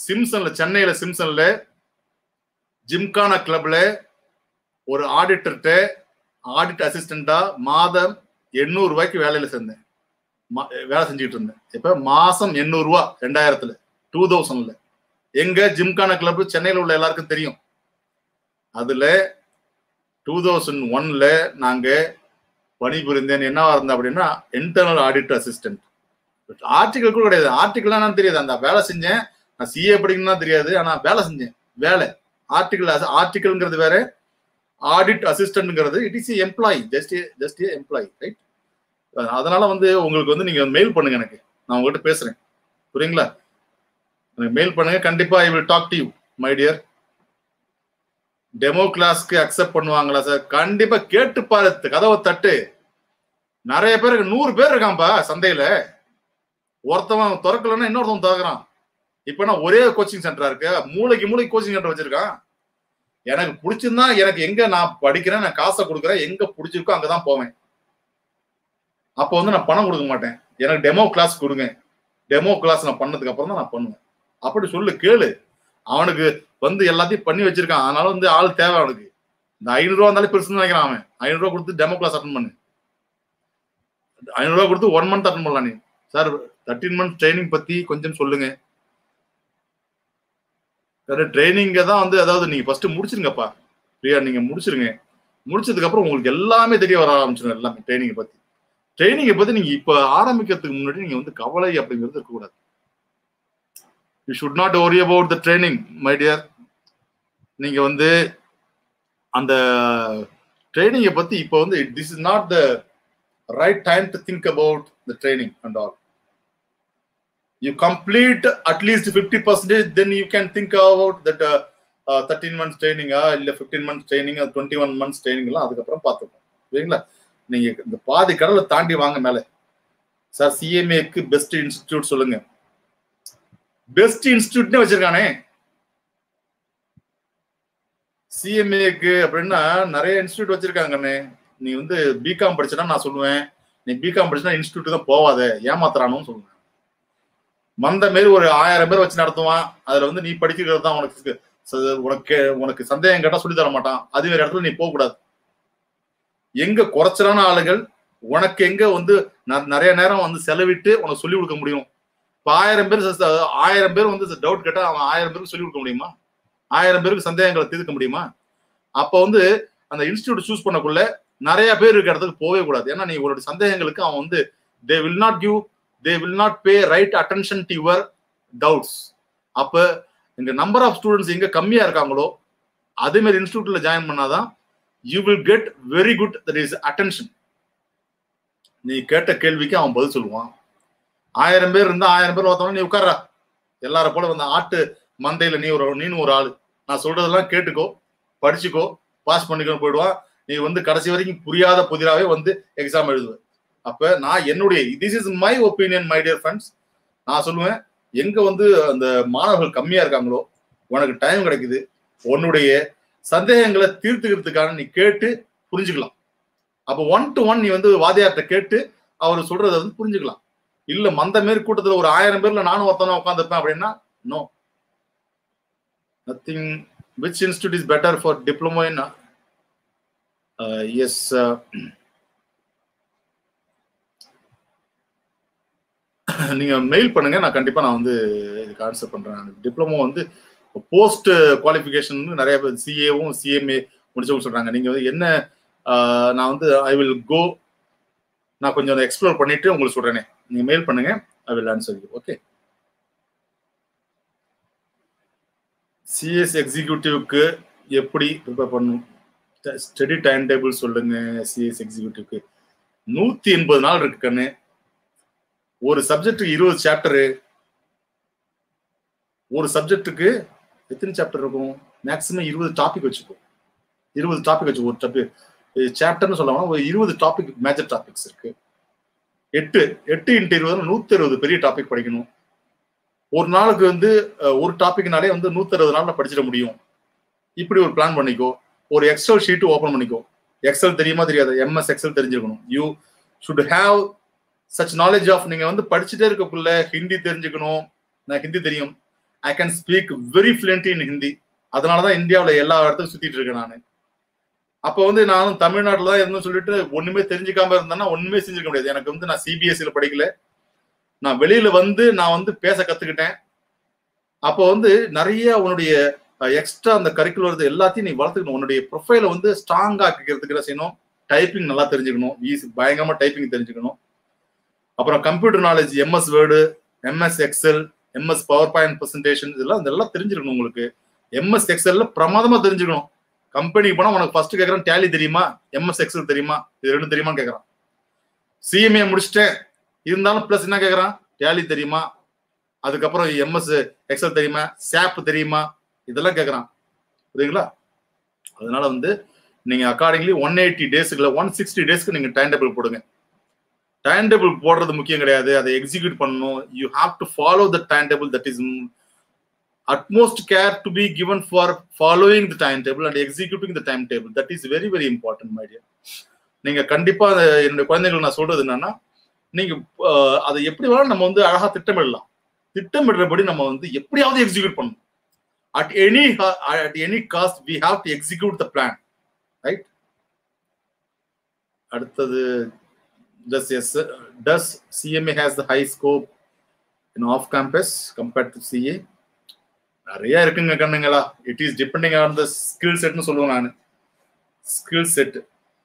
சிம்சன்ல, சென்னையில சிம்சன்ல ஜிம்கானா கிளப்ல ஒரு ஆடிட்டர்கிட்ட ஆடிட் அசிஸ்டண்டா மாதம் 800 ரூபாய்க்கு வேலையில சேர்ந்தேன். வேலை செஞ்சுட்டு இருந்தேன். இப்ப மாசம் 800 ரூபா 2000 எங்க ஜிம்கானா கிளப் சென்னையில உள்ள எல்லாருக்கும் தெரியும். அதுல 2001 நாங்க பணிபுரிந்தேன். என்னவா இருந்தேன் அப்படின்னா இன்டர்னல் ஆடிட் அசிஸ்டன்ட். ஆர்டிகல் கூட கிடையாது. ஆர்டிகல் தெரியாது. அந்த வேலை செஞ்சேன். நான் சிஏ படிக்கணும்னா தெரியாது. ஆனா வேலை செஞ்சேன். வேலை ஆர்டிகல்ங்கிறது வேற, ஆடிட் அசிஸ்டன்ட்ங்கிறது it is employee, just employee, right? அதனால உங்களுக்கு நீங்க மெயில் பண்ணுங்க. எனக்கு நான் உங்ககிட்ட பேசுறேன். புரியுங்களா? எனக்கு மெயில் பண்ணுங்க. கண்டிப்பா I will talk to you my dear. Demo கிளாஸ்க்கு அக்செப்ட் பண்ணுவாங்களா சார்? கண்டிப்பா கேட்டு பாரு, கதவை தட்டு. நிறைய பேருக்கு 100 பேர் இருக்கான்பா சந்தையில. ஒருத்தவன் திறக்கலன்னா இன்னொருத்தவன் திறக்கிறான். இப்ப ஒரே கோச்சிங் சென்டரா இருக்கு. மூளைக்கு கோச்சிங் சென்டர் வச்சிருக்கான். எனக்கு பிடிச்சிருந்தா, எனக்கு எங்க நான் படிக்கிறேன், நான் காசை கொடுக்குறேன், எங்க பிடிச்சிருக்கோ அங்கதான் போவேன். அப்போ நான் பணம் கொடுக்க மாட்டேன். எனக்கு டெமோ கிளாஸ் கொடுங்க. டெமோ கிளாஸ் நான் பண்ணதுக்கு அப்புறம் தான் நான் பண்ணுவேன். அப்படி சொல்லு, கேளு. அவனுக்கு எல்லாத்தையும் பண்ணி வச்சிருக்கான். அதனால ஆள் தேவை அவனுக்கு. இந்த 500 ரூபா இருந்தாலும் பெருசுன்னு நினைக்கிறான் அவன். 500 ரூபா கொடுத்து டெமோ கிளாஸ் அட்டன் பண்ணு. 500 ரூபா கொடுத்து 1 மந்த் அட்டன் பண்ணலாம். நீ சார் 13 மந்த் ட்ரைனிங் பத்தி கொஞ்சம் சொல்லுங்க. ட்ரைனிங்க தான் அதாவது நீங்க ஃபர்ஸ்ட் முடிச்சிருங்கப்பா. பிரியா, நீங்க முடிச்சிருங்க. முடிச்சதுக்கு அப்புறம் உங்களுக்கு எல்லாமே தெரிய வர ஆரம்பிச்சிடும். எல்லாமே ட்ரைனிங்கை பத்தி நீங்க இப்ப ஆரம்பிக்கிறதுக்கு முன்னாடி நீங்க கவலை அப்படிங்கிறது இருக்கக்கூடாது. You should not worry about the training, my dear. நீங்க அந்த ட்ரைனிங்கை பத்தி இப்போ this is not the right time to think about the training and all. You complete at least 50%, then you can think about that 13 months training இல்ல 15 months training, 21 months training எல்லாம் அதுக்கப்புறம் பார்த்துப்போம். சரிங்களா? நீங்க இந்த பாதி கடலை தாண்டி வாங்க மேல. சார் சிஎம்ஏக்கு பெஸ்ட் இன்ஸ்டிடியூட் சொல்லுங்க. பெஸ்ட் இன்ஸ்டிடியூட்னே வச்சிருக்கானே சிஎம்ஏக்கு அப்படின்னா. நிறைய இன்ஸ்டிடியூட் வச்சிருக்காங்கண்ணே. நீ பிகாம் படிச்சனா நான் சொல்லுவேன், நீ பிகாம் படிச்சனா இன்ஸ்டிடியூட் தான் போவாத, ஏமாத்துறானு சொல்லுவேன். மந்த மாரி ஒரு 1000 பேர் வச்சு நடத்துவான். அதுல நீ படிக்கிறது தான் உனக்கு சந்தேகம் கேட்டா சொல்லி தர மாட்டான். அது வேற இடத்துல நீ போக கூடாது. எங்க குறைச்சலான ஆளுகள் உனக்கு எங்க நிறைய நேரம் செலவிட்டு உனக்கு சொல்லி கொடுக்க முடியும். இப்ப 1000 பேர் டவுட் கேட்டா அவன் 1000 பேருக்கு சொல்லி கொடுக்க முடியுமா? 1000 பேருக்கு சந்தேகங்களை தீர்க்க முடியுமா? அப்ப அந்த இன்ஸ்டிடியூட் சூஸ் பண்ணக்குள்ள நிறைய பேர் இருக்கிற இடத்துக்கு போவே கூடாது. ஏன்னா நீ உங்களுடைய சந்தேகங்களுக்கு அவன் they will not pay right attention to your doubts. அப்ப இந்த நம்பர் ஆஃப் ஸ்டூடெண்ட்ஸ் எங்க கம்மியா இருக்காங்களோ அதே மாதிரி இன்ஸ்டிடியூட்ல ஜாயின் பண்ணாதான் you will get very good, that is attention. நீ கேட்ட கேள்விக்கு அவன் பதில் சொல்லுவான். 1000 பேர் இருந்தா 1000 பேர் பார்த்தோம்னா நீ உட்கார்றா. எல்லாரும் போல ஆட்டு மந்தையில நீனு ஒரு ஆளு. நான் சொல்றதெல்லாம் கேட்டுக்கோ, படிச்சுக்கோ, பாஸ் பண்ணிக்கோ போயிடுவான். நீ கடைசி வரைக்கும் புரியாத புதிராவே எக்ஸாம் எழுதுவேன். அப்ப நான் என்னுடைய this is my opinion, my dear friends. நான் சொல்லுவேன், எங்க அந்த மாணவர்கள் கம்மியா இருக்காங்களோ உனக்கு டைம் கிடைக்குது, உன்னுடைய சந்தேகங்களை தீர்த்துக்கிறதுக்கான நீ கேட்டு புரிஞ்சுக்கலாம். அப்ப 1 to 1 நீ வாதியார்ட்ட கேட்டு அவர் சொல்றதை புரிஞ்சுக்கலாம். இல்ல மந்த மாரி கூட்டத்துல ஒரு 1000 பேர்ல நானும் ஒருத்தவனா உட்காந்துருப்பேன் அப்படின்னா no. Nothing. Which institute is better for diploma in yes நீங்க மெயில் பண்ணுங்க. நான் கண்டிப்பா இதுக்கு ஆன்சர் பண்றேன். டிப்ளமோ போஸ்ட் குவாலிஃபிகேஷன் நிறைய பேர் சிஏவும் சிஎம்ஏ முடிச்சவங்க சொல்றாங்க. நீங்க என்ன நான் ஐ வில் கோ, நான் கொஞ்சம் எக்ஸ்ப்ளோர் பண்ணிட்டு உங்களுக்கு சொல்றேனே. நீங்க மெயில் பண்ணுங்க, I will answer you. Okay. CS எக்ஸிக்யூட்டிவ்க்கு எப்படி ப்ரிப்பேர் பண்ணும்? ஸ்டடி டைம் டேபிள் சொல்லுங்க. சிஎஸ் எக்ஸிக்யூட்டிவ்க்கு 180 நாள் இருக்கு கண்ணு. ஒரு சப்ஜெக்டுக்கு 20 சாப்டரு. ஒரு சப்ஜெக்டுக்கு எத்தனை சாப்டர் இருக்கும்? மேக்ஸிமம் 20 டாபிக் வச்சுக்கோ. 20 டாபிக் வச்சு ஒரு சாப்டர்னு சொல்லுவாங்க, ஒரு 20 டாபிக் மேஜர் டாபிக்ஸ் இருக்கு. 8 × 20 160 பெரிய டாபிக் படிக்கணும். ஒரு நாளுக்கு வந்து ஒரு டாபிக்னாலே வந்து 160 நாள்ல படிச்சிட முடியும். இப்படி ஒரு பிளான் பண்ணிக்கோ. ஒரு எக்ஸல் ஷீட் ஓபன் பண்ணிக்கோ. எக்ஸல் தெரியுமா தெரியாது, எம்எஸ் எக்ஸல் தெரிஞ்சிருக்கணும். You should have such knowledge of, நீங்க வந்து படிச்சுட்டே இருக்கக்குள்ள ஹிந்தி தெரிஞ்சுக்கணும். நான் ஹிந்தி தெரியும், I can speak very fluently in Hindi. அதனாலதான் இந்தியாவில் எல்லா இடத்துக்கும் சுத்திட்டு இருக்கேன் நான். அப்போ வந்து நானும் தமிழ்நாட்டில் தான் இருந்துன்னு சொல்லிட்டு ஒண்ணுமே தெரிஞ்சுக்காம இருந்தேன்னா ஒண்ணுமே செஞ்சிருக்க முடியாது. எனக்கு வந்து நான் சிபிஎஸ்சியில் படிக்கல, நான் வெளியில வந்து நான் வந்து பேச கத்துக்கிட்டேன். அப்போ வந்து நிறைய உன்னுடைய எக்ஸ்ட்ரா அந்த கரிக்குலர் எல்லாத்தையும் நீ வளர்த்துக்கணும். உன்னுடைய ப்ரொஃபைலை வந்து ஸ்ட்ராங் ஆக்கிக்கிறதுக்கு என்ன செய்யணும், டைப்பிங் நல்லா தெரிஞ்சுக்கணும், பயங்கரமா டைப்பிங் தெரிஞ்சுக்கணும். அப்புறம் computer knowledge, MS word, MS XL, MS power point presentation, இதெல்லாம் தெரிஞ்சிருக்கணும். உங்களுக்கு எம்எஸ் எக்ஸல்ல பிரமாதமா தெரிஞ்சுக்கணும். கம்பெனிக்கு போனா உனக்கு ஃபர்ஸ்ட் கேட்கறான், டேலி தெரியுமா, எம்எஸ் எக்ஸல் தெரியுமா, இது ரெண்டும் தெரியுமான்னு கேட்கறான். சிஎம்ஏ முடிச்சுட்டேன் இருந்தாலும் பிளஸ் என்ன கேட்கறான், டேலி தெரியுமா, அதுக்கப்புறம் எம்எஸ் எக்ஸல் தெரியுமா, சாப் தெரியுமா, இதெல்லாம் கேட்கறான். புரியுங்களா? அதனால வந்து நீங்க அக்கார்டிங்லி 180 டேஸ்க்குள்ள 160 டேஸ்க்கு நீங்க டைம் டேபிள் போடுங்க. டைம் டேபிள் போடுறது முக்கியம் கிடையாது, அதை எக்ஸிக்யூட் பண்ணணும். You have to follow the time table. That is utmost care to be given for following the timetable and executing the timetable. That is very very important, my dear. நீங்க கண்டிப்பா என்னுடைய குழந்தைகள் நான் சொல்றது என்னன்னா, நீங்க அதை எப்படி வேணாலும் நம்ம வந்து அழகா திட்டமிடலாம். திட்டமிடுறபடி நம்ம வந்து எப்படியாவது எக்ஸிக்யூட் பண்ணணும். at any cost we have to execute the plan, right? அடுத்தது, does CMA has the high scope in off campus compared to CA? நிறைய இருக்குங்க கண்ணுங்களா. It is depending on the skill செட்னு சொல்லுவேன் நான். ஸ்கில் செட்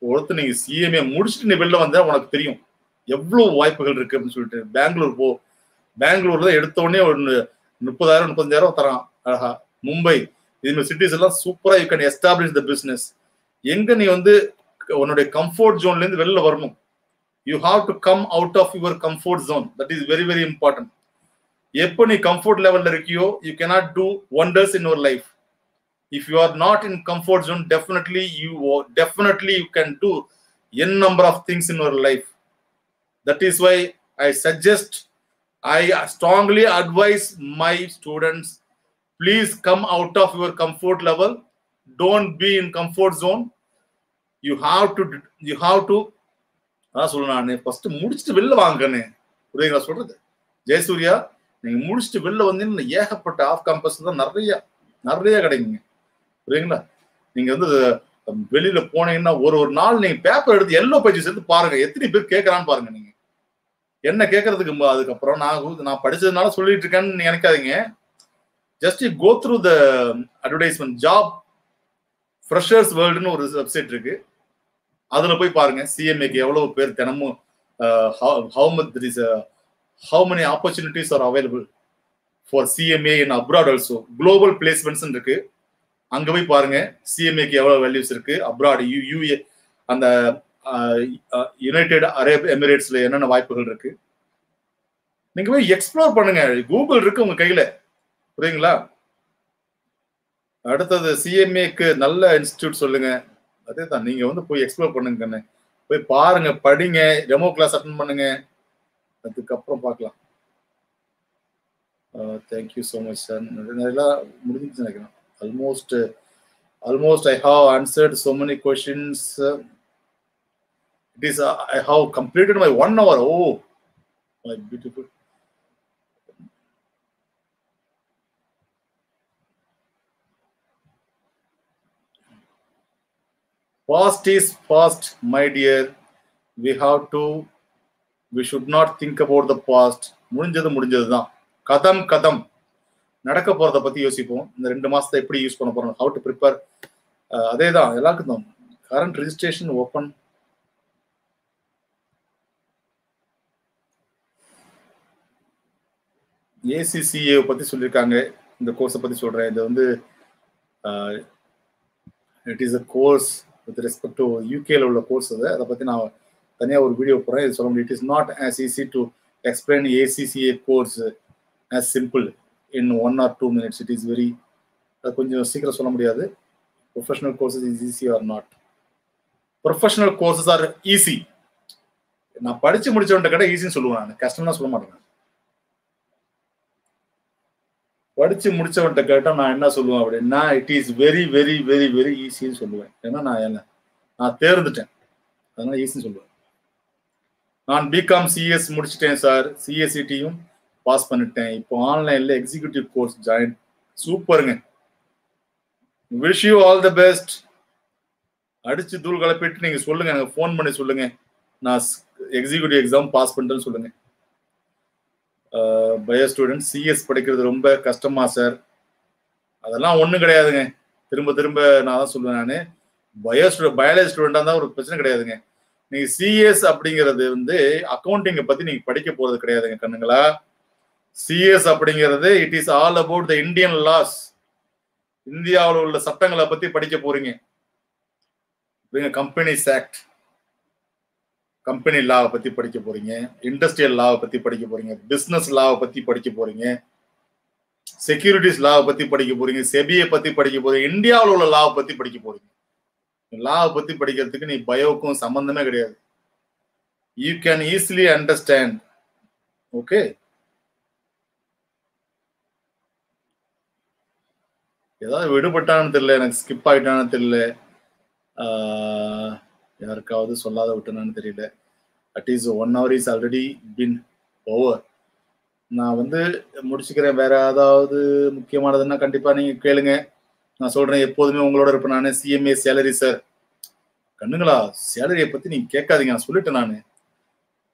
ஒருத்தர் நீங்க சிஎம்ஏ முடிச்சுட்டு நீ வெளில வந்தா உனக்கு தெரியும் எவ்வளவு வாய்ப்புகள் இருக்கு அப்படின்னு சொல்லிட்டு. பெங்களூர் போ, பெங்களூர்ல எடுத்த உடனே ஒரு 30,000 35,000 தரான் அழகா. மும்பை, இது சிட்டிஸ் எல்லாம் சூப்பரா you can establish the business. எங்க நீ வந்து உன்னுடைய கம்ஃபர்ட் ஜோன்ல இருந்து வெளில வரணும். You have to come out of your comfort zone. That is very very important. எப்போ நீ கம்ஃபர்ட் லெவல்ல இருக்கியோ you cannot do wonders in your life. If you are not in comfort zone, definitely you can do n number of things in your life. That is why I strongly advise my students, please come out of your comfort level. Don't be in comfort zone. You have to அதான் சொல்லணும். ஃபர்ஸ்ட் முடிச்சுட்டு வெளில வாங்கன்னு புரியுங்களா சொல்றது. ஜெயசூர்யா, நீங்க முடிச்சுட்டு வெளில வந்தீங்கன்னா ஏகப்பட்ட ஆஃப் கேம்பஸ் தான் நிறைய கிடைக்குங்க. புரியுங்களா? நீங்க வந்து வெளியில போனீங்கன்னா ஒரு நாள் நீங்க பேப்பர் எடுத்து எல்லோ பேஜஸ் எடுத்து பாருங்க, எத்தனை பேர் கேட்கறான்னு பாருங்க. நீங்க என்ன கேட்கறதுக்கு அதுக்கப்புறம் நான் படிச்சதுனால சொல்லிட்டு இருக்கேன்னு நினைக்காதீங்க. Just go through the advertisement. Job freshers வேர்ல்டுன்னு ஒரு வெப்சைட் இருக்கு, அதுல போய் பாருங்க சிஎம்ஏக்கு எவ்வளவு பேர் தினமும் how many opportunities are available for CMA in abroad also. Global placements இருக்கு, அங்க போய் பாருங்க சிஎம்ஏக்கு எவ்வளவு வேல்யூஸ் இருக்கு. அப்ராட் யூஏ அந்த யுனைடெட் அரேப் எமிரேட்ஸ்ல என்னென்ன வாய்ப்புகள் இருக்கு, நீங்க போய் எக்ஸ்ப்ளோர் பண்ணுங்க. கூகுள் இருக்கு உங்க கையில. புரியுங்களா? அடுத்தது சிஎம்ஏக்கு நல்ல இன்ஸ்டிடியூட் சொல்லுங்க. அதே தான், நீங்க வந்து போய் எக்ஸ்ப்ளோர் பண்ணுங்க, போய் பாருங்க, படிங்க, டெமோ கிளாஸ் அட்டென்ட் பண்ணுங்க, அதுக்கப்புறம் பார்க்கலாம். Thank you so much sir. நிறைய முடிஞ்சிச்சு நினைக்கிறேன். almost I have answered so many questions. It is I have completed my 1 hour. Oh my beautiful. Past is past, my dear. We should not think about the past. முடிஞ்சதுதான். கதம் நடக்க போறத பத்தி யோசிப்போம். இந்த 2 மாசத்தை எப்படி யூஸ் பண்ண போறோம், how to prepare. அதேதான் எல்லாருக்கும் தான். Current registration open. ஏசிசிஏ பத்தி சொல்லியிருக்காங்க, இந்த கோர்ஸை பத்தி சொல்றேன். இது வந்து it is a course with respect to யூகேல உள்ள கோர்ஸ். அதை பத்தி நான் தனியா ஒரு வீடியோ போறேன். இது சொல்ல முடியும். It is not as easy to explain ACCA course as simple in 1 or 2 minutes. It is very கொஞ்சம் சீக்கிரம் சொல்ல முடியாது. Professional courses is easy or not. Professional courses are easy. நான் படிச்சு முடிச்சவன்ட்ட கேட்டா ஈஸின்னு சொல்லுவேன், நான் கஷ்டம்னா சொல்ல மாட்டேன். படிச்சு முடிச்சவன்ட்ட கேட்டா நான் என்ன சொல்லுவேன் அப்படின்னா, it is very very very very ஈஸின்னு சொல்லுவேன். ஏன்னா நான் தேர்ந்துட்டேன், அதனால ஈஸின்னு சொல்லுவேன். நான் பிகாம் சிஎஸ் முடிச்சிட்டேன் சார், சிஎஸ்சிடியும் பாஸ் பண்ணிட்டேன். இப்போ ஆன்லைன்ல எக்ஸிக்யூட்டிவ் கோர்ஸ் ஜாயின். சூப்பருங்க, wish you all the best. அடிச்சு தூள் கலப்பிட்டு நீங்க சொல்லுங்க, எனக்கு ஃபோன் பண்ணி சொல்லுங்க, நான் எக்ஸிக்யூட்டிவ் எக்ஸாம் பாஸ் பண்ணிட்டேன்னு சொல்லுங்க. பயோ ஸ்டூடெண்ட், சிஎஸ் படிக்கிறது ரொம்ப கஷ்டமா சார்? அதெல்லாம் ஒன்றும் கிடையாதுங்க. திரும்ப திரும்ப நான் தான் சொல்லுவேன், நான் பயாலஜி ஸ்டூடெண்டாக இருந்தால் ஒரு பிரச்சனை கிடையாதுங்க. நீங்க சிஎஸ் அப்படிங்கிறது வந்து அக்கௌண்டிங்கை பத்தி நீங்க படிக்க போறது கிடையாதுங்க கண்ணுங்களா. சிஎஸ் அப்படிங்கிறது it is all about the Indian laws. இந்தியாவில் உள்ள சட்டங்களை பத்தி படிக்க போறீங்க. கம்பெனிஸ் ஆக்ட், கம்பெனி லாவை பத்தி படிக்க போறீங்க, இண்டஸ்ட்ரியல் லாவை பத்தி படிக்க போறீங்க, பிசினஸ் லாவை பத்தி படிக்க போறீங்க, செக்யூரிட்டிஸ் லாவை பத்தி படிக்க போறீங்க, செபியை பத்தி படிக்க போறீங்க, இந்தியாவில் உள்ள லாவை பத்தி படிக்க போறீங்க. லாவை பத்தி படிக்கிறதுக்கு நீ பயோக்கும் சம்பந்தமே கிடையாது. You can easily understand. Okay, ஏதாவது விடுபட்டான்னு தெரியல, எனக்கு ஸ்கிப் ஆயிட்டான்னு தெரியல, யாருக்காவது சொல்லாத விட்டனான்னு தெரியல. At least 1 hour is already been over. நான் வந்து முடிச்சுக்கிறேன். வேற ஏதாவது முக்கியமானதுன்னா கண்டிப்பா நீங்க கேளுங்க, நான் சொல்றேன். எப்போதுமே உங்களோட இருப்பேன் நான். சிஎம்ஏ சேலரி சார், கண்ணுங்களா சேலரியை பத்தி நீங்க கேட்காதீங்க, நான் சொல்லிட்டேன். நான்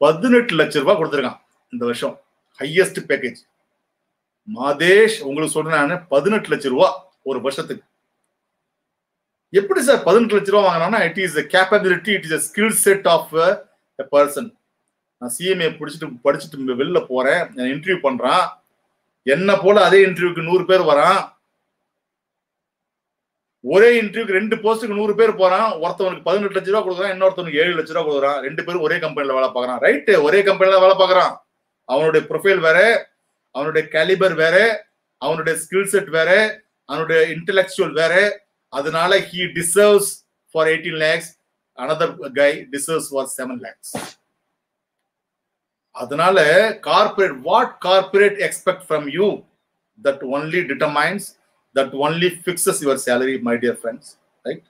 18 லட்சம் ரூபாய் கொடுத்துருக்கான் இந்த வருஷம், ஹையஸ்ட் பேக்கேஜ். மாதேஷ் உங்களுக்கு சொல்றேன் நான், 18 லட்சம் ரூபாய் ஒரு வருஷத்துக்கு. எப்படி சார் 18 லட்சம் ரூபாய் வாங்கினா? It is capability, it is skill set of a person. நான் சிஎம்ஏ படிச்சுட்டு வெளில போறேன், இன்டர்வியூ பண்றான், என்ன போல அதே இன்டர்வியூக்கு 100 பேர் வரான். ஒரே இன்டர்வியூக்கு 2 போஸ்ட்டுக்கு 100 பேர் போறான். ஒருத்தவனுக்கு 18 லட்சம் ரூபாய் கொடுக்குறான், இன்னொருத்தவனுக்கு 7 லட்சம் ரூபாய் கொடுக்குறான். 2 பேரும் ஒரே கம்பெனில வேலை பார்க்கறான். ரைட்டு, ஒரே கம்பெனில வேலை பார்க்கறான். அவனுடைய ப்ரொஃபைல் வேற, அவனுடைய கேலிபர் வேற, அவனுடைய ஸ்கில் செட் வேற, அவனுடைய இன்டெலெக்சுவல் வேற. அதனால he deserves for 18 lakhs, another guy deserves for 7 lakhs. அதனால corporate, what corporate expect from you, that only determines, that only fixes your salary, my dear friends, right?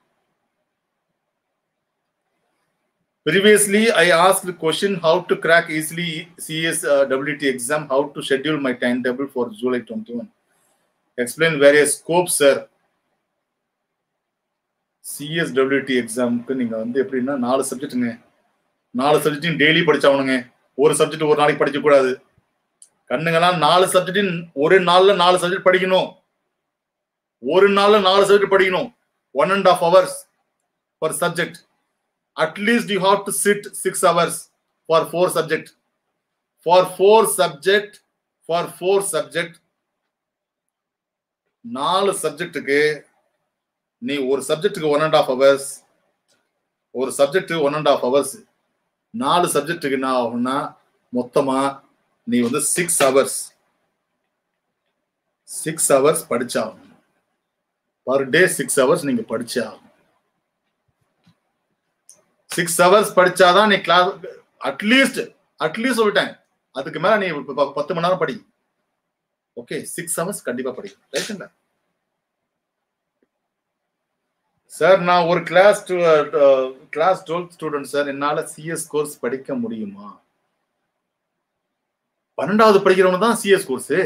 Previously I asked the question, how to crack easily CS WT exam, how to schedule my timetable for July 21. Explain various scopes sir. சிஎஸ்டபிள்யூடி எக்ஸாமுக்கு நீங்க வந்து எப்படின்னா 4 சப்ஜெக்ட்டுங்க, 4 சப்ஜெக்டையும் டெய்லி படிச்சாகணுங்க. ஒரு சப்ஜெக்ட் ஒரு நாளைக்கு படிக்க கூடாது கண்ணுங்கெல்லாம். 4 சப்ஜெக்டின் ஒரு நாள்ல 4 சப்ஜெக்ட் படிக்கணும். ஒரு நாள்ல 4 சப்ஜெக்ட் படிக்கணும். 1.5 hours per subject. At least you have to sit 6 hours for 4 subject. For 4 subject, 4 சப்ஜெக்டுக்கு நீ ஒரு சப்ஜெக்டுக்கு 1.5 hours, ஒரு சப்ஜெக்ட் 1.5 hours, 4 சப்ஜெக்டுக்கு என்ன ஆகும்னா மொத்தமா நீ வந்து 6 hours படிச்சாகும். பர் டே 6 hours நீங்க படிச்சாகும். 6 hours படிச்சாதான் நீ கிளாஸ் அட்லீஸ்ட் சொல்லிட்டேன். அதுக்கு மேல நீ 10 மணி நேரம் படி. ஓகே, 6 hours கண்டிப்பா படி. ரைட்டுங்களா சார்? நான் ஒரு கிளாஸ் 12th ஸ்டூடெண்ட் சார், என்னால சிஎஸ் கோர்ஸ் படிக்க முடியுமா? 12வது படிக்கிறவனு தான் சிஎஸ் கோர்ஸ்.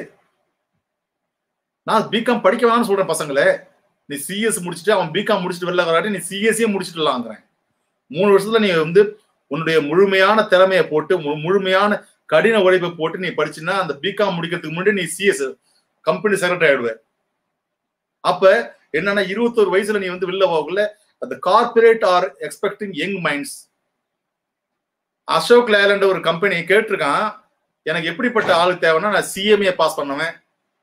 நான் பிகாம் படிக்க வேணாம்னு சொல்றேன் பசங்களே. நீ சிஎஸ் முடிச்சுட்டு அவன் பிகாம் முடிச்சுட்டு வெளில வராட்டி நீ சிஎஸ்ஏ முடிச்சுட்டுலாங்கிறேன். 3 வருஷத்துல நீ வந்து உன்னுடைய முழுமையான திறமையை போட்டு, முழுமையான கடின உழைப்பை போட்டு நீ படிச்சுன்னா அந்த பிகாம் முடிக்கிறதுக்கு முன்னாடி நீ சிஎஸ் கம்பெனி செக்ரட்டரி ஆயிடுவேன். அப்ப என்னன்னா 21 வயசுல நீ வந்து வெளில போகல. அந்த corporate are expecting young minds. Ashok Leyland ஒரு கம்பெனி கேட்டிருக்கான், எனக்கு எப்படிப்பட்ட ஆளு தேவைன்னா நான் சிஎம்ஏ பாஸ் பண்ணுவேன்.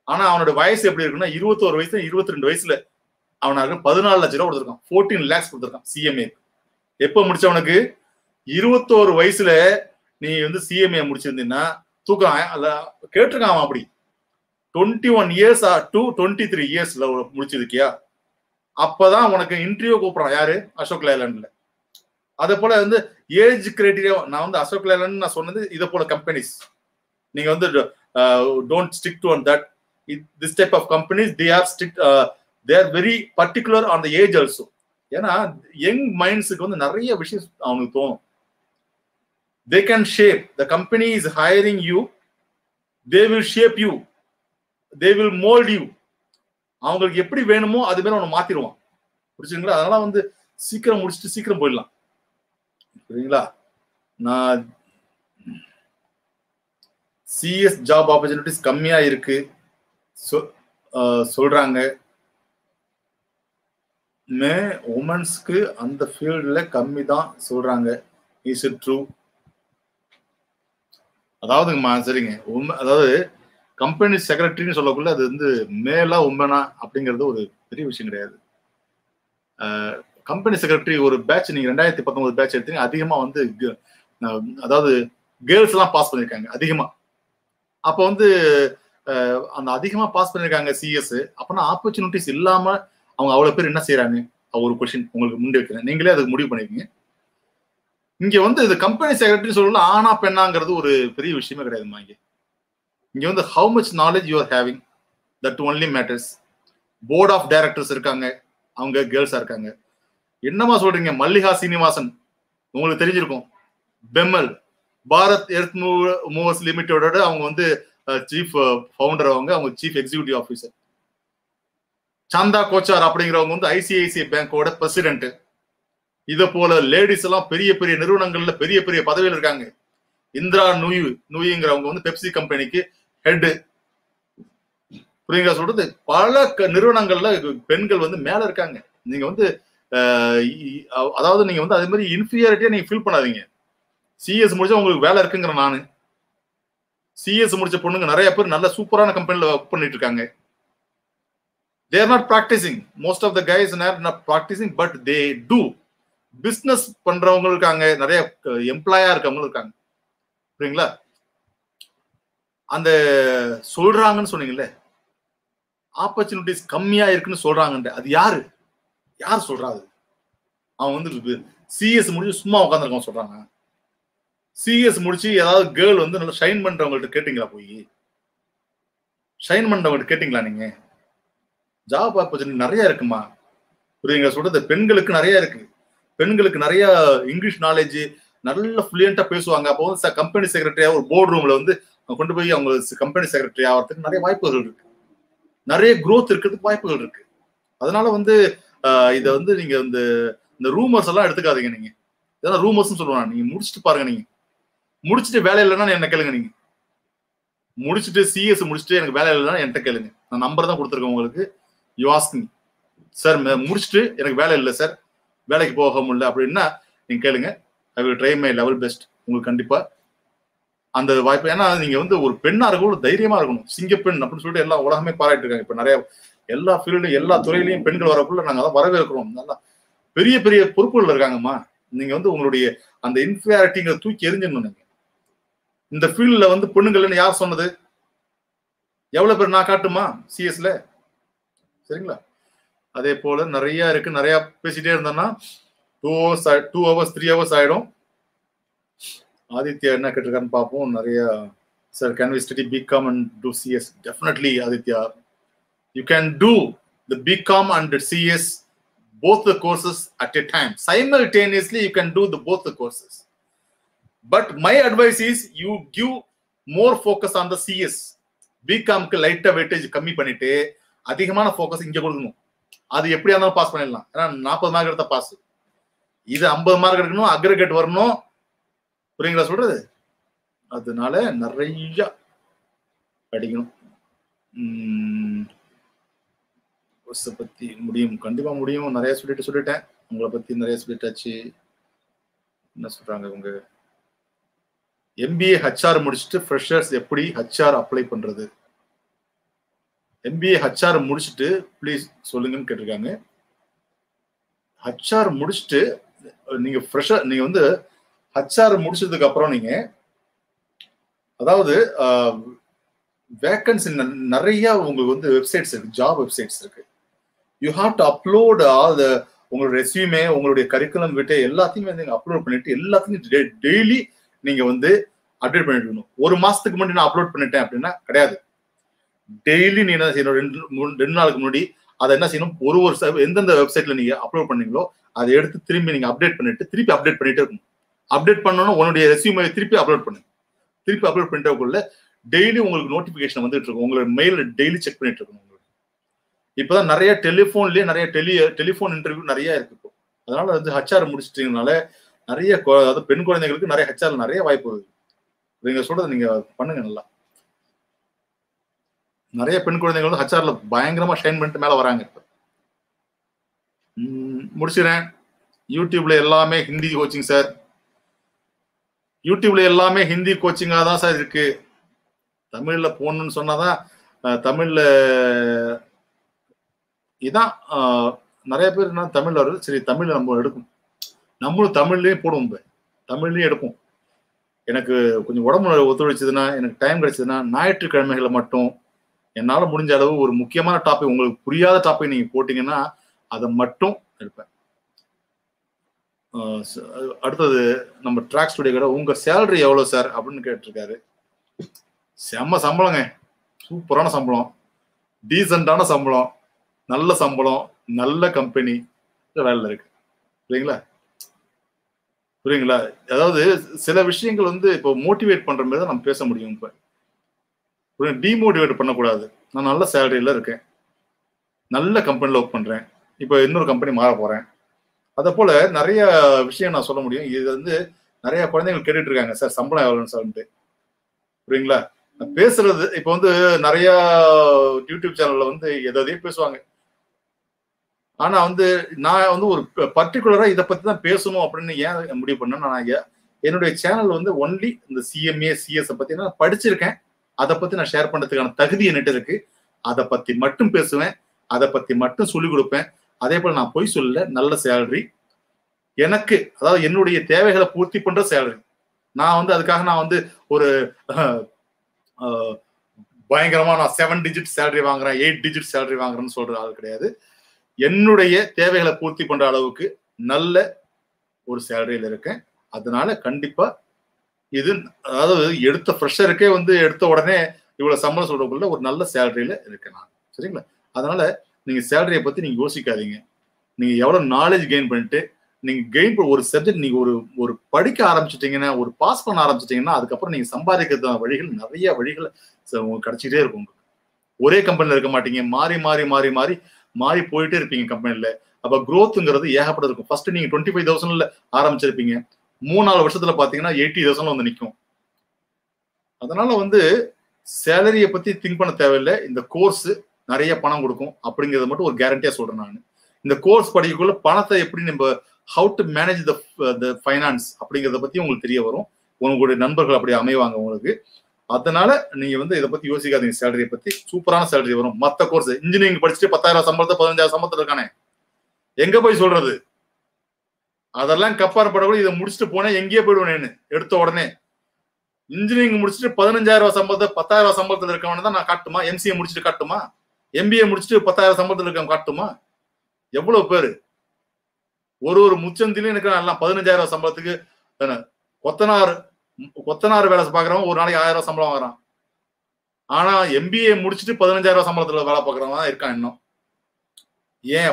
ஆனா அவனோட வயசு எப்படி இருக்குன்னா 21 வயசுல 22 வயசுல அவனுக்கு 14 லட்சம் ரூபாய் கொடுத்துருக்கான். 14 lakhs கொடுத்துருக்கான் சிஎம்ஏ. எப்ப முடிச்சவனுக்கு 21 வயசுல நீ வந்து சிஎம்ஏ முடிச்சிருந்தீங்கன்னா தூக்கம் கேட்டிருக்கான். அவன் அப்படி 21 years to 23 yearsல முடிச்சிருக்கியா? அப்பதான் உனக்கு இன்டர்வியூ கூப்பிடுறான். யாரு? அசோக் லேலண்ட்ல. அதே போல வந்து ஏஜ் கிரைட்டீரியா நான் வந்து அசோக் லேலண்ட் நான் சொன்னது இதை போல கம்பெனிஸ் நீங்க வந்து don't stick to on that this type of companies they are strict they are very particular on the age also. ஏன்னா யங் மைண்ட்ஸுக்கு வந்து நிறைய விஷயம் அவனுக்கு தோணும். They can shape. The company is hiring you. They will shape you. They will mold you. அவங்களுக்கு எப்படி வேணுமோ அது மாதிரி அவனை மாத்திடுவான். புரிச்சுங்களா? அதனால வந்து சீக்கிரம் முடிச்சுட்டு சீக்கிரம் போயிடலாம். புரியுங்களா? நான் சிஎஸ் ஜாப் ஆப்பர்ச்சுனிட்டிஸ் கம்மியா இருக்கு சொல்றாங்க. உமன்ஸ்க்கு அந்த ஃபீல்ட்ல கம்மி தான் சொல்றாங்க. Is it true? அதாவதுங்கம்மா சரிங்க, அதாவது கம்பெனி செக்ரட்டரின்னு சொல்லக்குள்ள அது வந்து மேலா உமனா அப்படிங்கிறது ஒரு பெரிய விஷயம் கிடையாது. கம்பெனி செக்ரட்டரி ஒரு பேட்ச் நீங்க 2019 பேட்ச் எடுத்தீங்க, அதிகமா வந்து அதாவது கேர்ள்ஸ் எல்லாம் பாஸ் பண்ணிருக்காங்க அதிகமா. அப்ப வந்து அந்த அதிகமா பாஸ் பண்ணிருக்காங்க சிஎஸ். அப்பனா ஆப்பர்ச்சுனிட்டிஸ் இல்லாம அவங்க அவ்வளவு பேர் என்ன செய்யறாங்க? ஒரு கொஸ்டின் உங்களுக்கு முன்னாடி வைக்கிறேன், நீங்களே அதுக்கு முடிவு பண்ணிருக்கீங்க. இங்க வந்து இது கம்பெனி செக்ரட்டரி சொல்லல ஆனா பெண்ணாங்கிறது ஒரு பெரிய விஷயமே கிடையாதுமா. இங்க வந்து how much knowledge you are having, that only matters. Board of directors இருக்காங்க, அவங்க கேர்ள்ஸா இருக்காங்க. என்னமா சொல்றீங்க? மல்லிகா சீனிவாசன் உங்களுக்கு தெரிஞ்சிருக்கும், பெம்மல் பாரத் எர்த் மூவர்ஸ் லிமிடெடோட அவங்க வந்து சீஃப் ஃபவுண்டர், அவங்க chief executive officer. Chanda Kochhar அப்படிங்கிறவங்க வந்து ஐசிஐசிஐ பேங்கோட பிரசிடென்ட். இதை போல லேடிஸ் எல்லாம் பெரிய பெரிய நிறுவனங்கள்ல பெரிய பெரிய பதவியில் இருக்காங்க. இந்திரா நூயிங்கிறவங்க வந்து பெப்சி கம்பெனிக்கு ஹெட். புரியுங்களா சொல்றது? பல நிறுவனங்கள்ல பெண்கள் வந்து மேல இருக்காங்க. நீங்க வந்து அதாவது நீங்க வந்து அதே மாதிரி இன்ஃபீரியாரிட்டியா நீங்க ஃபீல் பண்ணாதீங்க. சிஎஸ் முடிச்சா உங்களுக்கு வேலை இருக்குங்கிற நானு. சிஎஸ் முடிச்ச பொண்ணுங்க நிறைய பேர் நல்ல சூப்பரான கம்பெனில ஒர்க் பண்ணிட்டு இருக்காங்க. they are not practicing. Most of the guys are not practicing, but they do. Business பண்றவங்க இருக்காங்க, நிறைய எம்ப்ளாயா இருக்கவங்க இருக்காங்க. புரியுங்களா? அந்த சொல்றாங்கன்னு சொன்னீங்கல்ல, ஆப்பர்ச்சுனிட்டிஸ் கம்மியா இருக்குன்னு சொல்றாங்க, அது யாரு யார் சொல்றாரு? அவன் வந்து சிஎஸ் முடிச்சு சும்மா உட்காந்துருக்கவன் சொல்றாங்க. சிஎஸ் முடிச்சு ஏதாவது கேர்ள் வந்து நல்லா ஷைன் பண்றவங்கள்ட்ட கேட்டீங்களா? போய் ஷைன் பண்றவங்கள்ட்ட கேட்டீங்களா? நீங்க ஜாப் ஆப்பர்ச்சுனிட்டி நிறைய இருக்குமா? புரியுங்களா சொல்றது? பெண்களுக்கு நிறைய இருக்கு. பெண்களுக்கு நிறைய இங்கிலீஷ் நாலேஜ், நல்ல ஃப்ளூயண்டா பேசுவாங்க. அப்போ வந்து கம்பெனி செக்ரட்டரியா ஒரு போர்டு ரூம்ல வந்து கொண்டு போய் அவங்க கம்பெனி செக்ரட்டரி ஆகிறதுக்கு நிறைய வாய்ப்புகள் இருக்கு, நிறைய குரோத் இருக்கிறதுக்கு வாய்ப்புகள் இருக்கு. அதனால வந்து இதை வந்து நீங்க இந்த ரூமர்ஸ் எல்லாம் எடுத்துக்காதீங்க. நீங்க இதெல்லாம் ரூமர்ஸ் சொல்லுவாங்க. நீங்க முடிச்சுட்டு பாருங்க. நீங்க முடிச்சுட்டு வேலை இல்லைன்னா என்ன கேளுங்க. நீங்க முடிச்சுட்டு சிஎஸ் முடிச்சுட்டு எனக்கு வேலை இல்லைன்னா என்கிட்ட கேளுங்க. நான் நம்பர் தான் கொடுத்துருக்கேன் உங்களுக்கு. யூ ஆஸ்க் மீ, சார் முடிச்சுட்டு எனக்கு வேலை இல்லை சார், வேலைக்கு போக முடியல அப்படின்னா நீங்க கேளுங்க. I will try my level best. உங்களுக்கு கண்டிப்பா அந்த வாய்ப்பு. ஏன்னா நீங்க வந்து ஒரு பெண்ணா இருக்கணும், தைரியமா இருக்கணும். சிங்கப்பெண் அப்படின்னு சொல்லிட்டு எல்லா உலகமே பாராட்டி இருக்காங்க. இப்ப நிறைய எல்லா ஃபீல்டும் எல்லா துறையிலையும் பெண்கள் வரக்குள்ள நாங்க அதான் வரவேற்கிறோம். நல்லா பெரிய பெரிய பொறுப்புகள் இருக்காங்கம்மா. நீங்க வந்து உங்களுடைய அந்த இன்ஃபீரியாரிட்டிங்க தூக்கி எரிஞ்சிடணும். நீங்க இந்த ஃபீல்ட்ல வந்து பொண்ணுங்கள்னு யார் சொன்னது? எவ்வளவு பேர் நான் காட்டுமா சிஎஸ்ல? சரிங்களா? அதே போல நிறைய இருக்கு. நிறைய பேசிட்டே இருந்தோம்னா 2 hours 3 hours ஆயிடும். ஆதித்யா என்ன கேட்டிருக்கான்னு பார்ப்போம். நிறைய sir, can we study BCom and do CS? Definitely Aditya, you can do the BCom and CS both the courses at a time. Simultaneously you can do both the courses. But my advice is you give more focus on the CS. BCom க்கு லைட்டா வெயிட்டேஜ் கம்மி பண்ணிட்டு அதிகமான ஃபோக்கஸ் இங்க கொடுக்கணும். அது எப்படியா இருந்தாலும் பாஸ் பண்ணிடலாம். ஏன்னா 40 மார்க் எடுத்தா பாஸ். இது 50 மார்க் எடுக்கணும், அக்ரிகேட் வரணும். புரியுங்களா சொல்றது? அதனால நிறைய படிக்கணும். பத்தி முடியும், கண்டிப்பா முடியும். நிறைய சொல்லிட்டேன். உங்களை பத்தி நிறைய சொல்லிட்டாச்சு. என்ன சொல்றாங்க உங்க எம்பிஏ ஹெச்ஆர் முடிச்சுட்டு ஃப்ரெஷர்ஸ் எப்படி ஹெச்ஆர் அப்ளை பண்றது? எம்பிஏ ஹெச்ஆர் முடிச்சுட்டு ப்ளீஸ் சொல்லுங்கன்னு கேட்டிருக்காங்க. ஹெச்ஆர் முடிச்சுட்டு நீங்க ஃப்ரெஷர், நீங்க வந்து ஹெச்ஆர் முடிச்சதுக்கு அப்புறம் நீங்க அதாவது வேகன்சி நிறைய உங்களுக்கு வந்து வெப்சைட்ஸ் இருக்கு, ஜாப் வெப்சைட்ஸ் இருக்கு. You have to upload all உங்களோட ரெஸ்யூமே, உங்களுடைய கரிக்குலம் விட்டு எல்லாத்தையுமே நீங்க அப்லோட் பண்ணிட்டு எல்லாத்தையும் டெய்லி நீங்க வந்து அப்டேட் பண்ணிட்டு இருக்கணும். ஒரு மாசத்துக்கு முன்னாடி நான் அப்லோட் பண்ணிட்டேன் அப்படின்னா கிடையாது. டெய்லி நீ என்ன செய்யணும், 2 நாளுக்கு முன்னாடி அதை என்ன செய்யணும், ஒரு எந்தெந்த வெப்சைட்ல நீங்க அப்லோட் பண்ணீங்களோ அதை எடுத்து திரும்பி நீங்க அப்டேட் பண்ணிட்டு திருப்பி அப்டேட் பண்ணிட்டே இருக்கணும். அப்டேட் பண்ணணும், உன்னுடைய ரெஸ்யூமே திருப்பி அப்லோட் பண்ணு. திருப்பி அப்லோட் பண்ணிட்டக்குள்ள டெய்லி உங்களுக்கு நோட்டிபிகேஷன் வந்துட்டு இருக்கும். உங்களோட மெயில் டெய்லி செக் பண்ணிட்டு இருக்கணும். இப்பதான் நிறைய டெலிஃபோன்லயே நிறைய டெலிஃபோன் இன்டர்வியூ நிறைய இருக்கு இப்போ. அதனால வந்து ஹச்ஆர் முடிச்சிட்டீங்கனால நிறைய அதாவது பெண் குழந்தைகளுக்கு நிறைய ஹச்ஆர் நிறைய வாய்ப்பு வருது. நீங்க சொல்றது நீங்க பண்ணுங்க. நல்லா நிறைய பெண் குழந்தைகள் வந்து ஹச்ஆர்ல பயங்கரமா ஷைன் பண்ணிட்டு மேல வராங்க. இப்ப முடிச்சிடறேன். யூடியூப்ல எல்லாமே ஹிந்தி கோச்சிங் சார். யூடியூப்ல எல்லாமே ஹிந்தி கோச்சிங்கா தான் சார் இருக்கு. தமிழ்ல போகணும்னு சொன்னாதான் தமிழ்ல இதான் நிறைய பேர் என்ன தமிழ்ல வருது. சரி, தமிழ்ல நம்ம எடுக்கும், நம்மளும் தமிழ்லயும் போடுவோம், தமிழ்லயும் எடுப்போம். எனக்கு கொஞ்சம் உடம்பு ஒத்துழைச்சதுன்னா, எனக்கு டைம் கிடைச்சதுன்னா ஞாயிற்றுக்கிழமைகளை மட்டும் என்னால முடிஞ்ச அளவு ஒரு முக்கியமான டாபிக், உங்களுக்கு புரியாத டாபிக் நீங்க போட்டீங்கன்னா அதை மட்டும் எடுப்பேன். அடுத்தது நம்ம ட்ராக் ஸ்டுடியோ கடை, உங்க சேலரி எவ்வளவு சார் அப்படின்னு கேட்டிருக்காரு. செம்ம சம்பளங்க, சூப்பரான சம்பளம், டீசென்டான சம்பளம், நல்ல சம்பளம், நல்ல கம்பெனி வேலையில இருக்கு. புரியுங்களா? புரியுங்களா? அதாவது சில விஷயங்கள் வந்து இப்போ மோட்டிவேட் பண்ற மாதிரி தான் நம்ம பேச முடியும். இப்ப டிமோட்டிவேட் பண்ணக்கூடாது. நான் நல்ல சேலரியில இருக்கேன், நல்ல கம்பெனில ஒர்க் பண்றேன், இப்போ இன்னொரு கம்பெனி மாற போறேன். அதை போல நிறைய விஷயம் நான் சொல்ல முடியும். இது வந்து நிறைய குழந்தைகள் கேட்டுட்டு இருக்காங்க, சார் சம்பளம் எவ்வளோன்னு சொல்லிட்டு. புரியுங்களா? பேசுறது இப்போ வந்து நிறைய யூடியூப் சேனல்ல வந்து எதையும் பேசுவாங்க. ஆனா வந்து நான் வந்து ஒரு பர்டிகுலரா இதை பத்தி தான் பேசணும் அப்படின்னு ஏன் முடிவு பண்ணேன். நான் என்னுடைய சேனல் வந்து ஒன்லி இந்த சிஎம்ஏ சிஎஸ் பத்தி நான் படிச்சிருக்கேன், அதை பத்தி நான் ஷேர் பண்றதுக்கான தகுதி என்கிட்ட இருக்கு. அதை பத்தி மட்டும் பேசுவேன், அதை பத்தி மட்டும் சொல்லிக் கொடுப்பேன். அதே போல நான் பொய் சொல்லல, நல்ல சேலரி எனக்கு, அதாவது என்னுடைய தேவைகளை பூர்த்தி பண்ற சேலரி. நான் வந்து அதுக்காக நான் வந்து ஒரு பயங்கரமா நான் 7 டிஜிட் சேலரி வாங்குறேன், 8 டிஜிட் சேலரி வாங்குறேன்னு சொல்ற ஆள் கிடையாது. என்னுடைய தேவைகளை பூர்த்தி பண்ற அளவுக்கு நல்ல ஒரு சேலரியில இருக்கேன். அதனால கண்டிப்பா இது, அதாவது எடுத்த ஃப்ரெஷருக்கே வந்து எடுத்த உடனே இவ்வளவு சம்பளம் சொல்றதுக்குள்ள ஒரு நல்ல சேலரியில இருக்கேன் நான். சரிங்களா? அதனால நீங்க சேலரியை பத்தி நீங்க யோசிக்காதீங்க. நீங்க எவ்வளவு நாலேஜ் கெயின் பண்ணிட்டு நீங்க ஒரு சப்ஜெக்ட் நீங்க ஒரு படிக்க ஆரம்பிச்சிட்டீங்கன்னா, ஒரு பாஸ் பண்ண ஆரம்பிச்சிட்டீங்கன்னா, அதுக்கப்புறம் நீங்க சம்பாதிக்கிறதான வழிகள், நிறைய வழிகள் உங்களுக்கு கிடைச்சிட்டே இருக்கும். ஒரே கம்பெனில இருக்க மாட்டீங்க, மாறி மாறி மாறி மாறி மாறி போயிட்டே இருப்பீங்க கம்பெனில. அப்ப growthங்கிறது ஏகப்பட்ட இருக்கும். ஃபர்ஸ்ட் நீங்க 25,000ல ஆரம்பிச்சிருப்பீங்க, 3-4 வருஷத்துல பாத்தீங்கன்னா 80,000 வந்து நிற்கும். அதனால வந்து சேலரியை பத்தி திங்க் பண்ண தேவையில்லை. இந்த கோர்ஸ் நிறைய பணம் கொடுக்கும் அப்படிங்கறத மட்டும் ஒரு கேரண்டியா சொல்றேன் நான். இந்த கோர்ஸ் படிக்கக்குள்ள பணத்தை எப்படி நம்ம how to manage the finance அப்படிங்கிறத பத்தி உங்களுக்கு தெரிய வரும். உங்களுடைய நண்பர்கள் அப்படி அமைவாங்க உங்களுக்கு. அதனால நீங்க வந்து இதை பத்தி யோசிக்காதீங்க. சேலரியை பத்தி சூப்பரான சேலரி வரும். மத்த கோர்ஸ் இன்ஜினியரிங் படிச்சுட்டு 10,000 சம்பளத்தை 15,000 சம்பளத்துல இருக்கானே, எங்க போய் சொல்றது? அதெல்லாம் கப்பார் படக்கூட இதை முடிச்சுட்டு போனேன் எங்கேயே போயிடுவேன். எடுத்த உடனே இன்ஜினியரிங் முடிச்சுட்டு 15,000 சம்பளத்தை 10,000 சம்பளத்துல இருக்கவன தான் நான் காட்டுமா? எம்சிஏ முடிச்சுட்டு காட்டுமா? எம்பிஏ முடிச்சுட்டு 10,000 சம்பளத்துல இருக்கவன் காட்டுமா? எவ்வளவு பேரு ஒரு முச்சந்திலையும் எனக்கு எல்லாம் 15,000 சம்பளத்துக்கு கொத்தனார் வேலை பாக்குறவன் ஒரு நாளைக்கு 1000 சம்பளம் வாங்குறான். ஆனா எம்பிஏ முடிச்சுட்டு 15,000 சம்பளத்துல வேலை பாக்குறவன் தான் இருக்கான் இன்னும். ஏன்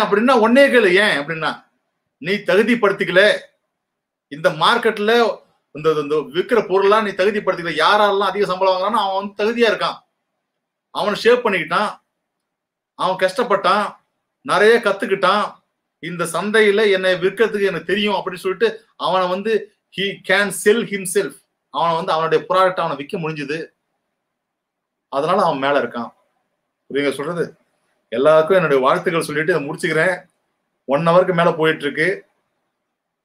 அப்படின்னா ஒன்னே கேளு. ஏன் அப்படின்னா நீ தகுதிப்படுத்திக்கல. இந்த மார்க்கெட்ல இந்த விற்கிற பொருள்லாம் நீ தகுதிப்படுத்திக்கல. யாரெல்லாம் அதிக சம்பளம் வாங்குறான்னு அவன் வந்து தகுதியா இருக்கான், அவன் ஷேப் பண்ணிக்கிட்டான், அவன் கஷ்டப்பட்டான், நிறைய கத்துக்கிட்டான், இந்த சந்தையில என்னை விற்கிறதுக்கு எனக்கு தெரியும் அப்படின்னு சொல்லிட்டு அவனை வந்து he can sell himself. அவனை வந்து அவனுடைய ப்ராடக்ட் அவனை விற்க முடிஞ்சது. அதனால அவன் மேல இருக்கான். புரியுங்க சொல்றது? எல்லாருக்கும் என்னுடைய வாழ்த்துக்கள் சொல்லிட்டு இதை முடிச்சுக்கிறேன். 1 ஹவருக்கு மேல போயிட்டு இருக்கு.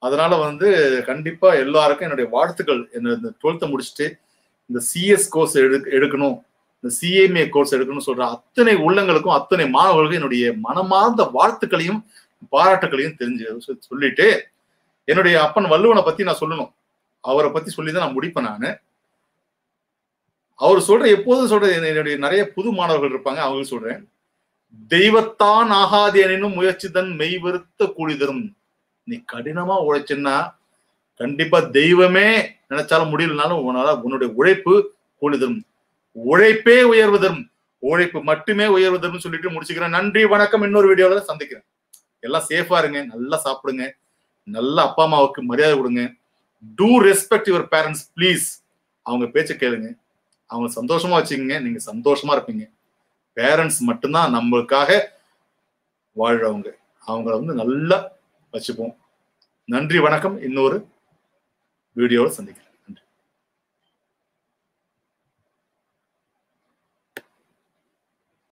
அதனால வந்து கண்டிப்பா எல்லாருக்கும் என்னுடைய வாழ்த்துக்கள். இந்த 12th முடிச்சுட்டு இந்த சிஎஸ் கோர்ஸ் எடுக்கணும், இந்த சிஎம்ஏ கோர்ஸ் எடுக்கணும்னு சொல்ற அத்தனை உள்ளங்களுக்கும் அத்தனை மாணவர்களுக்கும் என்னுடைய மனமார்ந்த வாழ்த்துக்களையும் பாராட்டுகளையும் தெரிஞ்சு சொல்லிட்டு, என்னுடைய அப்பன் வள்ளுவனை பத்தி நான் சொல்லணும். அவரை பத்தி சொல்லிதான் நான் முடிப்பேன். நானு அவர் எப்போதும் சொல்ற என்னுடைய நிறைய புது மாணவர்கள் இருப்பாங்க, அவங்களுக்கு சொல்றேன். தெய்வத்தான் ஆகாது எனினும் முயற்சி தன் மெய்வருத்த கூலி தரும். நீ கடினமா உழைச்சுன்னா கண்டிப்பா தெய்வமே நினைச்சாலும் முடியலனாலும் உன்னுடைய உழைப்பு கூலி தரும். உழைப்பே உயர்வு தரும், உழைப்பு மட்டுமே உயர்வு தரும் சொல்லிட்டு முடிச்சுக்கிறேன். நன்றி, வணக்கம். இன்னொரு வீடியோல சந்திக்கிறேன். எல்லாம் சேஃபா இருங்க, நல்லா சாப்பிடுங்க, நல்ல அப்பா அம்மாவுக்கு மரியாதை கொடுங்க. Do respect your parents please. அவங்க பேச்ச கேளுங்க, அவங்க சந்தோஷமா வச்சுக்கோங்க, நீங்க சந்தோஷமா இருப்பீங்க. பேரண்ட்ஸ் மட்டும்தான் நம்மளுக்காக வாழ்றவங்க, அவங்கள நல்லா வச்சுப்போம். நன்றி, வணக்கம். இன்னொரு வீடியோவில் சந்திக்கிறேன்.